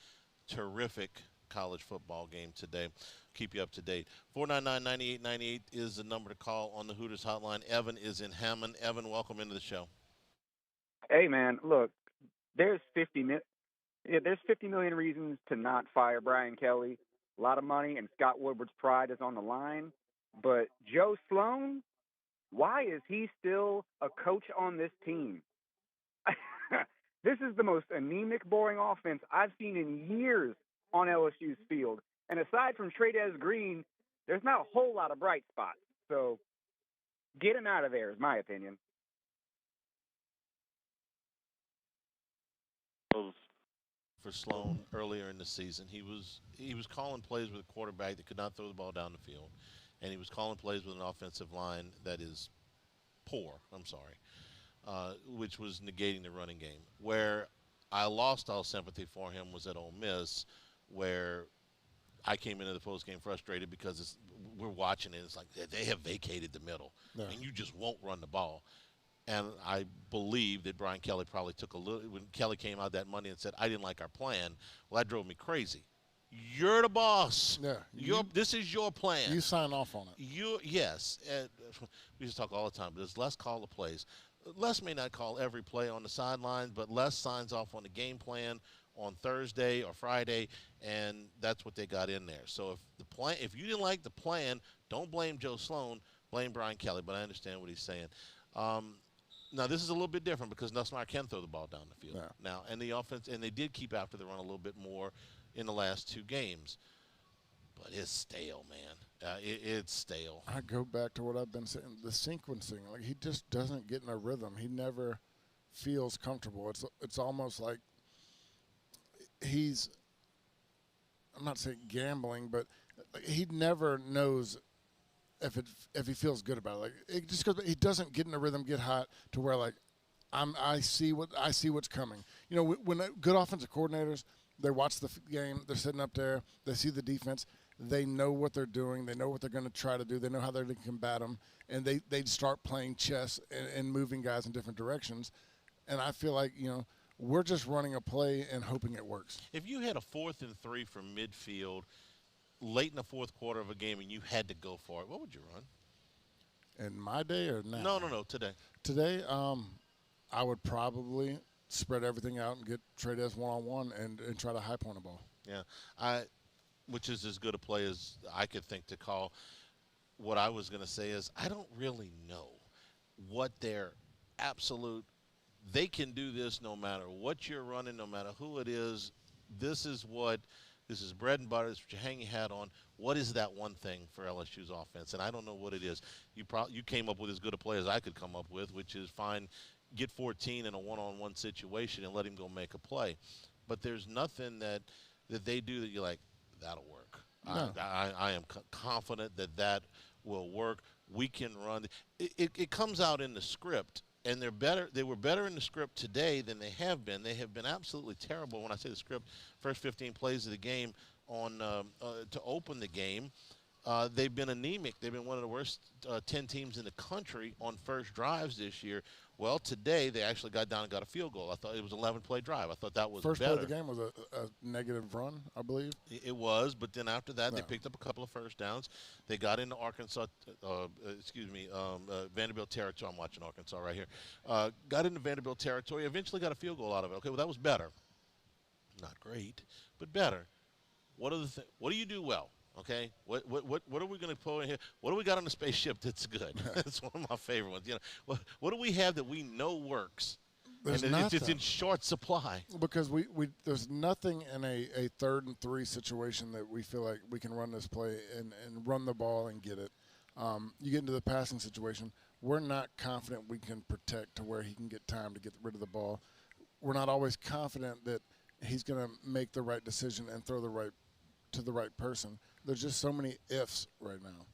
terrific college football game today. Keep you up to date. 499-9898 is the number to call on the Hooters hotline. Evan is in Hammond. Evan, welcome into the show. Hey, man, look, there's 50 million reasons to not fire Brian Kelly. A lot of money, and Scott Woodward's pride is on the line. But Joe Sloan, why is he still a coach on this team? This is the most anemic, boring offense I've seen in years on LSU's field. And aside from Trey'Dez Green, there's not a whole lot of bright spots. So get him out of there is my opinion. For Sloan earlier in the season, he was calling plays with a quarterback that could not throw the ball down the field, and he was calling plays with an offensive line that is poor. Which was negating the running game. Where I lost all sympathy for him was at Ole Miss, where I came into the postgame frustrated because we're watching it. It's like they have vacated the middle, and you just won't run the ball. And I believe that Brian Kelly probably took a little – when Kelly came out that Monday and said, I didn't like our plan, well, that drove me crazy. You're the boss. Yeah. This is your plan. You sign off on it. Yes. We just talk all the time, but it's Les call the plays. Les may not call every play on the sideline, but Les signs off on the game plan on Thursday or Friday, and that's what they got in there. So if you didn't like the plan, don't blame Joe Sloan, blame Brian Kelly, but I understand what he's saying. Now, this is a little bit different because Nussmeier can throw the ball down the field now, and the offense, and they did keep after the run a little bit more in the last 2 games. But it's stale, man. It's stale. I go back to what I've been saying, the sequencing. Like, he just doesn't get in a rhythm. He never feels comfortable. It's almost like he's, I'm not saying gambling, but he never knows if he feels good about it. Like, it just goes, he doesn't get in a rhythm, get hot to where, like, I see what's coming. You know, when good offensive coordinators, they watch the game, they're sitting up there, they see the defense, they know what they're doing, they know what they're going to try to do, they know how they're going to combat them, and they start playing chess and moving guys in different directions. And I feel like, you know, we're just running a play and hoping it works. If you had a 4th and 3 from midfield late in the 4th quarter of a game and you had to go for it, what would you run? In my day or now? No, today. Today, I would probably spread everything out and get Trey'Dez one-on-one and try to high point a ball. Yeah, which is as good a play as I could think to call. What I was going to say is I don't really know what their absolute – they can do this no matter what you're running, no matter who it is. This is bread and butter. This is what you hang your hat on. What is that one thing for LSU's offense? And I don't know what it is. You came up with as good a play as I could come up with, which is get 14 in a one-on-one situation and let him go make a play. But there's nothing that that they do that you're like, that'll work. No. I am confident that that will work. We can run. It comes out in the script, and they're better. They were better in the script today than they have been. They have been absolutely terrible. When I say the script, first 15 plays of the game to open the game, they've been anemic. They've been one of the worst 10 teams in the country on first drives this year. Well, today they actually got down and got a field goal. I thought it was an 11-play drive. I thought that was First better. play of the game was a negative run, I believe. It was, but then after that, they picked up a couple of first downs. They got into Vanderbilt territory. I'm watching Arkansas right here. Got into Vanderbilt territory. Eventually got a field goal out of it. Okay, well, that was better. Not great, but better. What do you do well? Okay, what are we going to put in here? What do we got on the spaceship that's good? That's one of my favorite ones. You know, what do we have that we know works? There's and it's in short supply. Because we there's nothing in a 3rd and 3 situation that we feel like we can run this play and run the ball and get it. You get into the passing situation, we're not confident we can protect to where he can get time to get rid of the ball. We're not always confident that he's going to make the right decision and throw to the right person. There's just so many ifs right now.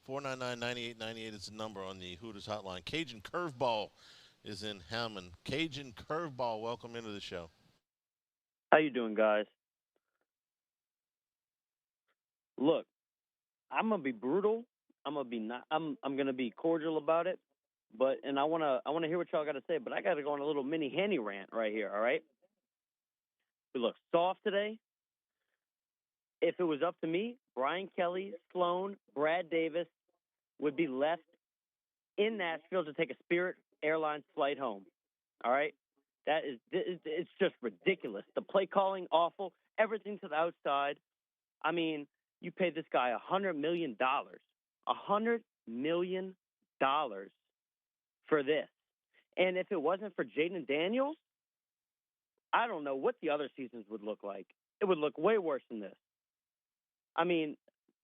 499-9898 is the number on the Hooters hotline. Cajun Curveball is in Hammond. Cajun Curveball, welcome into the show. How you doing, guys? Look, I'm gonna be brutal. I'm gonna be cordial about it. And I wanna hear what y'all got to say. But I got to go on a little mini Henny rant right here. All right. We look soft today. If it was up to me, Brian Kelly, Sloan, Brad Davis would be left in Nashville to take a Spirit Airlines flight home. All right? It's just ridiculous. The play calling, awful. Everything to the outside. I mean, you paid this guy $100 million. $100 million for this. And if it wasn't for Jaden Daniels, I don't know what the other seasons would look like. It would look way worse than this. I mean,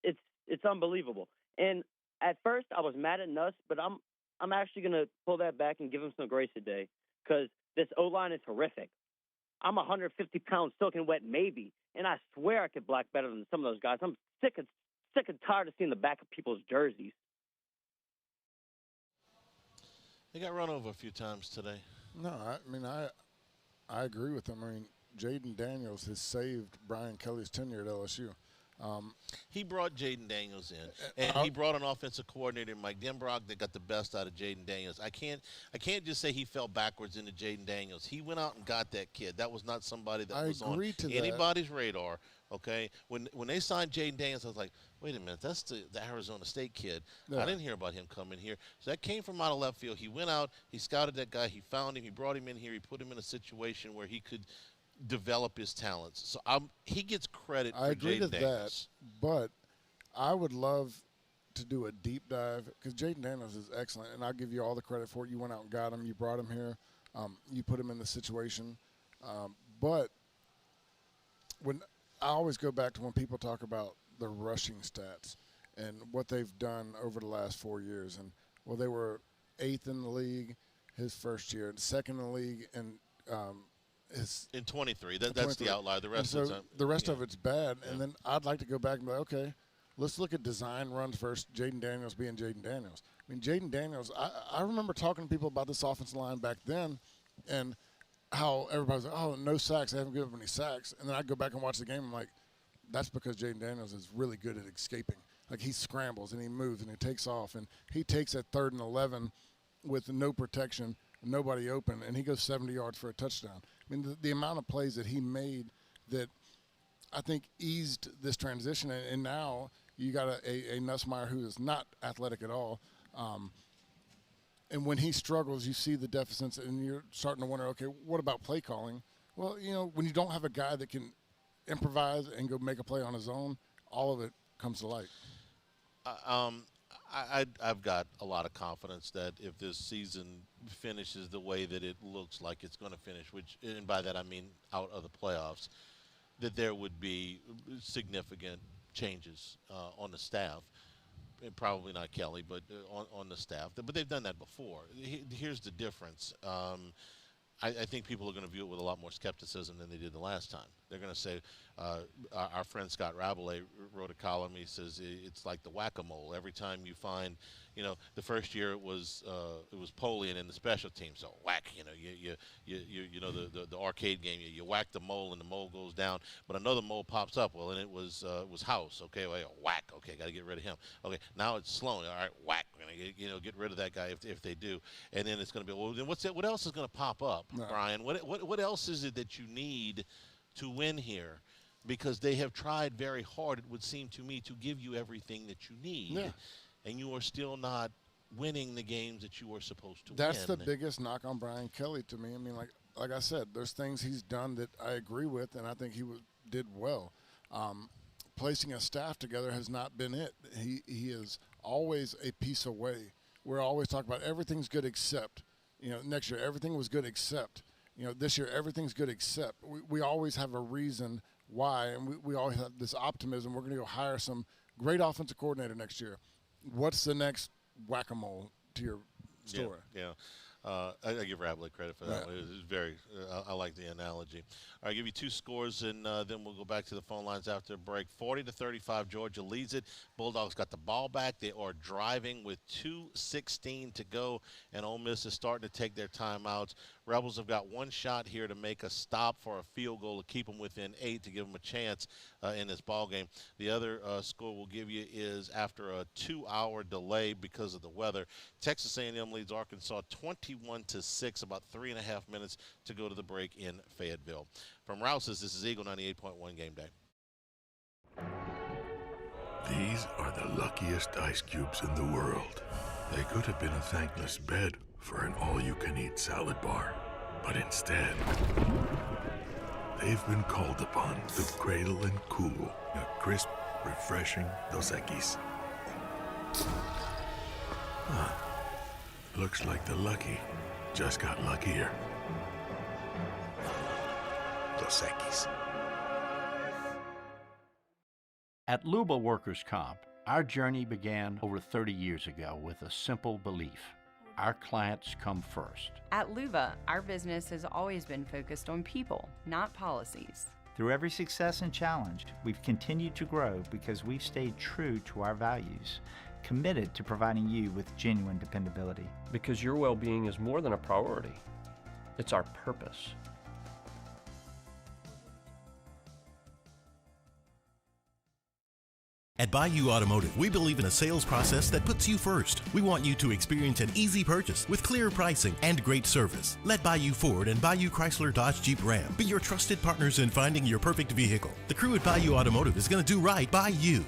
it's unbelievable. And at first, I was mad at Nuss, but I'm actually going to pull that back and give him some grace today because this O-line is horrific. I'm 150 pounds soaking wet, maybe, and I swear I could block better than some of those guys. I'm sick and tired of seeing the back of people's jerseys. They got run over a few times today. No, I agree with him. I mean, Jaden Daniels has saved Brian Kelly's tenure at LSU. He brought Jaden Daniels in, and he brought an offensive coordinator, Mike Denbrock, that got the best out of Jaden Daniels. I can't just say he fell backwards into Jaden Daniels. He went out and got that kid. That was not somebody that was on anybody's radar. Okay, when they signed Jaden Daniels, I was like, wait a minute, that's the Arizona State kid. Yeah. I didn't hear about him coming here. So that came from out of left field. He went out, he scouted that guy, he found him, he brought him in here, he put him in a situation where he could develop his talents. So he gets credit for Jaden Daniels. But I would love to do a deep dive because Jaden Daniels is excellent, and I'll give you all the credit for it. You went out and got him. You brought him here. You put him in the situation. But when I always go back to when people talk about the rushing stats and what they've done over the last 4 years. And, well, they were 8th in the league his first year, and 2nd in the league, and in 23. That's the outlier. The rest of it's bad. Yeah. And then I'd like to go back and be like, okay, let's look at design runs versus Jaden Daniels being Jaden Daniels. I mean, Jaden Daniels, I remember talking to people about this offensive line back then and how everybody's like, oh, no sacks. They haven't given up any sacks. And then I go back and watch the game. I'm like, that's because Jaden Daniels is really good at escaping. Like, he scrambles and he moves and he takes off. And he takes at 3rd and 11 with no protection, nobody open, and he goes 70 yards for a touchdown. I mean, the amount of plays that he made that I think eased this transition, and now you got a Nussmeier who is not athletic at all. And when he struggles, you see the deficits, and you're starting to wonder, okay, what about play calling? Well, you know, when you don't have a guy that can improvise and go make a play on his own, all of it comes to light. I've got a lot of confidence that if this season finishes the way that it looks like it's going to finish, and by that I mean out of the playoffs, that there would be significant changes on the staff. And probably not Kelly, but on the staff. But they've done that before. Here's the difference. I think people are going to view it with a lot more skepticism than they did the last time. They're going to say, our friend Scott Rabelais wrote a column. He says it's like the whack-a-mole. Every time you find, the first year it was Polian in the special team. So whack, the arcade game. You whack the mole and the mole goes down, but another mole pops up. Well, and it was House. Okay, well, whack. Okay, got to get rid of him. Okay, now it's Sloan. All right, whack. We're gonna get rid of that guy if they do, and then it's going to be, well, then what else is going to pop up? Brian, what else is it that you need to win here? Because they have tried very hard, it would seem to me, to give you everything that you need, and you are still not winning the games that you are supposed to win. That's the biggest knock on Brian Kelly to me. I mean, like I said, there's things he's done that I agree with, and I think he did well. Placing a staff together has not been it. He is always a piece away. We're always talking about everything's good except. Next year, everything was good except. This year, everything's good except. We always have a reason why, and we always have this optimism. We're going to go hire some great offensive coordinator next year. What's the next whack-a-mole to your story? Yeah. I give Rabelais credit for that one. It was very, I like the analogy. All right, I'll give you two scores, and then we'll go back to the phone lines after a break. 40-35, Georgia leads it. Bulldogs got the ball back. They are driving with 2:16 to go, and Ole Miss is starting to take their timeouts. Rebels have got one shot here to make a stop for a field goal to keep them within 8 to give them a chance in this ball game. The other score we'll give you is after a 2-hour delay because of the weather. Texas A&M leads Arkansas 21-6, about 3.5 minutes to go to the break in Fayetteville. From Rouse's, this is Eagle 98.1 Game Day. These are the luckiest ice cubes in the world. They could have been a thankless bed for an all-you-can-eat salad bar. But instead, they've been called upon to cradle and cool a crisp, refreshing Dos Equis. Looks like the lucky just got luckier. Dos Equis. At Luba Workers' Comp, our journey began over 30 years ago with a simple belief. Our clients come first. At Luba, our business has always been focused on people, not policies. Through every success and challenge, we've continued to grow because we've stayed true to our values, committed to providing you with genuine dependability. Because your well-being is more than a priority. It's our purpose. At Bayou Automotive, we believe in a sales process that puts you first. We want you to experience an easy purchase with clear pricing and great service. Let Bayou Ford and Bayou Chrysler Dodge Jeep Ram be your trusted partners in finding your perfect vehicle. The crew at Bayou Automotive is going to do right by you.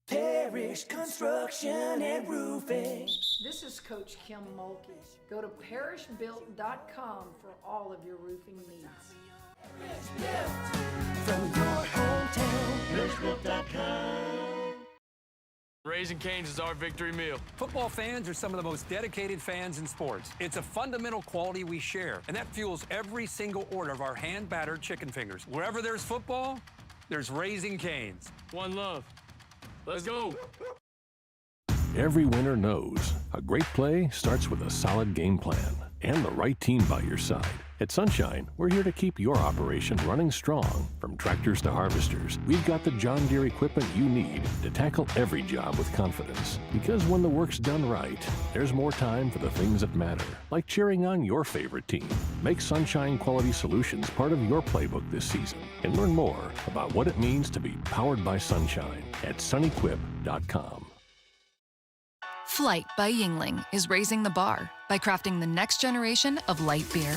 Parish Construction and Roofing. This is Coach Kim Mulkey. Go to parishbuilt.com for all of your roofing needs. From your hometown, parishbuilt.com. Raising Cane's is our victory meal. Football fans are some of the most dedicated fans in sports. It's a fundamental quality we share, and that fuels every single order of our hand-battered chicken fingers. Wherever there's football, there's Raising Cane's. One love. Let's go. Every winner knows a great play starts with a solid game plan and the right team by your side. At Sunshine, we're here to keep your operation running strong. From tractors to harvesters, we've got the John Deere equipment you need to tackle every job with confidence. Because when the work's done right, there's more time for the things that matter, like cheering on your favorite team. Make Sunshine Quality Solutions part of your playbook this season and learn more about what it means to be powered by Sunshine at sunequip.com. Flight by Yingling is raising the bar by crafting the next generation of light beer.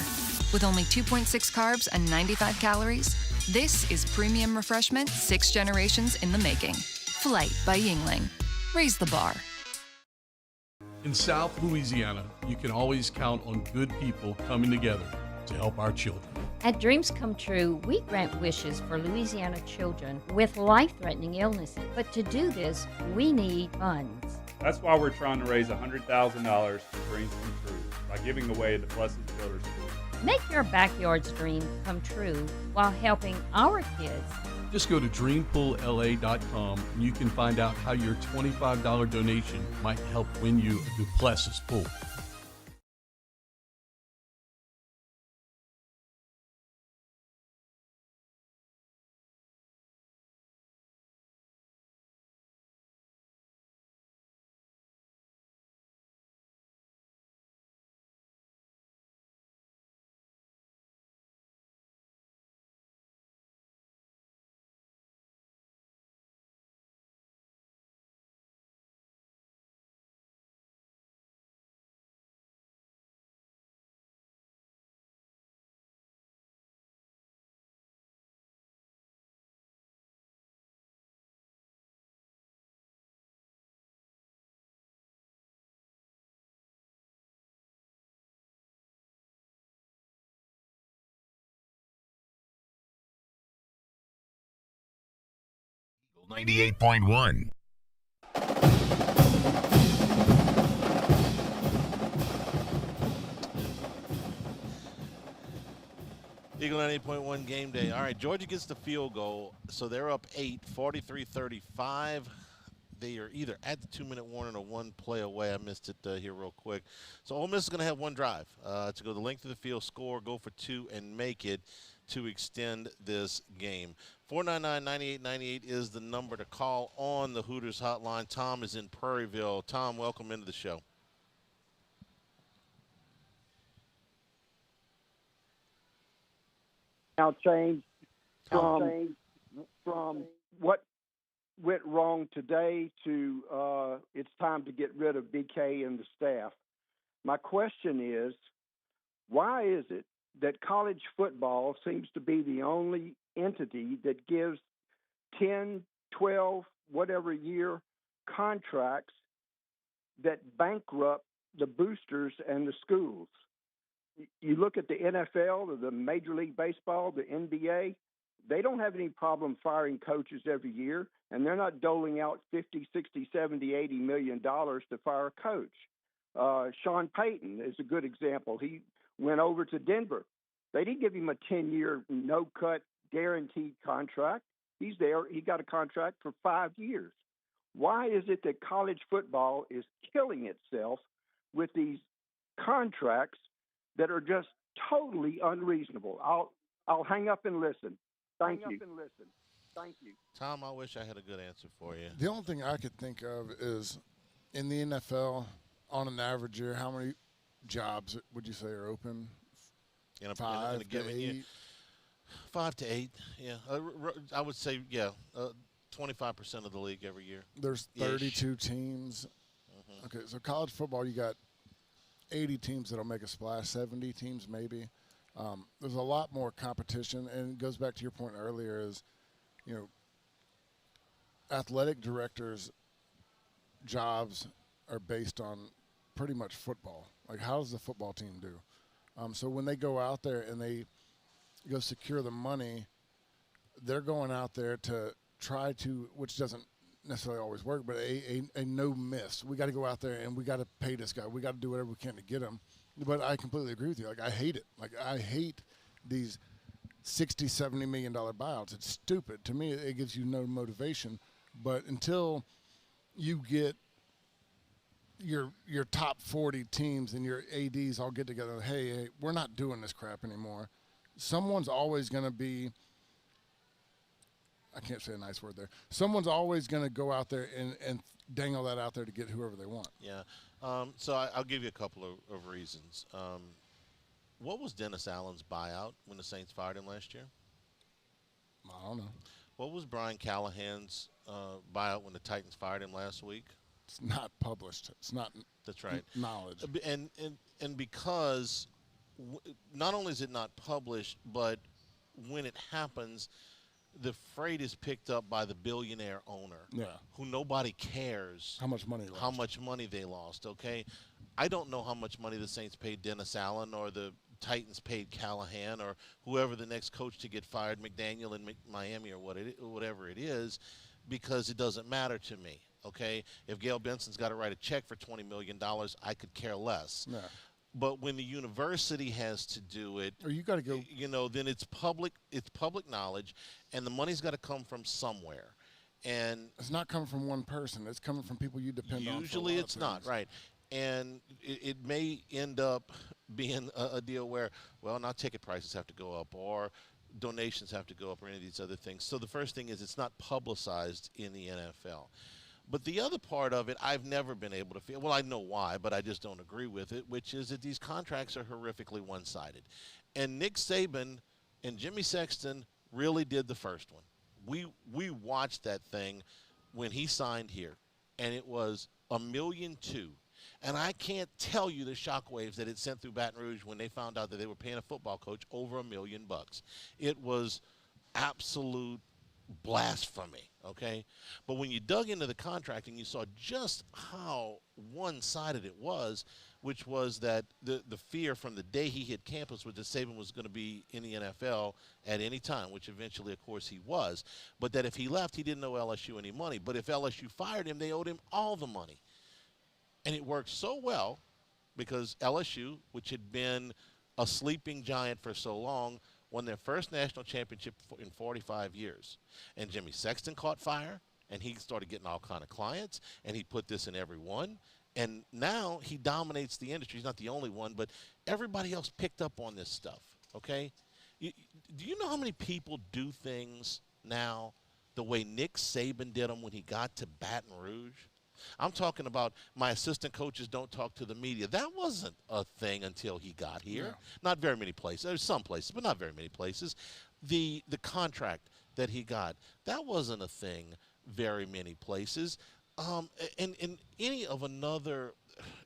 With only 2.6 carbs and 95 calories, this is premium refreshment 6 generations in the making. Flight by Yingling. Raise the bar. In South Louisiana, you can always count on good people coming together to help our children. At Dreams Come True, we grant wishes for Louisiana children with life-threatening illnesses. But to do this, we need funds. That's why we're trying to raise $100,000 for Dreams Come True by giving away the Blessed Builder School. Make your backyard's dream come true while helping our kids. Just go to dreampoolla.com and you can find out how your $25 donation might help win you a Duplessis pool. 98.1. Eagle 98.1 game day. All right, Georgia gets the field goal, so they're up 8, 43-35. They are either at the 2-minute warning or one play away. I missed it here real quick. So Ole Miss is going to have one drive to go the length of the field, score, go for 2, and make it to extend this game. 499-9898 is the number to call on the Hooters hotline. Tom is in Prairieville. Tom, welcome into the show. Now change from what went wrong today to it's time to get rid of BK and the staff. My question is, why is it that college football seems to be the only entity that gives 10, 12, whatever year contracts that bankrupt the boosters and the schools? You look at the NFL or the Major League Baseball, the NBA, they don't have any problem firing coaches every year, and they're not doling out 50, 60, 70, 80 million dollars to fire a coach. Sean Payton is a good example. He went over to Denver. They didn't give him a 10-year no-cut guaranteed contract. He's there. He got a contract for 5 years. Why is it that college football is killing itself with these contracts that are just totally unreasonable? I'll hang up and listen. Thank you. Tom, I wish I had a good answer for you. The only thing I could think of is in the NFL, on an average year, how many jobs would you say are open? In a 5 to given 8? year? 5 to 8, yeah. I would say, 25% of the league every year. There's 32 teams. Mm-hmm. Okay, so college football, you got 80 teams that'll make a splash, 70 teams maybe. There's a lot more competition, and it goes back to your point earlier is, athletic directors' jobs are based on pretty much football. Like, how does the football team do? So when they go out there and they go secure the money, they're going out there to try to, which doesn't necessarily always work, but a no miss. We got to go out there and we got to pay this guy. We got to do whatever we can to get him. But I completely agree with you. Like, I hate it. Like, I hate these $60, $70 million buyouts. It's stupid. To me, it gives you no motivation. But until you get your top 40 teams and your ADs all get together, hey, we're not doing this crap anymore. Someone's always going to be, I can't say a nice word there. Someone's always going to go out there and dangle that out there to get whoever they want. Yeah. So I'll give you a couple of reasons. What was Dennis Allen's buyout when the Saints fired him last year? I don't know. What was Brian Callahan's buyout when the Titans fired him last week? It's not published. It's not. That's right. Knowledge. And because not only is it not published, but when it happens, the freight is picked up by the billionaire owner, who nobody cares how much money they lost. Okay, I don't know how much money the Saints paid Dennis Allen or the Titans paid Callahan or whoever the next coach to get fired, McDaniel in Miami or whatever it is, because it doesn't matter to me. Okay, if Gail Benson's got to write a check for $20 million, I could care less. Yeah. But when the university has to do it, or you got to go, then it's public knowledge, and the money's got to come from somewhere. And it's not coming from one person. It's coming from people you depend on. Usually it's not, right. And it may end up being a deal where, well, now ticket prices have to go up or donations have to go up or any of these other things. So the first thing is it's not publicized in the NFL. But the other part of it, I've never been able to feel. Well, I know why, but I just don't agree with it, which is that these contracts are horrifically one-sided. And Nick Saban and Jimmy Sexton really did the first one. We watched that thing when he signed here, and it was $1.2 million. And I can't tell you the shockwaves that it sent through Baton Rouge when they found out that they were paying a football coach over $1 million. It was absolute blasphemy, okay? But when you dug into the contract and you saw just how one-sided it was, which was that the fear from the day he hit campus was that Saban was going to be in the NFL at any time, which eventually, of course, he was, but that if he left, he didn't owe LSU any money. But if LSU fired him, they owed him all the money. And it worked so well because LSU, which had been a sleeping giant for so long, won their first national championship in 45 years. And Jimmy Sexton caught fire, and he started getting all kind of clients, and he put this in every one. And now he dominates the industry. He's not the only one, but everybody else picked up on this stuff, okay? Do you know how many people do things now the way Nick Saban did them when he got to Baton Rouge? I'm talking about my assistant coaches don't talk to the media. That wasn't a thing until he got here. Yeah. Not very many places. There's some places, but not very many places. The contract that he got, that wasn't a thing very many places. And any of another,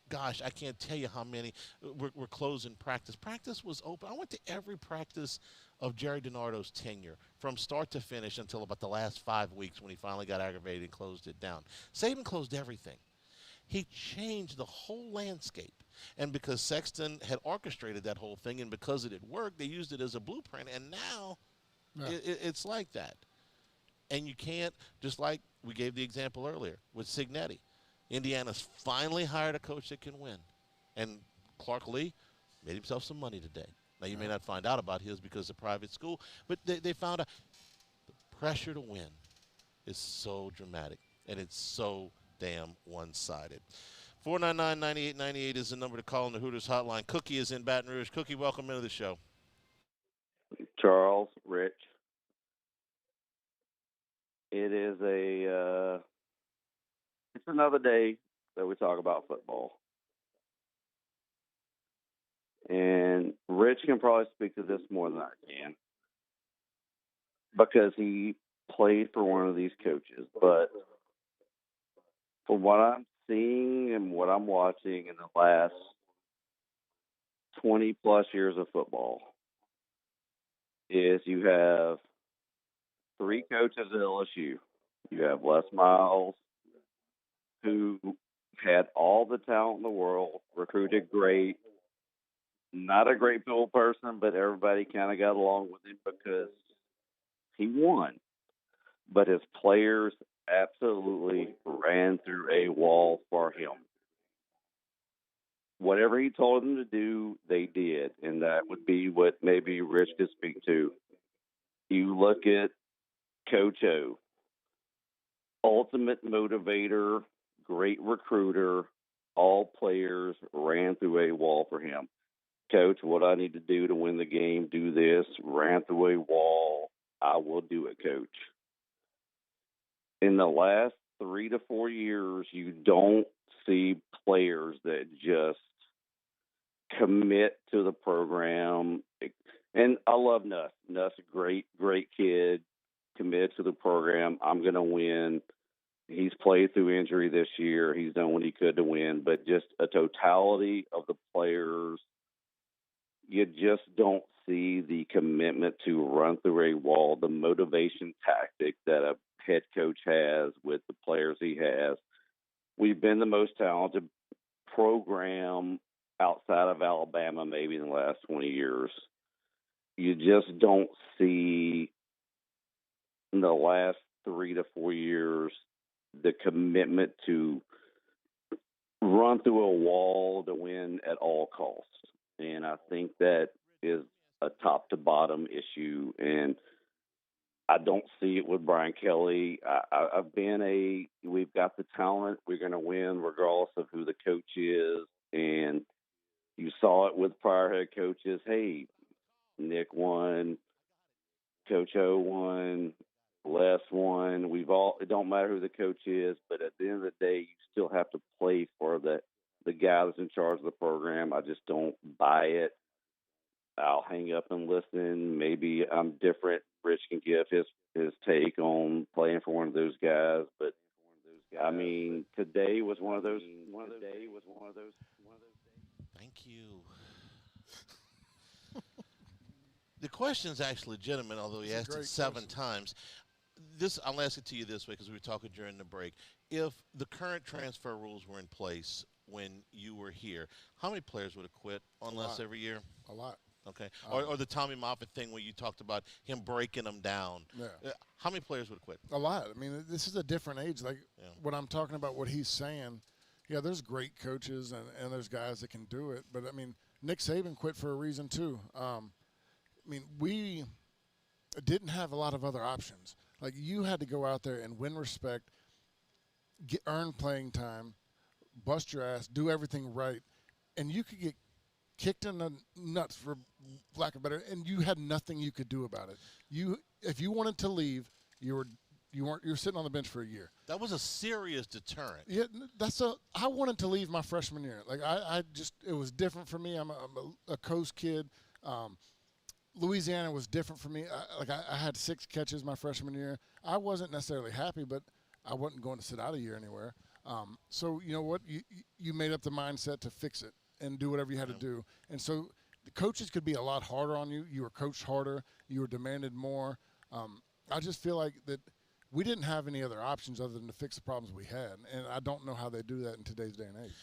gosh, I can't tell you how many. We're closing practice. Practice was open. I went to every practice of Jerry DiNardo's tenure from start to finish until about the last 5 weeks when he finally got aggravated and closed it down. Saban closed everything. He changed the whole landscape. And because Sexton had orchestrated that whole thing and because it had worked, they used it as a blueprint. And now it's like that. And you can't, just like we gave the example earlier with Cignetti. Indiana's finally hired a coach that can win. And Clark Lee made himself some money today. Now, you may not find out about his because of private school, but they found out the pressure to win is so dramatic, and it's so damn one-sided. 499-9898 is the number to call in the Hooters hotline. Cookie is in Baton Rouge. Cookie, welcome into the show. Charles, Rich. It is it's another day that we talk about football. And Rich can probably speak to this more than I can because he played for one of these coaches. But from what I'm seeing and what I'm watching in the last 20-plus years of football is you have 3 coaches at LSU. You have Les Miles, who had all the talent in the world, recruited great, not a great people person, but everybody kind of got along with him because he won. But his players absolutely ran through a wall for him. Whatever he told them to do, they did. And that would be what maybe Rich could speak to. You look at Coach O, ultimate motivator, great recruiter, all players ran through a wall for him. Coach, what I need to do to win the game, do this, ran through a wall, I will do it, Coach. In the last 3 to 4 years, you don't see players that just commit to the program. And I love Nuss. Nuss, a great, great kid, committed to the program. I'm going to win. He's played through injury this year. He's done what he could to win. But just a totality of the players, you just don't see the commitment to run through a wall, the motivation tactic that a head coach has with the players he has. We've been the most talented program outside of Alabama maybe in the last 20 years. You just don't see in the last 3 to 4 years the commitment to run through a wall to win at all costs. And I think that is a top to bottom issue. And I don't see it with Brian Kelly. We've got the talent. We're going to win regardless of who the coach is. And you saw it with prior head coaches. Hey, Nick won, Coach O won, Les won. It don't matter who the coach is, but at the end of the day, you still have to play for the guy that's in charge of the program. I just don't buy it. I'll hang up and listen. Maybe I'm different. Rich can give his take on playing for one of those guys, but I mean, today was one of those. Thank you. The question is actually legitimate, although he asked it 7 times. I'll ask it to you this way because we were talking during the break. If the current transfer rules were in place when you were here, how many players would have quit on less every year? A lot. Okay. Or the Tommy Moffitt thing where you talked about him breaking them down. Yeah. How many players would have quit? A lot. I mean, this is a different age. Like when I'm talking about what he's saying, yeah, there's great coaches and there's guys that can do it. But, I mean, Nick Saban quit for a reason too. I mean, we didn't have a lot of other options. Like you had to go out there and win respect, earn playing time, bust your ass, do everything right, and you could get kicked in the nuts, for lack of better, and you had nothing you could do about it. If you wanted to leave, you were sitting on the bench for a year. That was a serious deterrent. Yeah, I wanted to leave my freshman year. Like it was different for me. I'm a coast kid. Louisiana was different for me. I had 6 catches my freshman year. I wasn't necessarily happy, but I wasn't going to sit out a year anywhere. So you know what? You made up the mindset to fix it and do whatever you had to do. And so the coaches could be a lot harder on you. You were coached harder. You were demanded more. I just feel like that we didn't have any other options other than to fix the problems we had. And I don't know how they do that in today's day and age.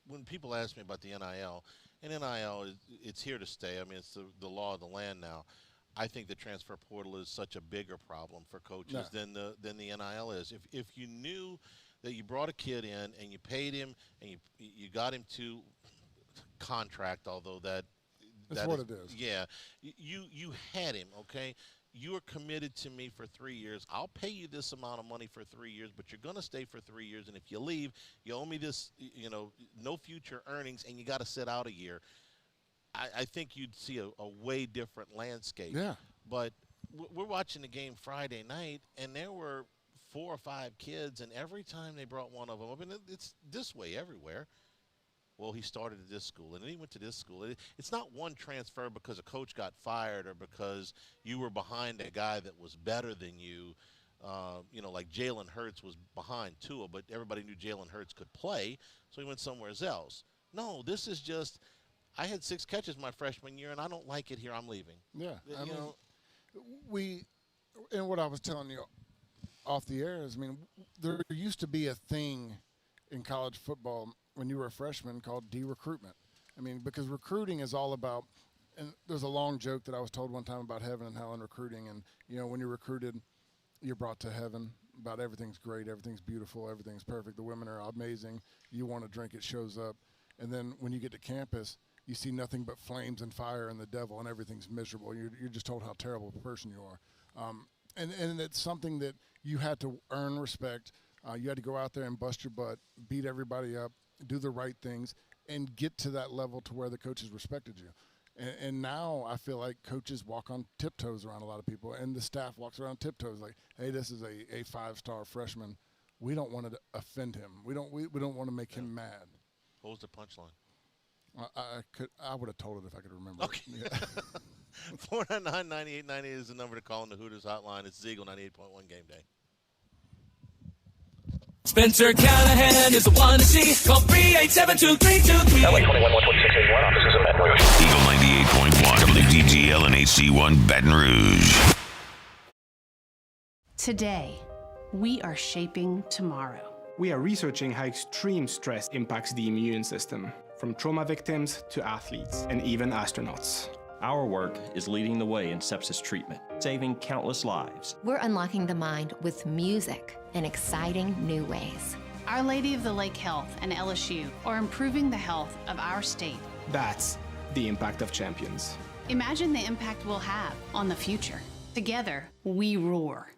When people ask me about the NIL, and NIL, it's here to stay. I mean, it's the law of the land now. I think the transfer portal is such a bigger problem for coaches than the NIL is. If you knew that you brought a kid in and you paid him and you got him to contract, although that's what it is. Yeah, you had him, okay? You are committed to me for 3 years. I'll pay you this amount of money for 3 years, but you're going to stay for 3 years. And if you leave, you owe me this, no future earnings, and you got to sit out a year. I think you'd see a way different landscape. Yeah. But we're watching the game Friday night, and there were 4 or 5 kids, and every time they brought one of them up, and it's this way everywhere. Well, he started at this school, and then he went to this school. It's not one transfer because a coach got fired or because you were behind a guy that was better than you. Like Jalen Hurts was behind Tua, but everybody knew Jalen Hurts could play, so he went somewhere else. No, this is just I had 6 catches my freshman year, and I don't like it here. I'm leaving. Yeah. And what I was telling you off the air is, I mean, there used to be a thing in college football when you were a freshman called de-recruitment. I mean, because recruiting is all about, and there's a long joke that I was told one time about heaven and hell and recruiting. And, when you're recruited, you're brought to heaven about everything's great, everything's beautiful, everything's perfect. The women are amazing. You want to drink, it shows up. And then when you get to campus, you see nothing but flames and fire and the devil, and everything's miserable. You're just told how terrible a person you are. And it's something that you had to earn respect. You had to go out there and bust your butt, beat everybody up, do the right things, and get to that level to where the coaches respected you. And now I feel like coaches walk on tiptoes around a lot of people, and the staff walks around tiptoes like, hey, this is a 5-star freshman. We don't want to offend him. We don't want to make him mad. What was the punchline? I would have told it if I could remember. Okay. Yeah. 499-9890 is the number to call in the Hooters hotline. It's Ziegel 98.1 Game Day. Spencer Callahan is the one to see. Call 387-2323. LA 21-126-81. Offices in Baton Rouge. Eagle 98.1 WDGL and HC1 Baton Rouge. Today, we are shaping tomorrow. We are researching how extreme stress impacts the immune system, from trauma victims to athletes and even astronauts. Our work is leading the way in sepsis treatment, saving countless lives. We're unlocking the mind with music in exciting new ways. Our Lady of the Lake Health and LSU are improving the health of our state. That's the impact of champions. Imagine the impact we'll have on the future. Together, we roar.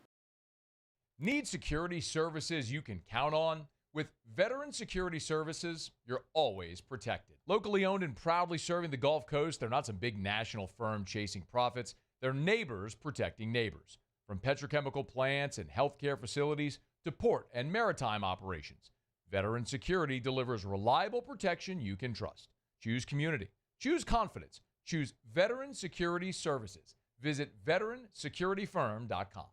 Need security services you can count on? With Veteran Security Services, you're always protected. Locally owned and proudly serving the Gulf Coast, they're not some big national firm chasing profits. They're neighbors protecting neighbors. From petrochemical plants and healthcare facilities to port and maritime operations, Veteran Security delivers reliable protection you can trust. Choose community. Choose confidence. Choose Veteran Security Services. Visit veteransecurityfirm.com.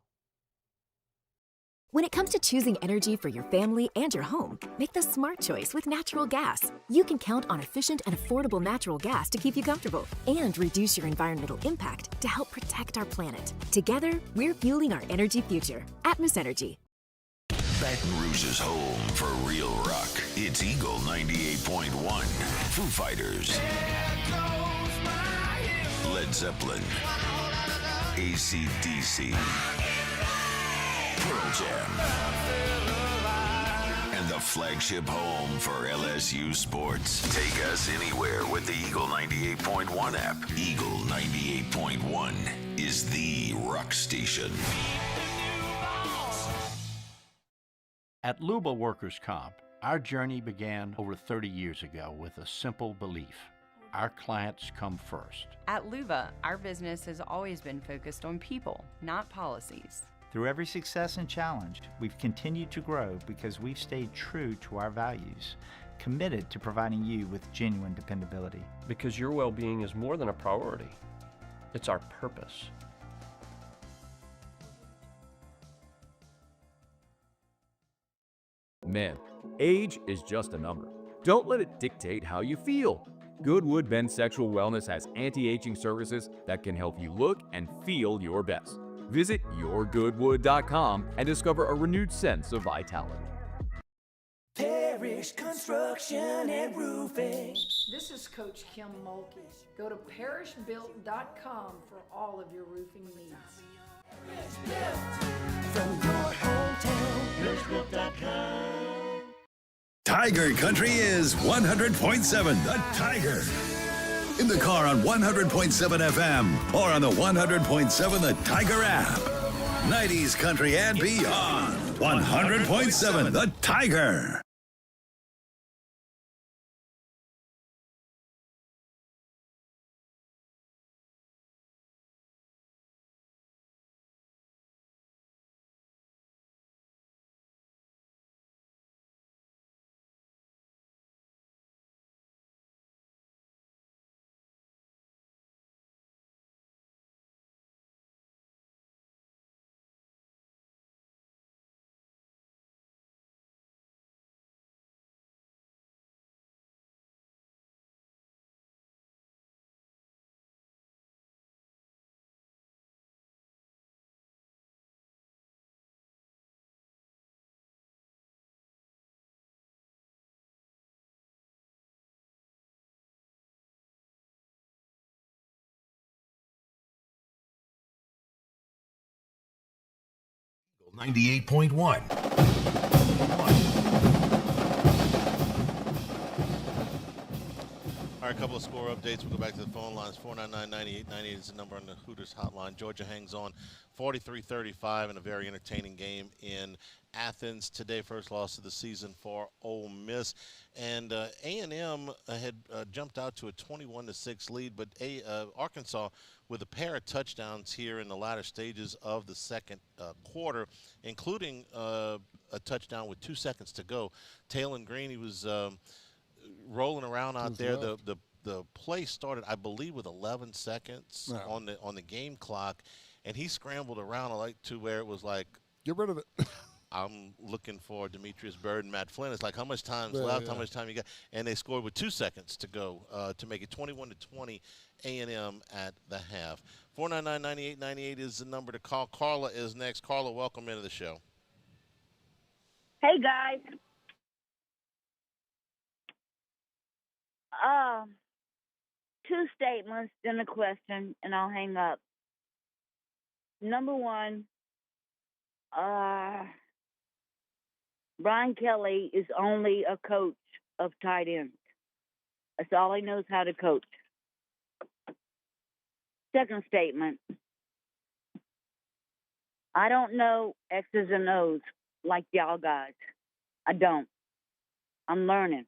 When it comes to choosing energy for your family and your home, make the smart choice with natural gas. You can count on efficient and affordable natural gas to keep you comfortable and reduce your environmental impact to help protect our planet. Together, we're fueling our energy future. Atmos Energy. Baton Rouge's home for real rock. It's Eagle 98.1. Foo Fighters. Led Zeppelin. AC/DC. Pearl Jam. And the flagship home for LSU sports. Take us anywhere with the Eagle 98.1 app. Eagle 98.1 is the rock station. At Luba Workers' Comp, our journey began over 30 years ago with a simple belief. Our clients come first. At Luba, our business has always been focused on people, not policies. Through every success and challenge, we've continued to grow because we've stayed true to our values, committed to providing you with genuine dependability. Because your well-being is more than a priority. It's our purpose. Man, age is just a number. Don't let it dictate how you feel. Goodwood Men's Sexual Wellness has anti-aging services that can help you look and feel your best. Visit yourgoodwood.com and discover a renewed sense of vitality. Parish Construction and Roofing. This is Coach Kim Mulkey. Go to parishbuilt.com for all of your roofing needs. From your hometown, parishbuilt.com. Tiger Country is 100.7 The Tiger. In the car on 100.7 FM or on the 100.7 The Tiger app. 90s country and beyond. 100.7 The Tiger. Eagle 98.1. All right, a couple of score updates. We'll go back to the phone lines. 499-9898 is the number on the Hooters hotline. Georgia hangs on 43-35 in a very entertaining game in Athens today. First loss of the season for Ole Miss. And A&M had jumped out to a 21-6 lead, but Arkansas with a pair of touchdowns here in the latter stages of the second quarter, including a touchdown with 2 seconds to go. Taylon Green, he was rolling around out there. The play started, I believe, with 11 seconds on the game clock, and he scrambled around like to where it was like, get rid of it. I'm looking for Demetrius Byrd and Matt Flynn. It's like, how much time's left? How much time you got? And they scored with 2 seconds to go to make it 21-20 A&M at the half. 499-9898 is the number to call. Carla is next. Carla, welcome into the show. Hey, guys. Two statements, then a question, and I'll hang up. Number one, Brian Kelly is only a coach of tight ends. That's all he knows how to coach. Second statement, I don't know X's and O's like y'all guys. I don't. I'm learning.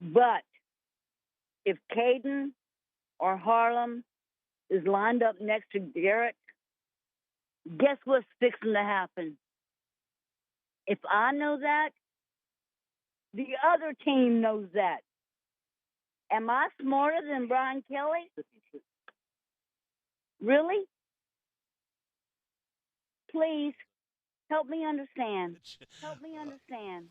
But if Caden or Harlem is lined up next to Garrett, guess what's fixing to happen? If I know that, the other team knows that. Am I smarter than Brian Kelly? Really? Please. Help me understand. Help me understand.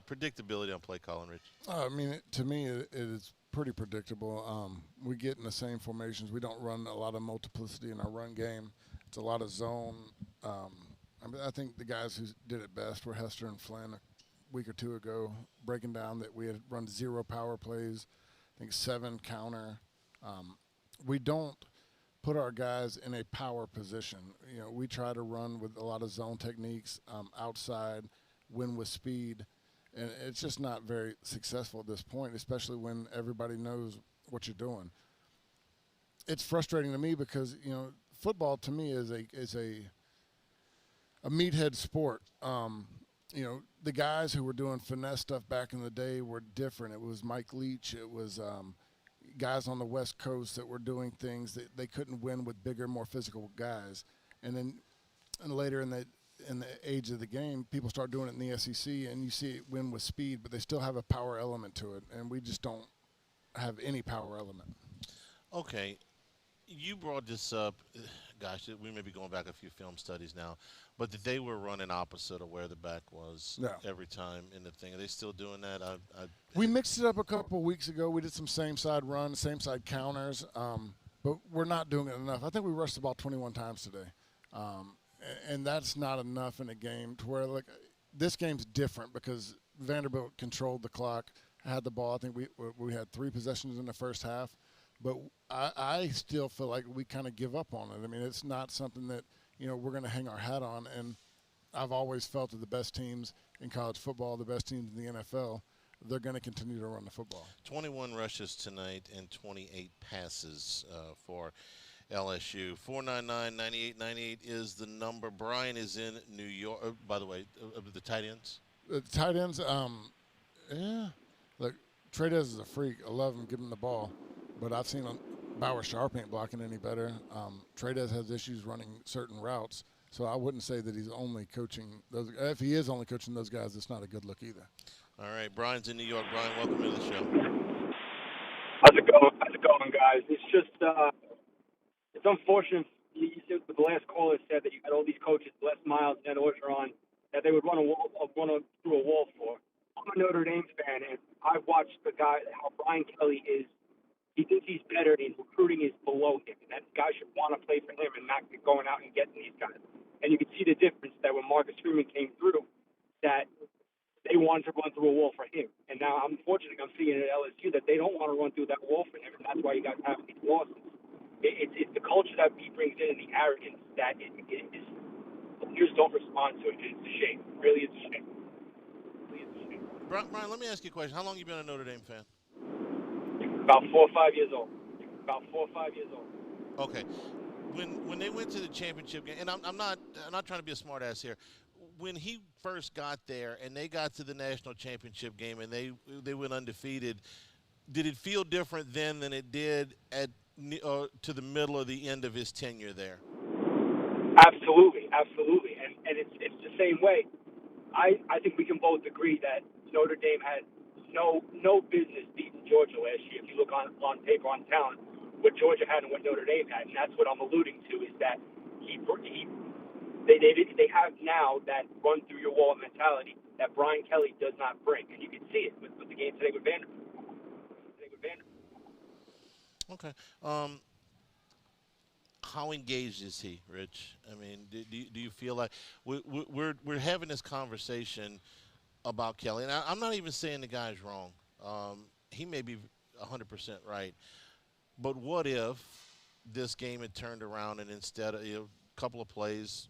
Predictability on play calling, Rich. I mean, to me, it is pretty predictable. We get in the same formations. We don't run a lot of multiplicity in our run game. It's a lot of zone. I think the guys who did it best were Hester and Flynn a week or two ago, breaking down that we had run 0 power plays, I think 7 counter. We don't put our guys in a power position. You know, we try to run with a lot of zone techniques, outside, win with speed, and it's just not very successful at this point, especially when everybody knows what you're doing. It's frustrating to me because, you know, football to me is a meathead sport. You know, the guys who were doing finesse stuff back in the day were different. It was Mike Leach. It was guys on the West Coast that were doing things that they couldn't win with bigger, more physical guys. And later in the age of the game, people start doing it in the SEC, and you see it win with speed, but they still have a power element to it, and we just don't have any power element. Okay. You brought this up, gosh, we may be going back a few film studies now, but that they were running opposite of where the back was every time in the thing. Are they still doing that? We mixed it up a couple of weeks ago. We did some same-side runs, same-side counters, but we're not doing it enough. I think we rushed the ball 21 times today, and that's not enough in a game to where, like, this game's different because Vanderbilt controlled the clock, had the ball. I think we had 3 possessions in the first half. But I still feel like we kind of give up on it. I mean, it's not something that, you know, we're going to hang our hat on. And I've always felt that the best teams in college football, the best teams in the NFL, they're going to continue to run the football. 21 rushes tonight and 28 passes for LSU. 499-9898 is the number. Brian is in New York. By the way, the tight ends? The tight ends, yeah. Look, Trey Dez is a freak. I love him giving the ball. But I've seen Bauer Sharp ain't blocking any better. Trey Dez has issues running certain routes, so I wouldn't say that he's only coaching those. If he is only coaching those guys, it's not a good look either. All right, Brian's in New York. Brian, welcome to the show. How's it going, guys? It's just it's unfortunate. You said the last caller said that you had all these coaches, Les Miles, Ned Orgeron, that they would run through a wall for. I'm a Notre Dame fan, and I've watched the guy how Brian Kelly is. He thinks he's better, and his recruiting is below him. And that guy should want to play for him and not be going out and getting these guys. And you can see the difference that when Marcus Freeman came through, that they wanted to run through a wall for him. And now, unfortunately, I'm seeing at LSU that they don't want to run through that wall for him, and that's why you guys have these losses. It's the culture that he brings in and the arrogance that players don't respond to it. It's a shame. It really is a shame. Brian, let me ask you a question. How long have you been a Notre Dame fan? About 4 or 5 years old. Okay. When they went to the championship game, and I'm not trying to be a smart ass here. When he first got there and they got to the national championship game and they went undefeated, did it feel different then than it did at to the middle or the end of his tenure there? Absolutely, and it's the same way. I think we can both agree that Notre Dame had no business beating Georgia last year. If you look on paper, on talent, what Georgia had and what Notre Dame had, and that's what I'm alluding to is that they have now that run through your wall mentality that Brian Kelly does not bring, and you can see it with the game today with Vanderbilt. Okay. How engaged is he, Rich? I mean, do you feel like we're having this conversation about Kelly, and I'm not even saying the guy's wrong. He may be 100% right, but what if this game had turned around and instead of a couple of plays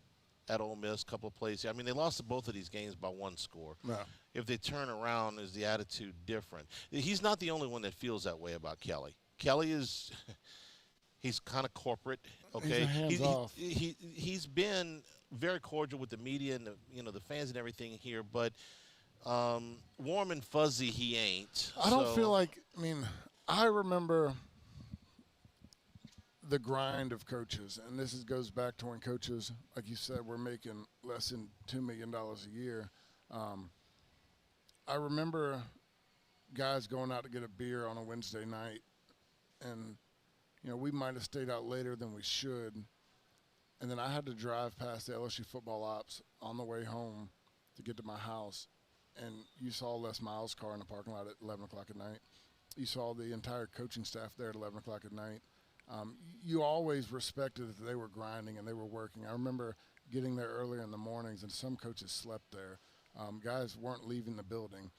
at Ole Miss, a couple of plays here, I mean, they lost both of these games by 1 score. No. If they turn around, is the attitude different? He's not the only one that feels that way about Kelly. Kelly is he's kind of corporate. Okay, he's been very cordial with the media and the fans and everything here, but warm and fuzzy he ain't. I don't feel like, I remember the grind of coaches, and this goes back to when coaches, like you said, were making less than $2 million a year. I remember guys going out to get a beer on a Wednesday night, and we might have stayed out later than we should, And then I had to drive past the LSU football ops on the way home to get to my house. And you saw Les Miles' car in the parking lot at 11 o'clock at night. You saw the entire coaching staff there at 11 o'clock at night. You always respected that they were grinding and they were working. I remember getting there earlier in the mornings, and some coaches slept there. Guys weren't leaving the building.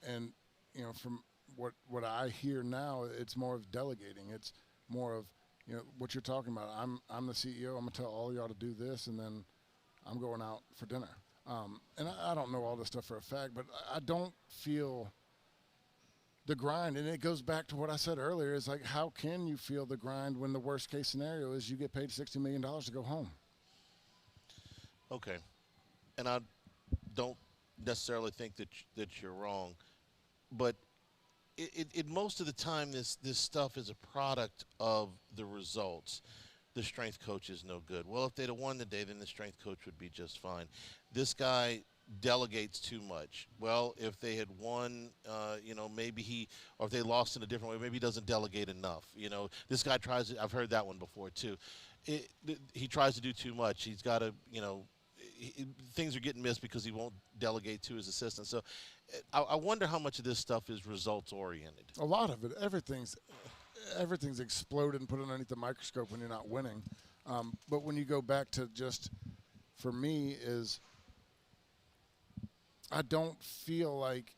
And, you know, from what I hear now, it's more of delegating. It's more of, you know, what you're talking about. I'm the CEO. I'm going to tell all y'all to do this, and then I'm going out for dinner. And I don't know all this stuff for a fact, but I don't feel the grind. And it goes back to what I said earlier, is like, how can you feel the grind when the worst case scenario is you get paid $60 million to go home? Okay. And I don't necessarily think that you're wrong, but it most of the time this stuff is a product of the results. The strength coach is no good. Well, if they'd have won the day, then the strength coach would be just fine. This guy delegates too much. Well, if they had won, maybe or if they lost in a different way, maybe he doesn't delegate enough. You know, this guy tries to, I've heard that one before too. He tries to do too much. He's got to, things are getting missed because he won't delegate to his assistants. So I wonder how much of this stuff is results oriented. A lot of it. Everything's exploded and put underneath the microscope when you're not winning. But when you go back to just, for me, is I don't feel like,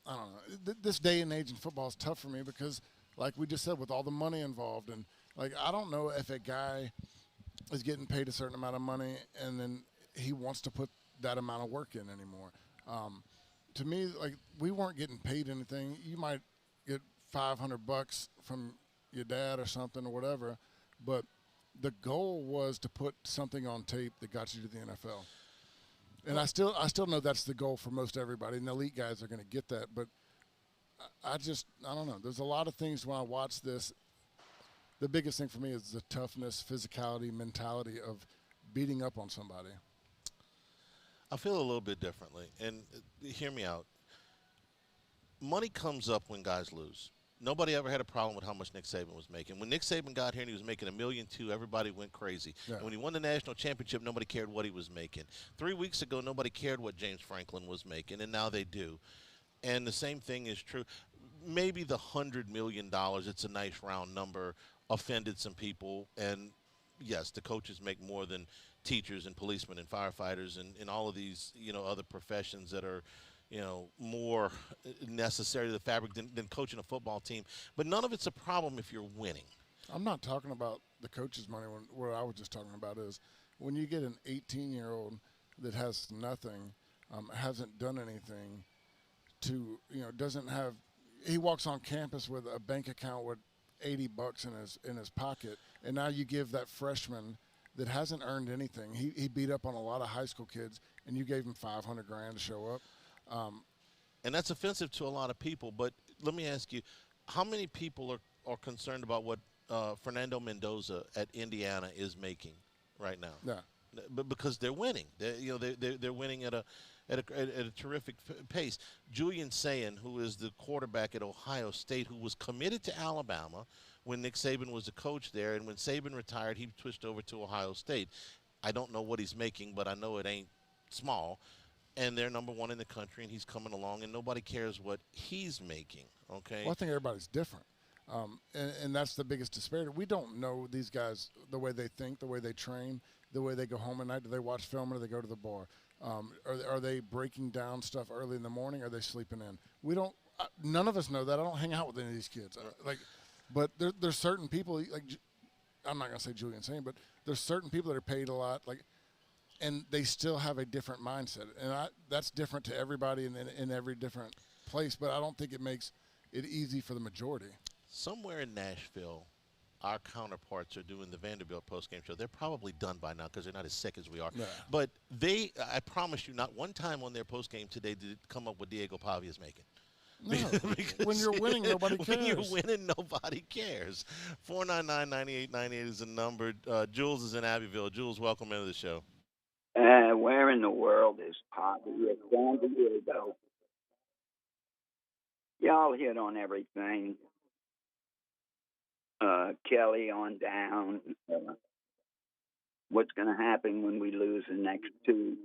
I don't know, this day and age in football is tough for me because, like we just said, with all the money involved, and like I don't know if a guy is getting paid a certain amount of money and then he wants to put that amount of work in anymore. To me, like, we weren't getting paid anything. You might get $500 from your dad or something or whatever, but the goal was to put something on tape that got you to the NFL. And I still know that's the goal for most everybody, and the elite guys are going to get that. But I don't know. There's a lot of things when I watch this. The biggest thing for me is the toughness, physicality, mentality of beating up on somebody. I feel a little bit differently, and hear me out. Money comes up when guys lose. Nobody ever had a problem with how much Nick Saban was making. When Nick Saban got here and he was making $1.2 million, everybody went crazy. Yeah. And when he won the national championship, nobody cared what he was making. 3 weeks ago, nobody cared what James Franklin was making, and now they do. And the same thing is true. Maybe the $100 million, it's a nice round number, offended some people. And, yes, the coaches make more than teachers and policemen and firefighters and all of these, other professions that are, more necessary to the fabric than coaching a football team. But none of it's a problem if you're winning. I'm not talking about the coach's money. What I was just talking about is when you get an 18-year-old that has nothing, hasn't done anything to, doesn't have – he walks on campus with a bank account with $80 in his pocket, and now you give that freshman – that hasn't earned anything. He beat up on a lot of high school kids, and you gave him $500,000 to show up. And that's offensive to a lot of people. But let me ask you, how many people are concerned about what Fernando Mendoza at Indiana is making right now? Yeah. But because they're winning, they're winning at a terrific pace. Julian Sayin, who is the quarterback at Ohio State, who was committed to Alabama when Nick Saban was the coach there, and when Saban retired, he switched over to Ohio State. I don't know what he's making, but I know it ain't small. And they're number one in the country, and he's coming along, and nobody cares what he's making, okay? Well, I think everybody's different, and that's the biggest disparity. We don't know these guys, the way they think, the way they train, the way they go home at night. Do they watch film or do they go to the bar? Are they breaking down stuff early in the morning? Or are they sleeping in? We don't. None of us know that. I don't hang out with any of these kids. But there's certain people, like, I'm not going to say Julian Sayin, but there's certain people that are paid a lot, and they still have a different mindset. And that's different to everybody in every different place, but I don't think it makes it easy for the majority. Somewhere in Nashville, our counterparts are doing the Vanderbilt postgame show. They're probably done by now because they're not as sick as we are. Yeah. But I promise you, not one time on their postgame today did it come up with Diego Pavia's making. No, when you're winning, nobody cares. When you're winning, nobody cares. 499-9898 is the number. Jules is in Abbeville. Jules, welcome into the show. Where in the world is Pavia? San Diego. Y'all hit on everything. Kelly on down. what's going to happen when we lose the next two.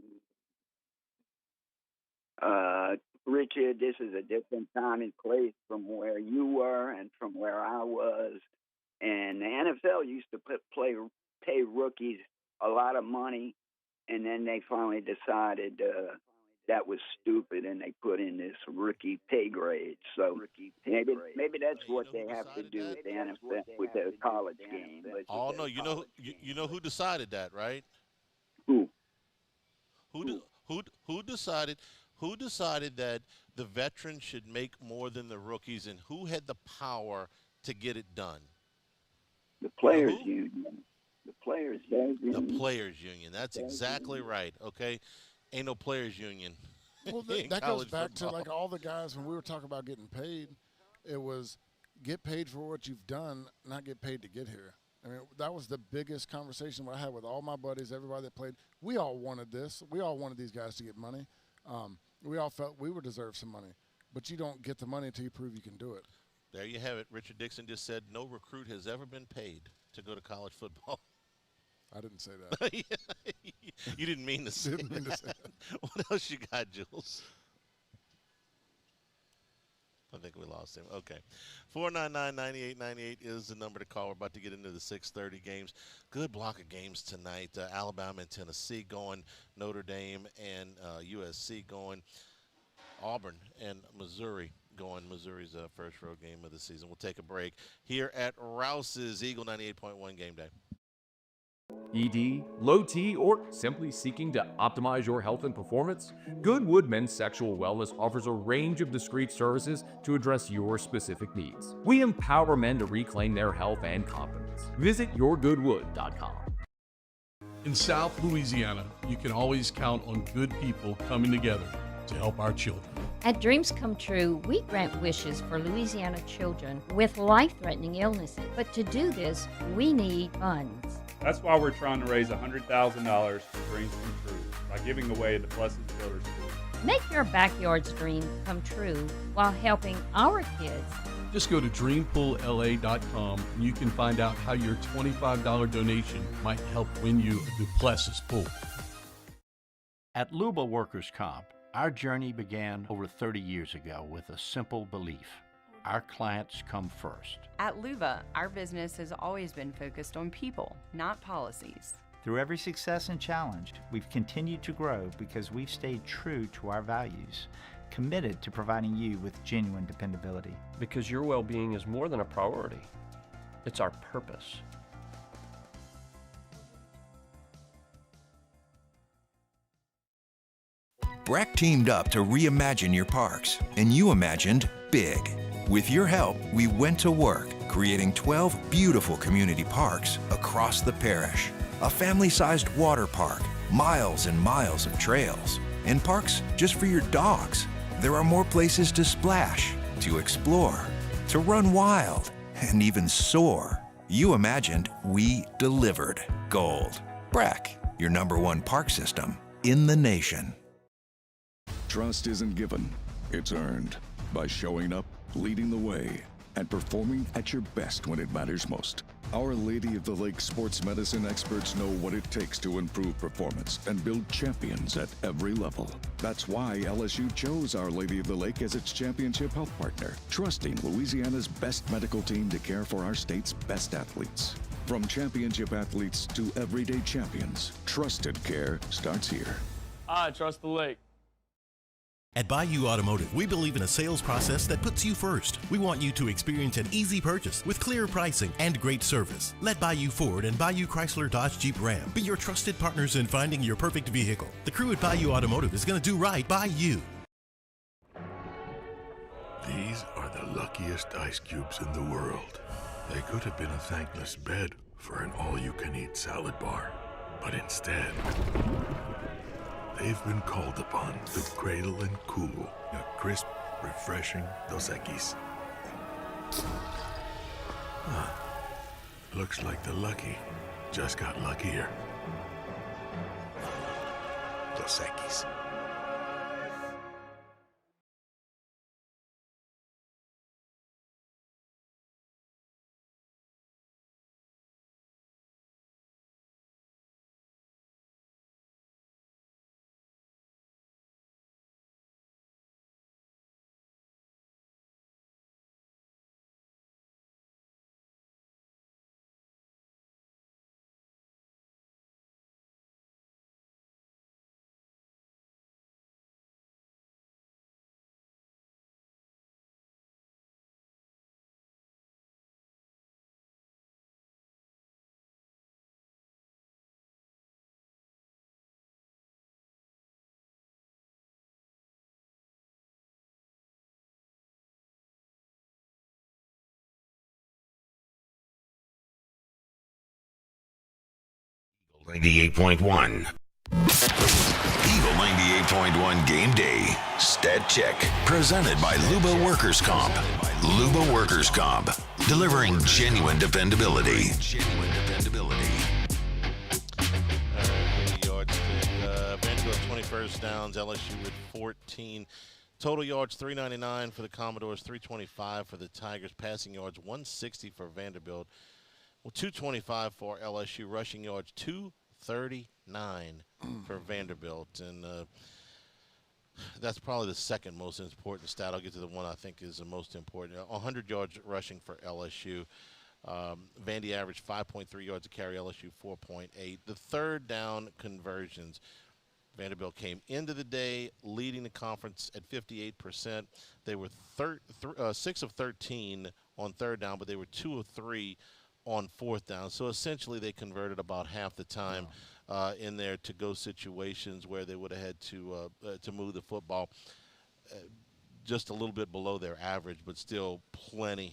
Richard, this is a different time and place from where you were and from where I was. And the NFL used to pay rookies a lot of money, and then they finally decided that was stupid, and they put in this rookie pay grade. So maybe that's what they have to do with the NFL, with the college game. But no, you know who decided that, right? Who? Who decided? Who decided that the veterans should make more than the rookies, and who had the power to get it done? The players' union. The players' union. The players' union. That's exactly right. Okay, ain't no players' union. Well, that goes back to like all the guys when we were talking about getting paid. It was get paid for what you've done, not get paid to get here. I mean, that was the biggest conversation I had with all my buddies, everybody that played. We all wanted this. We all wanted these guys to get money. We all felt we would deserve some money. But you don't get the money until you prove you can do it. There you have it. Richard Dixon just said no recruit has ever been paid to go to college football. I didn't say that. You didn't mean to say that. Didn't mean to say that. What else you got, Jules? I think we lost him. Okay. 499-9898 is the number to call. We're about to get into the 6:30 games. Good block of games tonight. Alabama and Tennessee going. Notre Dame and USC going. Auburn and Missouri going. Missouri's first road game of the season. We'll take a break here at Rouse's Eagle 98.1 Game Day. ED, low T, or simply seeking to optimize your health and performance? Goodwood Men's Sexual Wellness offers a range of discreet services to address your specific needs. We empower men to reclaim their health and confidence. Visit yourgoodwood.com. In South Louisiana, you can always count on good people coming together to help our children. At Dreams Come True, we grant wishes for Louisiana children with life-threatening illnesses. But to do this, we need funds. That's why we're trying to raise $100,000 for Dreams Come True by giving away the Blessed Children's School. Make your backyard's dream come true while helping our kids. Just go to dreampoolla.com and you can find out how your $25 donation might help win you a Duplessis pool. At Luba Workers' Comp, our journey began over 30 years ago with a simple belief. Our clients come first. At Luba, our business has always been focused on people, not policies. Through every success and challenge, we've continued to grow because we've stayed true to our values, committed to providing you with genuine dependability. Because your well-being is more than a priority. It's our purpose. BRAC teamed up to reimagine your parks, and you imagined big. With your help, we went to work, creating 12 beautiful community parks across the parish. A family-sized water park, miles and miles of trails, and parks just for your dogs. There are more places to splash, to explore, to run wild, and even soar. You imagined, we delivered. Gold. BRAC, your #1 park system in the nation. Trust isn't given, it's earned by showing up, leading the way, and performing at your best when it matters most. Our Lady of the Lake sports medicine experts know what it takes to improve performance and build champions at every level. That's why LSU chose Our Lady of the Lake as its championship health partner, trusting Louisiana's best medical team to care for our state's best athletes. From championship athletes to everyday champions, trusted care starts here. I trust the lake. At Bayou Automotive, we believe in a sales process that puts you first. We want you to experience an easy purchase with clear pricing and great service. Let Bayou Ford and Bayou Chrysler Dodge Jeep Ram be your trusted partners in finding your perfect vehicle. The crew at Bayou Automotive is going to do right by you. These are the luckiest ice cubes in the world. They could have been a thankless bed for an all-you-can-eat salad bar. But instead, they've been called upon to cradle and cool a crisp, refreshing Dos Equis. Looks like the lucky just got luckier. Dos Equis. 98.1. Eagle 98.1 Game Day. Stat Check. Presented by Luba Workers Comp. Luba Workers Comp. Delivering genuine dependability. Vanderbilt 20 first downs. LSU with 14. Total yards 399 for the Commodores, 325 for the Tigers. Passing yards 160 for Vanderbilt. Well, 225 for LSU. Rushing yards 239 for Vanderbilt. And that's probably the second most important stat. I'll get to the one I think is the most important. 100 yards rushing for LSU. Vandy averaged 5.3 yards a carry, LSU 4.8. The third down conversions. Vanderbilt came into the day leading the conference at 58%. They were 6 of 13 on third down, but they were 2 of 3 on fourth down. So essentially they converted about half the time in their to-go situations where they would have had to move the football. Just a little bit below their average, but still plenty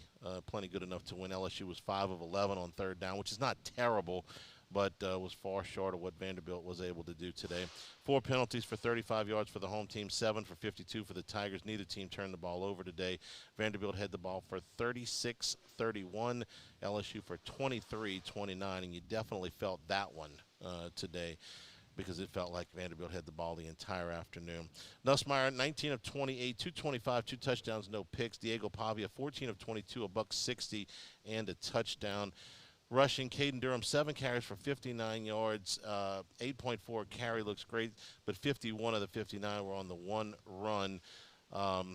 good enough to win. LSU was 5 of 11 on third down, which is not terrible, but was far short of what Vanderbilt was able to do today. 4 penalties for 35 yards for the home team, 7 for 52 for the Tigers. Neither team turned the ball over today. Vanderbilt had the ball for 36-31, LSU for 23-29, and you definitely felt that one today, because it felt like Vanderbilt had the ball the entire afternoon. Nussmeier, 19 of 28, 225, 2 touchdowns, no picks. Diego Pavia, 14 of 22, $160, and a touchdown. Rushing, Caden Durham, 7 carries for 59 yards, 8.4 carry, looks great, but 51 of the 59 were on the one run. I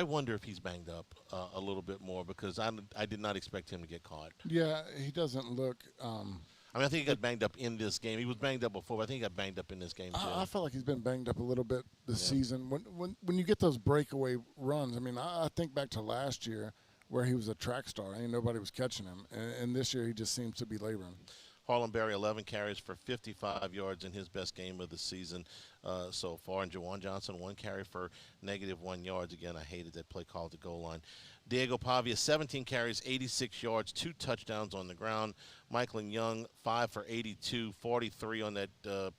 wonder if he's banged up a little bit more, because I did not expect him to get caught. Yeah, he doesn't look I mean, I think he got banged up in this game. He was banged up before, but I think he got banged up in this game, too. I feel like he's been banged up a little bit this season. When you get those breakaway runs, I mean, I think back to last year where he was a track star. Ain't nobody was catching him. And this year he just seems to be laboring. Harlan Berry, 11 carries for 55 yards in his best game of the season so far. And Jawan Johnson, 1 carry for -1 yards. Again, I hated that play call at the goal line. Diego Pavia, 17 carries, 86 yards, 2 touchdowns on the ground. Michael Young, 5 for 82, 43 on that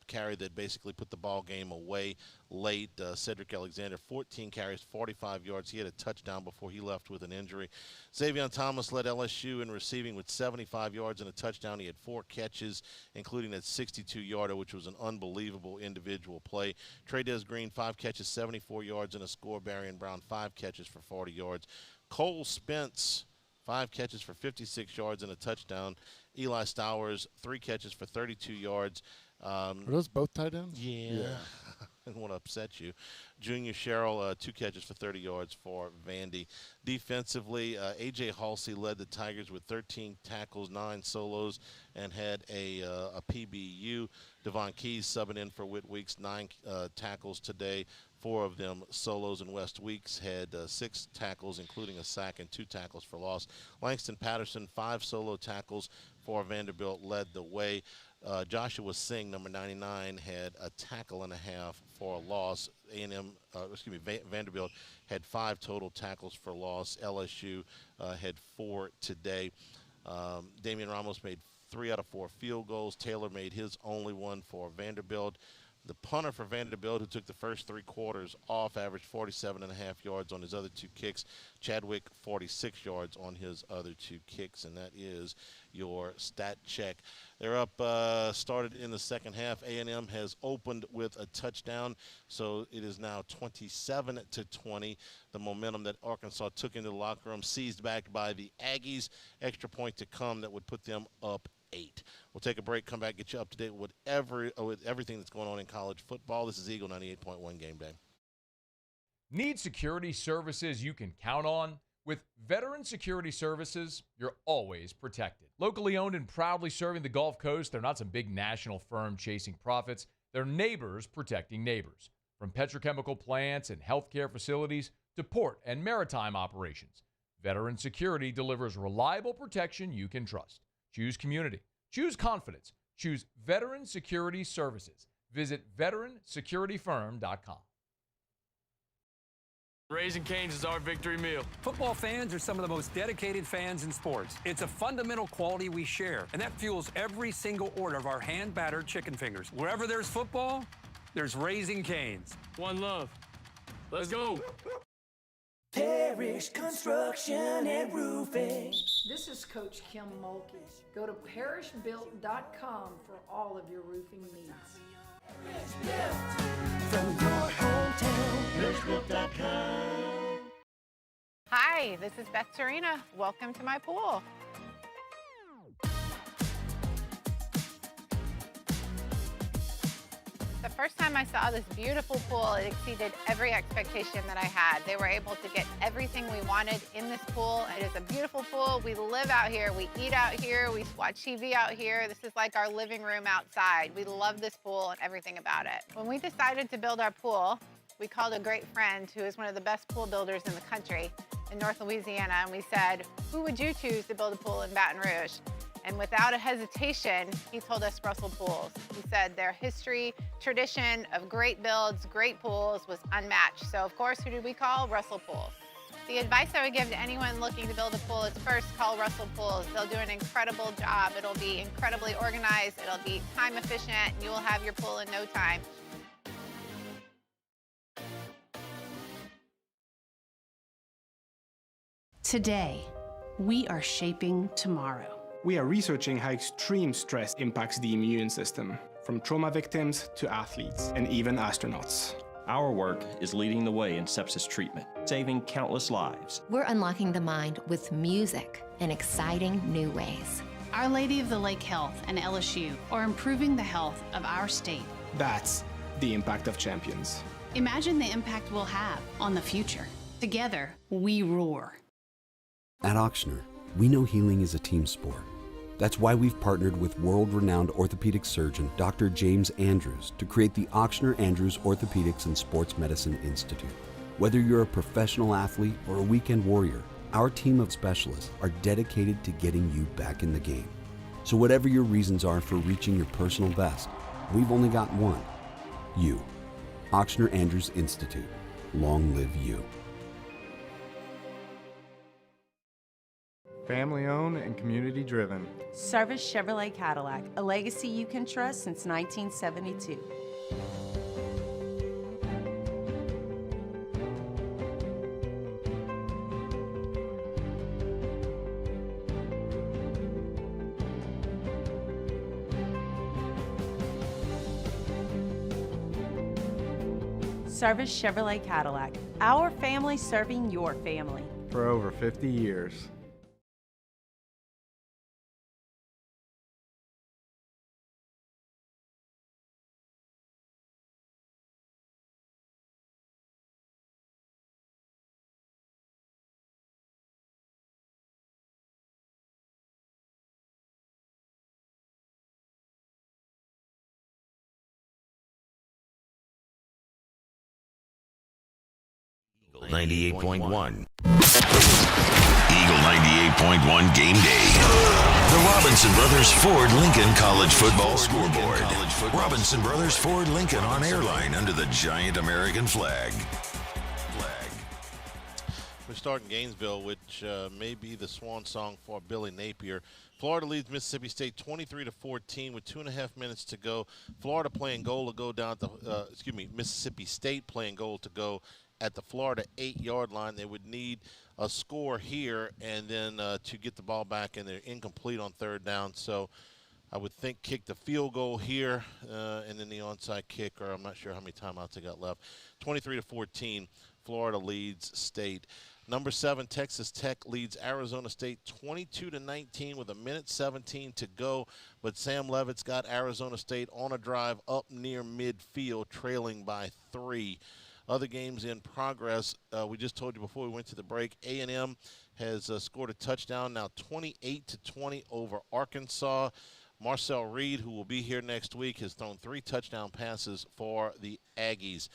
carry that basically put the ball game away late. Cedric Alexander, 14 carries, 45 yards. He had a touchdown before he left with an injury. Xavier Thomas led LSU in receiving with 75 yards and a touchdown. He had 4 catches, including that 62-yarder, which was an unbelievable individual play. Trey Green, 5 catches, 74 yards and a score. Barry Brown, 5 catches for 40 yards. Cole Spence, 5 catches for 56 yards and a touchdown. Eli Stowers, 3 catches for 32 yards. Are those both tight ends? Yeah. I don't want to upset you. Junior Sherrill, 2 catches for 30 yards for Vandy. Defensively, A.J. Halsey led the Tigers with 13 tackles, 9 solos, and had a PBU. Devon Keys subbing in for Whit Weeks, 9 tackles today. 4 of them solos, and West Weeks had 6 tackles, including a sack, and 2 tackles for loss. Langston Patterson, 5 solo tackles for Vanderbilt, led the way. Joshua Singh, number 99, had a tackle and a half for a loss. Vanderbilt had 5 total tackles for loss. LSU had 4 today. Damian Ramos made 3 out of 4 field goals. Taylor made his only one for Vanderbilt. The punter for Vanderbilt, who took the first 3 quarters off, averaged 47.5 yards on his other 2 kicks. Chadwick, 46 yards on his other 2 kicks, and that is your stat check. They're up, started in the second half. A&M has opened with a touchdown, so it is now 27-20. The momentum that Arkansas took into the locker room seized back by the Aggies. Extra point to come that would put them up 8. We'll take a break, come back, get you up to date with everything that's going on in college football. This is Eagle 98.1 Game Day. Need security services you can count on? With Veteran Security Services, you're always protected. Locally owned and proudly serving the Gulf Coast, they're not some big national firm chasing profits. They're neighbors protecting neighbors. From petrochemical plants and healthcare facilities to port and maritime operations, Veteran Security delivers reliable protection you can trust. Choose community. Choose confidence. Choose Veteran Security Services. Visit veteransecurityfirm.com. Raising Cane's is our victory meal. Football fans are some of the most dedicated fans in sports. It's a fundamental quality we share, and that fuels every single order of our hand-battered chicken fingers. Wherever there's football, there's Raising Cane's. One love. Let's go. Parish Construction and Roofing. This is Coach Kim Mulkey. Go to parishbuilt.com for all of your roofing needs. From your hometown, parishbuilt.com. Hi, this is Beth Serena. Welcome to my pool. The first time I saw this beautiful pool, it exceeded every expectation that I had. They were able to get everything we wanted in this pool. It is a beautiful pool. We live out here, we eat out here, we watch TV out here. This is like our living room outside. We love this pool and everything about it. When we decided to build our pool, we called a great friend who is one of the best pool builders in the country in North Louisiana, and we said, who would you choose to build a pool in Baton Rouge? And without a hesitation, he told us Russell Pools. He said their history, tradition of great builds, great pools was unmatched. So of course, who did we call? Russell Pools. The advice I would give to anyone looking to build a pool is first call Russell Pools. They'll do an incredible job. It'll be incredibly organized. It'll be time efficient, and you will have your pool in no time. Today, we are shaping tomorrow. We are researching how extreme stress impacts the immune system, from trauma victims to athletes and even astronauts. Our work is leading the way in sepsis treatment, saving countless lives. We're unlocking the mind with music in exciting new ways. Our Lady of the Lake Health and LSU are improving the health of our state. That's the impact of champions. Imagine the impact we'll have on the future. Together, we roar. At Ochsner, we know healing is a team sport. That's why we've partnered with world-renowned orthopedic surgeon Dr. James Andrews to create the Ochsner Andrews Orthopedics and Sports Medicine Institute. Whether you're a professional athlete or a weekend warrior, our team of specialists are dedicated to getting you back in the game. So whatever your reasons are for reaching your personal best, we've only got one: you. Ochsner Andrews Institute. Long live you. Family owned and community driven. Service Chevrolet Cadillac, a legacy you can trust since 1972. Service Chevrolet Cadillac, our family serving your family. For over 50 years. Eagle 98.1. Eagle 98.1 Game Day. The Robinson Brothers Ford Lincoln College Football Scoreboard. Robinson Brothers Ford Lincoln on airline under the giant American flag. We start in Gainesville, which may be the swan song for Billy Napier. Florida leads Mississippi State 23-14 with 2.5 minutes to go. Florida playing goal to go down at the, Mississippi State playing goal to go at the Florida 8-yard line. They would need a score here and then to get the ball back, and they're incomplete on third down. So I would think kick the field goal here and then the onside kick, or I'm not sure how many timeouts they got left. 23-14, Florida leads State. Number 7, Texas Tech leads Arizona State 22-19 with 1:17 to go. But Sam Levitt's got Arizona State on a drive up near midfield, trailing by 3. Other games in progress. We just told you before we went to the break, A&M has scored a touchdown, now 28-20 over Arkansas. Marcel Reed, who will be here next week, has thrown 3 touchdown passes for the Aggies.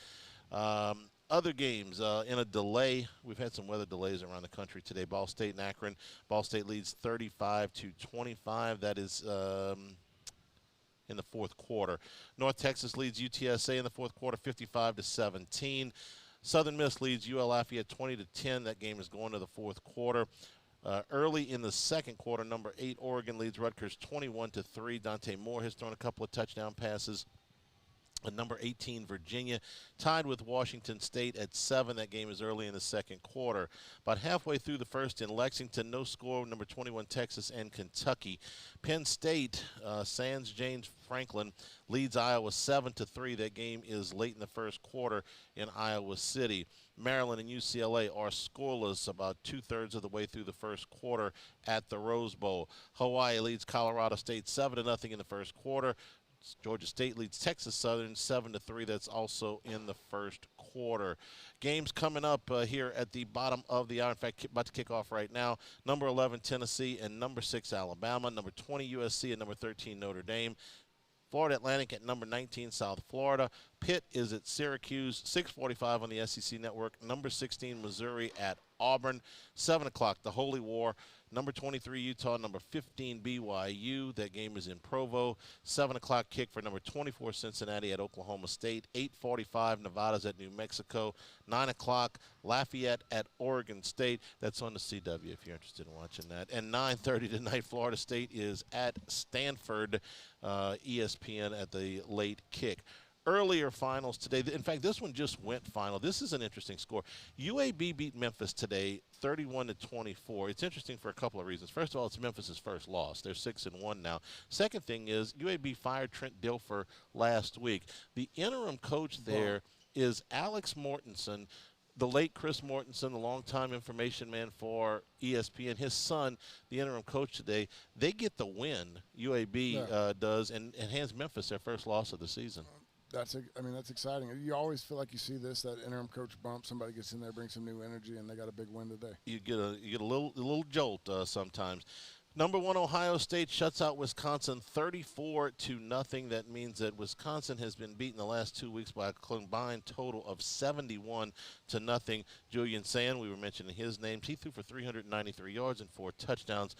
Other games in a delay. We've had some weather delays around the country today. Ball State and Akron. Ball State leads 35-25. That is in the fourth quarter. North Texas leads UTSA in the fourth quarter 55-17. Southern Miss leads UL Lafayette 20-10. That game is going to the fourth quarter. Early in the second quarter, number 8 Oregon leads Rutgers 21-3. Dante Moore has thrown a couple of touchdown passes. Number 18, Virginia, tied with Washington State at 7. That game is early in the second quarter. About halfway through the first in Lexington, no score, number 21, Texas and Kentucky. Penn State, sans James Franklin, leads Iowa 7-3. That game is late in the first quarter in Iowa City. Maryland and UCLA are scoreless about 2/3 of the way through the first quarter at the Rose Bowl. Hawaii leads Colorado State 7-0 in the first quarter. Georgia State leads Texas Southern 7-3. That's also in the first quarter. Games coming up here at the bottom of the hour. In fact, about to kick off right now. Number 11, Tennessee, and number 6, Alabama. Number 20, USC, and number 13, Notre Dame. Florida Atlantic at number 19, South Florida. Pitt is at Syracuse, 6:45 on the SEC Network. Number 16, Missouri at Auburn. 7 o'clock, the Holy War. Number 23, Utah. Number 15, BYU. That game is in Provo. 7 o'clock kick for number 24, Cincinnati at Oklahoma State. 8:45, Nevada's at New Mexico. 9 o'clock, Lafayette at Oregon State. That's on the CW if you're interested in watching that. And 9:30 tonight, Florida State is at Stanford. ESPN at the late kick. Earlier finals today. In fact, this one just went final. This is an interesting score. UAB beat Memphis today 31-24. It's interesting for a couple of reasons. First of all, it's Memphis's first loss. They're 6-1 now. Second thing is UAB fired Trent Dilfer last week. The interim coach there is Alex Mortensen, the late Chris Mortensen, the longtime information man for ESPN. His son, the interim coach today, they get the win, UAB does, and hands Memphis their first loss of the season. That's exciting. You always feel like you see this, that interim coach bump. Somebody gets in there, brings some new energy, and they got a big win today. You get a little jolt sometimes. Number 1, Ohio State shuts out Wisconsin 34-0. That means that Wisconsin has been beaten the last 2 weeks by a combined total of 71-0. Julian Sand, we were mentioning his name. He threw for 393 yards and 4 touchdowns.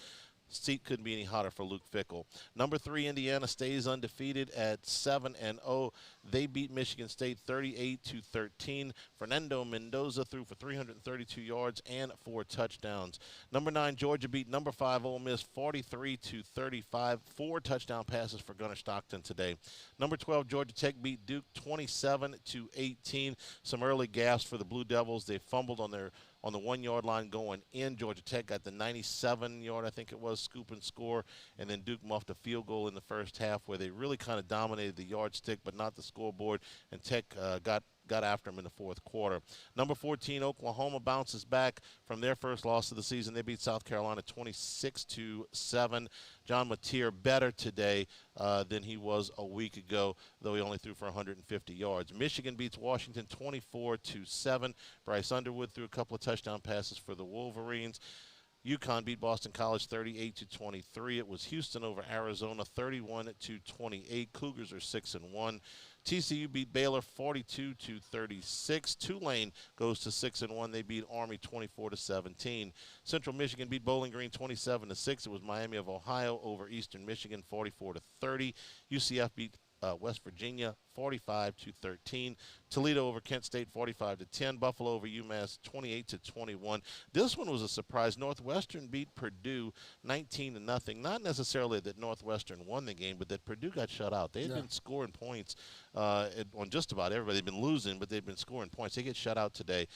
Seat couldn't be any hotter for Luke Fickell. Number 3, Indiana stays undefeated at 7-0. They beat Michigan State 38-13. Fernando Mendoza threw for 332 yards and 4 touchdowns. Number 9, Georgia beat number 5, Ole Miss 43-35. 4 touchdown passes for Gunnar Stockton today. Number 12, Georgia Tech beat Duke 27-18. Some early gasps for the Blue Devils. They fumbled on the 1-yard line going in. Georgia Tech got the 97-yard, I think it was, scoop and score, and then Duke muffed a field goal in the first half where they really kind of dominated the yardstick but not the scoreboard, and Tech got after them in the fourth quarter. Number 14, Oklahoma bounces back from their first loss of the season. They beat South Carolina 26-7. John Mateer better today than he was a week ago, though he only threw for 150 yards. Michigan beats Washington 24-7. Bryce Underwood threw a couple of touchdown passes for the Wolverines. UConn beat Boston College 38-23. It was Houston over Arizona 31-28. Cougars are 6-1. TCU beat Baylor 42-36. Tulane goes to 6-1. They beat Army 24-17. Central Michigan beat Bowling Green 27-6. It was Miami of Ohio over Eastern Michigan 44-30. UCF beat West Virginia 45-13. Toledo over Kent State 45-10. Buffalo over UMass 28-21. This one was a surprise. Northwestern beat Purdue 19-0. Not necessarily that Northwestern won the game, but that Purdue got shut out. They had been scoring points on just about everybody. They've been losing, but they've been scoring points. They get shut out today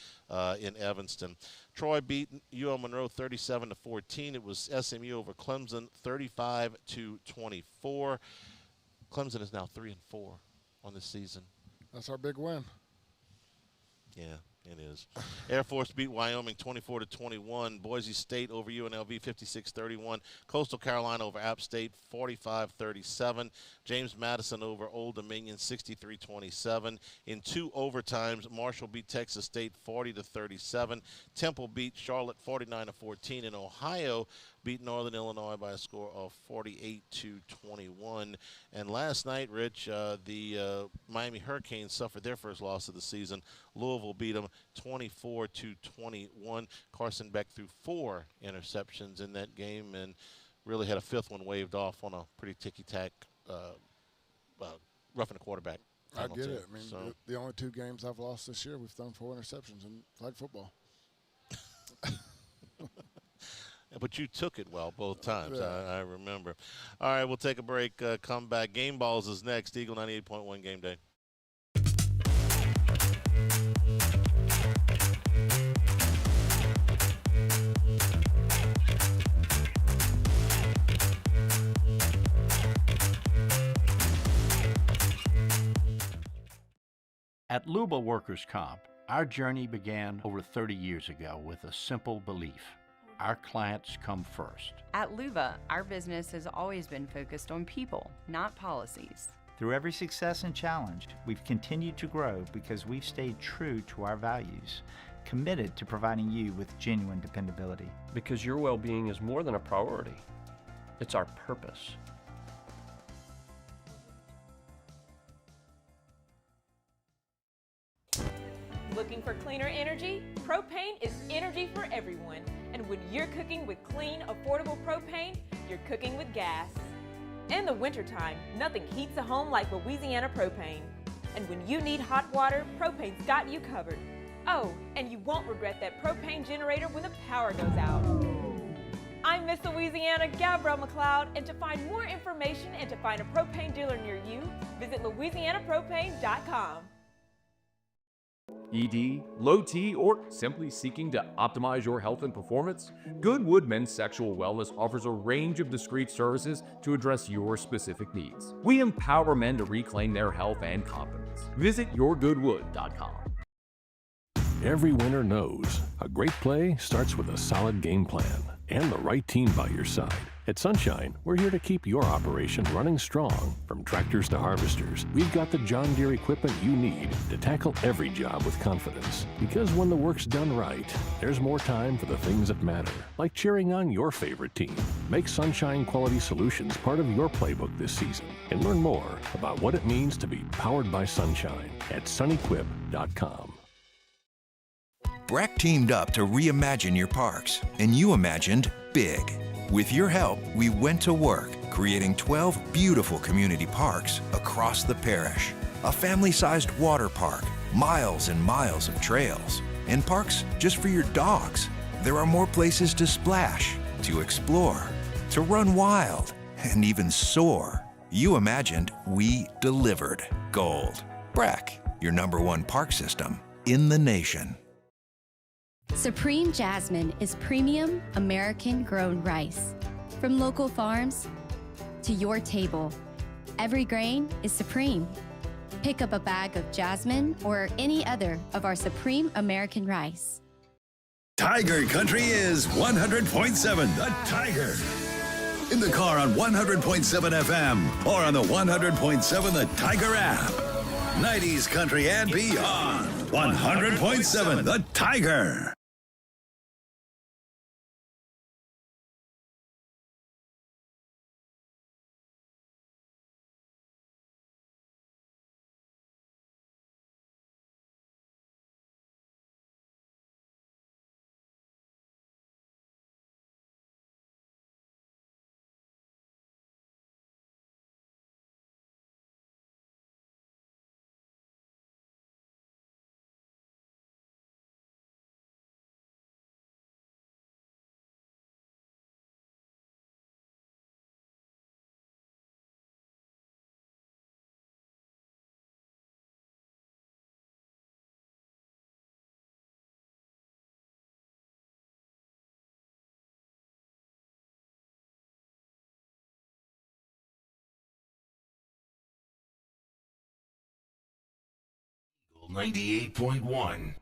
in Evanston. Troy beat UL Monroe 37-14. It was SMU over Clemson 35-24. Clemson is now 3-4 on this season. That's our big win. Yeah, it is. Air Force beat Wyoming 24-21. Boise State over UNLV 56-31. Coastal Carolina over App State 45-37. James Madison over Old Dominion 63-27. In 2 overtimes, Marshall beat Texas State 40-37. Temple beat Charlotte 49-14. In Ohio, beat Northern Illinois by a score of 48-21. And last night, Rich, the Miami Hurricanes suffered their first loss of the season. Louisville beat them 24-21. Carson Beck threw 4 interceptions in that game and really had a 5th one waved off on a pretty ticky-tack roughing the quarterback. penalty. I get it. I mean, so. the only 2 games I've lost this year, we've thrown 4 interceptions in flag football. But you took it well both times. Yeah. I remember. All right, we'll take a break. Come back. Game Balls is next. Eagle 98.1 Game Day. At Luba Workers Comp, our journey began over 30 years ago with a simple belief. Our clients come first. At Luba, our business has always been focused on people, not policies. Through every success and challenge, we've continued to grow because we've stayed true to our values, committed to providing you with genuine dependability. Because your well-being is more than a priority. It's our purpose. Looking for cleaner energy? Propane is energy for everyone. And when you're cooking with clean, affordable propane, you're cooking with gas. In the wintertime, nothing heats a home like Louisiana propane. And when you need hot water, propane's got you covered. Oh, and you won't regret that propane generator when the power goes out. I'm Miss Louisiana, Gabrielle McLeod, and to find more information and to find a propane dealer near you, visit louisianapropane.com. ED, low T, or simply seeking to optimize your health and performance? Goodwood Men's Sexual Wellness offers a range of discreet services to address your specific needs. We empower men to reclaim their health and confidence. Visit yourgoodwood.com. Every winner knows a great play starts with a solid game plan and the right team by your side. At Sunshine, we're here to keep your operation running strong. From tractors to harvesters, we've got the John Deere equipment you need to tackle every job with confidence. Because when the work's done right, there's more time for the things that matter, like cheering on your favorite team. Make Sunshine Quality Solutions part of your playbook this season and learn more about what it means to be powered by Sunshine at sunequip.com. Breck teamed up to reimagine your parks, and you imagined big. With your help, we went to work, creating 12 beautiful community parks across the parish. A family-sized water park, miles and miles of trails, and parks just for your dogs. There are more places to splash, to explore, to run wild, and even soar. You imagined, we delivered. Gold. Breck, your #1 park system in the nation. Supreme Jasmine is premium American-grown rice. From local farms to your table, every grain is supreme. Pick up a bag of Jasmine or any other of our Supreme American rice. Tiger Country is 100.7 The Tiger. In the car on 100.7 FM or on the 100.7 The Tiger app. 90s country and beyond. 100.7 The Tiger. Eagle 98.1.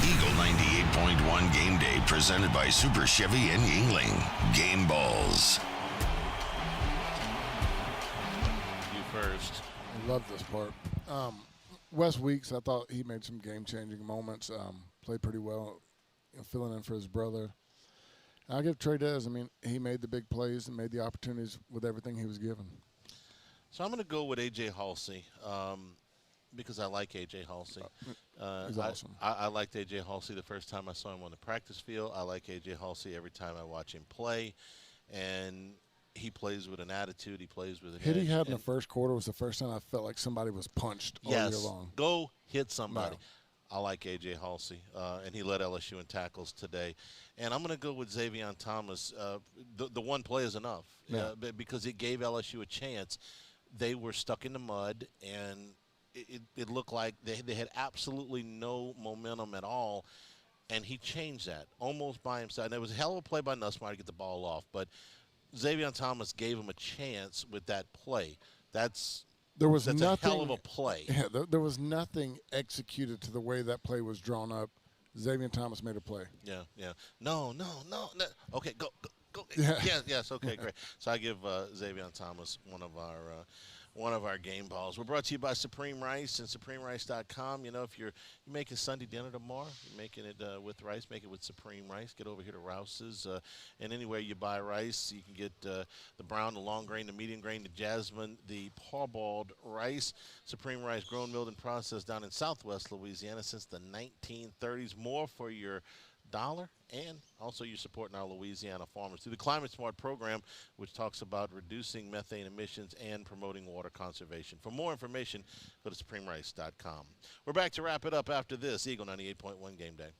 Eagle 98.1 Game Day presented by Super Chevy in Yingling. Game Balls. You first. I love this part. Wes Weeks, I thought he made some game-changing moments. Played pretty well, filling in for his brother. I'll give Trey Dez. I mean, he made the big plays and made the opportunities with everything he was given. So I'm going to go with A.J. Halsey because I like A.J. Halsey. He's awesome. I liked A.J. Halsey the first time I saw him on the practice field. I like A.J. Halsey every time I watch him play. And he plays with an attitude. He plays with an hit edge. He had in the first quarter was the first time I felt like somebody was punched all year long. Go hit somebody. No. I like A.J. Halsey, and he led LSU in tackles today. And I'm going to go with Xavier Thomas. The one play is enough because it gave LSU a chance. They were stuck in the mud, and it looked like they had absolutely no momentum at all. And he changed that almost by himself. And it was a hell of a play by Nussmeier to get the ball off. But Xavier Thomas gave him a chance with that play. That's nothing, a hell of a play. Yeah, there was nothing executed to the way that play was drawn up. Xavier Thomas made a play. Yeah. No. Okay, go. Yeah. Yes. Okay, great. So I give Xavier Thomas one of our game balls. We're brought to you by Supreme Rice and SupremeRice.com. You know, if you're making Sunday dinner tomorrow, you're making it with rice, make it with Supreme Rice. Get over here to Rouse's. And anywhere you buy rice, you can get the brown, the long grain, the medium grain, the jasmine, the parboiled rice. Supreme Rice, grown, milled, and processed down in southwest Louisiana since the 1930s. More for your dollar, and also you're supporting our Louisiana farmers through the Climate Smart program, which talks about reducing methane emissions and promoting water conservation. For more information, go to SupremeRice.com. We're back to wrap it up after this. Eagle 98.1 Game Day.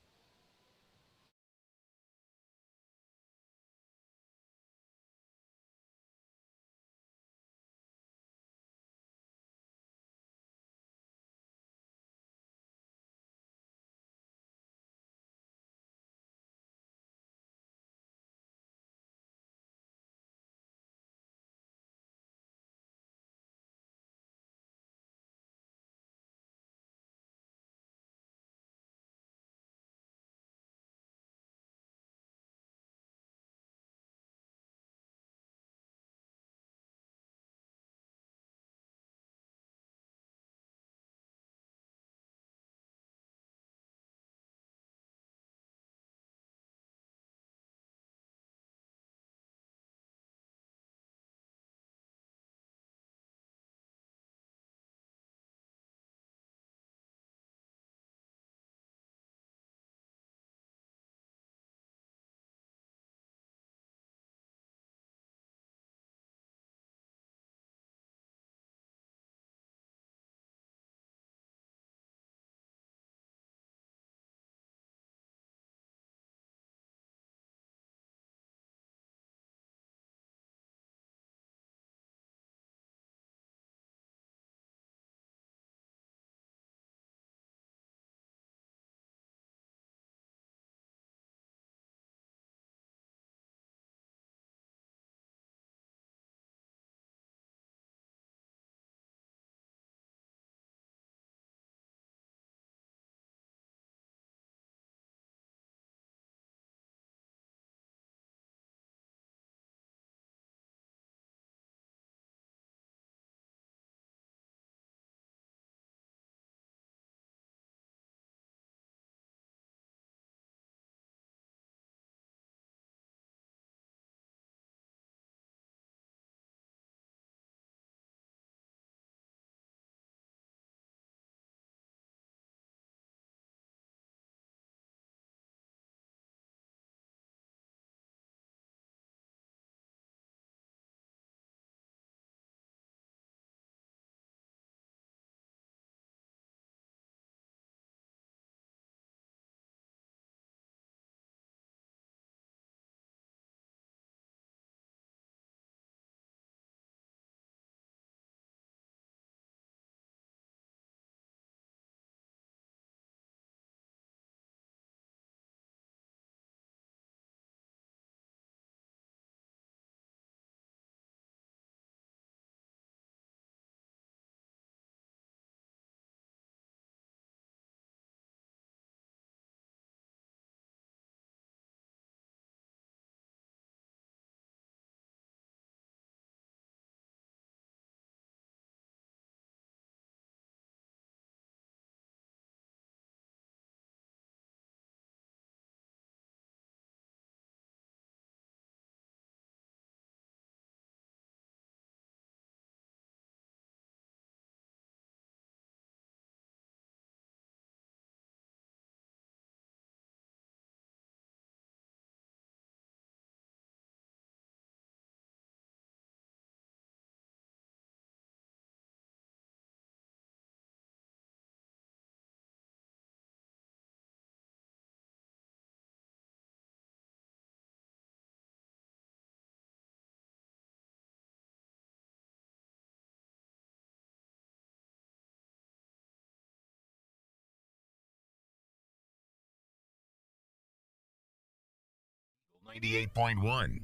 98.1.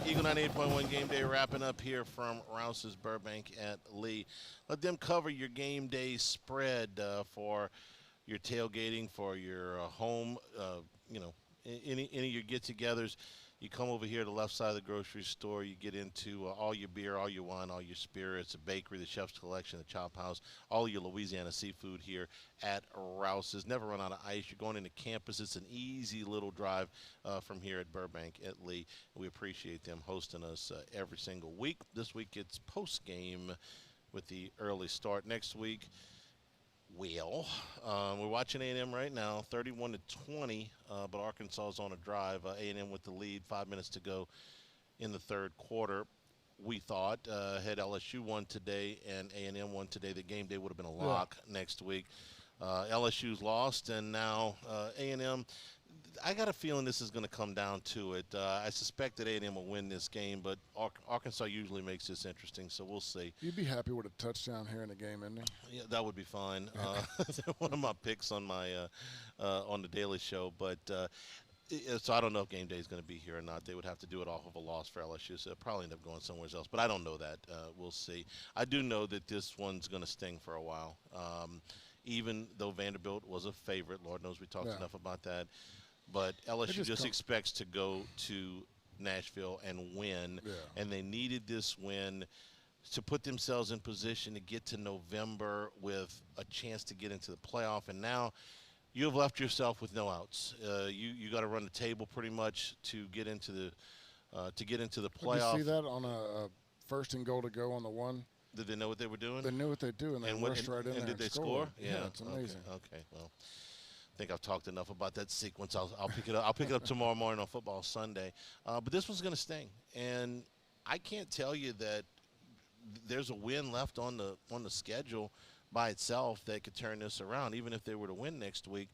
Eagle 98.1 Game Day wrapping up here from Rouse's Burbank at Lee. Let them cover your game day spread for your tailgating, for your home, any of your get-togethers. You come over here to the left side of the grocery store. You get into all your beer, all your wine, all your spirits, the bakery, the chef's collection, the chop house, all your Louisiana seafood here at Rouse's. Never run out of ice. You're going into campus. It's an easy little drive from here at Burbank at Lee. We appreciate them hosting us every single week. This week it's post-game with the early start. Next week, we're watching A&M right now, 31-20, but Arkansas is on a drive. A&M with the lead, 5 minutes to go in the third quarter. We thought had LSU won today and A&M won today, the game day would have been a lock next week. LSU's lost, and now A&M, I got a feeling this is going to come down to it. I suspect that A&M will win this game, but Arkansas usually makes this interesting, so we'll see. You'd be happy with a touchdown here in the game, isn't you? Yeah, that would be fine. One of my picks on my on the Daily Show, but so I don't know if game day is going to be here or not. They would have to do it off of a loss for LSU, so they'll probably end up going somewhere else. But I don't know that. We'll see. I do know that this one's going to sting for a while. Even though Vanderbilt was a favorite, Lord knows we talked enough about that. But LSU just expects to go to Nashville and win, and they needed this win to put themselves in position to get to November with a chance to get into the playoff. And now you have left yourself with no outs. You got to run the table pretty much to get into the playoff. Did you see that on a first and goal to go on the one? Did they know what they were doing? They knew what they do, and they rushed right in there. And did they score? Yeah, it's amazing. Okay, well, I think I've talked enough about that sequence. I'll pick it up. I'll pick it up tomorrow morning on Football Sunday. But this one's going to sting, and I can't tell you that there's a win left on the schedule by itself that could turn this around. Even if they were to win next week,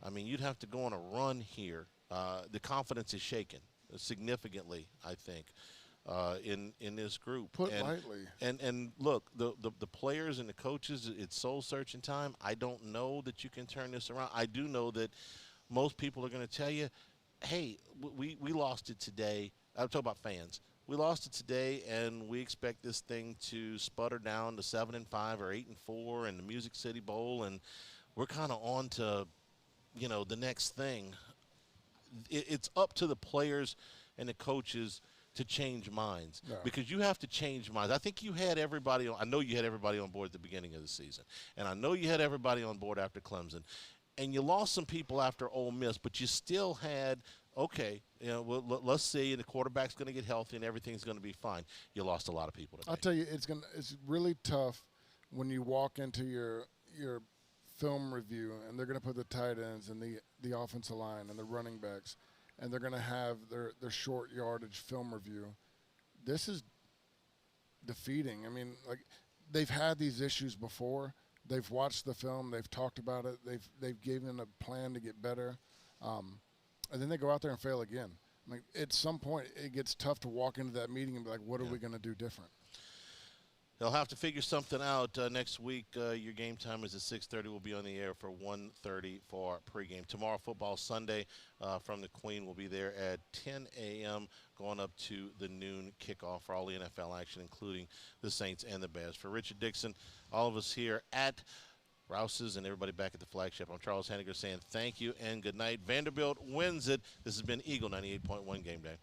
I mean, you'd have to go on a run here. The confidence is shaken significantly, I think. In this group. Put lightly. And look, the players and the coaches, it's soul-searching time. I don't know that you can turn this around. I do know that most people are going to tell you, hey, we lost it today. I'm talking about fans. We lost it today, and we expect this thing to sputter down to 7-5 or 8-4 in the Music City Bowl, and we're kind of on to, the next thing. It's up to the players and the coaches to change minds, because you have to change minds. I think you had everybody on. I know you had everybody on board at the beginning of the season, and I know you had everybody on board after Clemson, and you lost some people after Ole Miss, but you still had, okay, let's see, the quarterback's going to get healthy and everything's going to be fine. You lost a lot of people today. I'll tell you, it's really tough when you walk into your film review and they're going to put the tight ends and the offensive line and the running backs, and they're going to have their short yardage film review. This is defeating. I mean, like, they've had these issues before. They've watched the film. They've talked about it. They've given a plan to get better. And then they go out there and fail again. I mean, at some point, it gets tough to walk into that meeting and be like, what are we going to do different? They'll have to figure something out next week. Your game time is at 6:30. We'll be on the air for 1:30 for pregame. Tomorrow, Football Sunday from the Queen will be there at 10 a.m. going up to the noon kickoff for all the NFL action, including the Saints and the Bears. For Richard Dixon, all of us here at Rouse's and everybody back at the flagship, I'm Charles Henniger saying thank you and good night. Vanderbilt wins it. This has been Eagle 98.1 Game Day.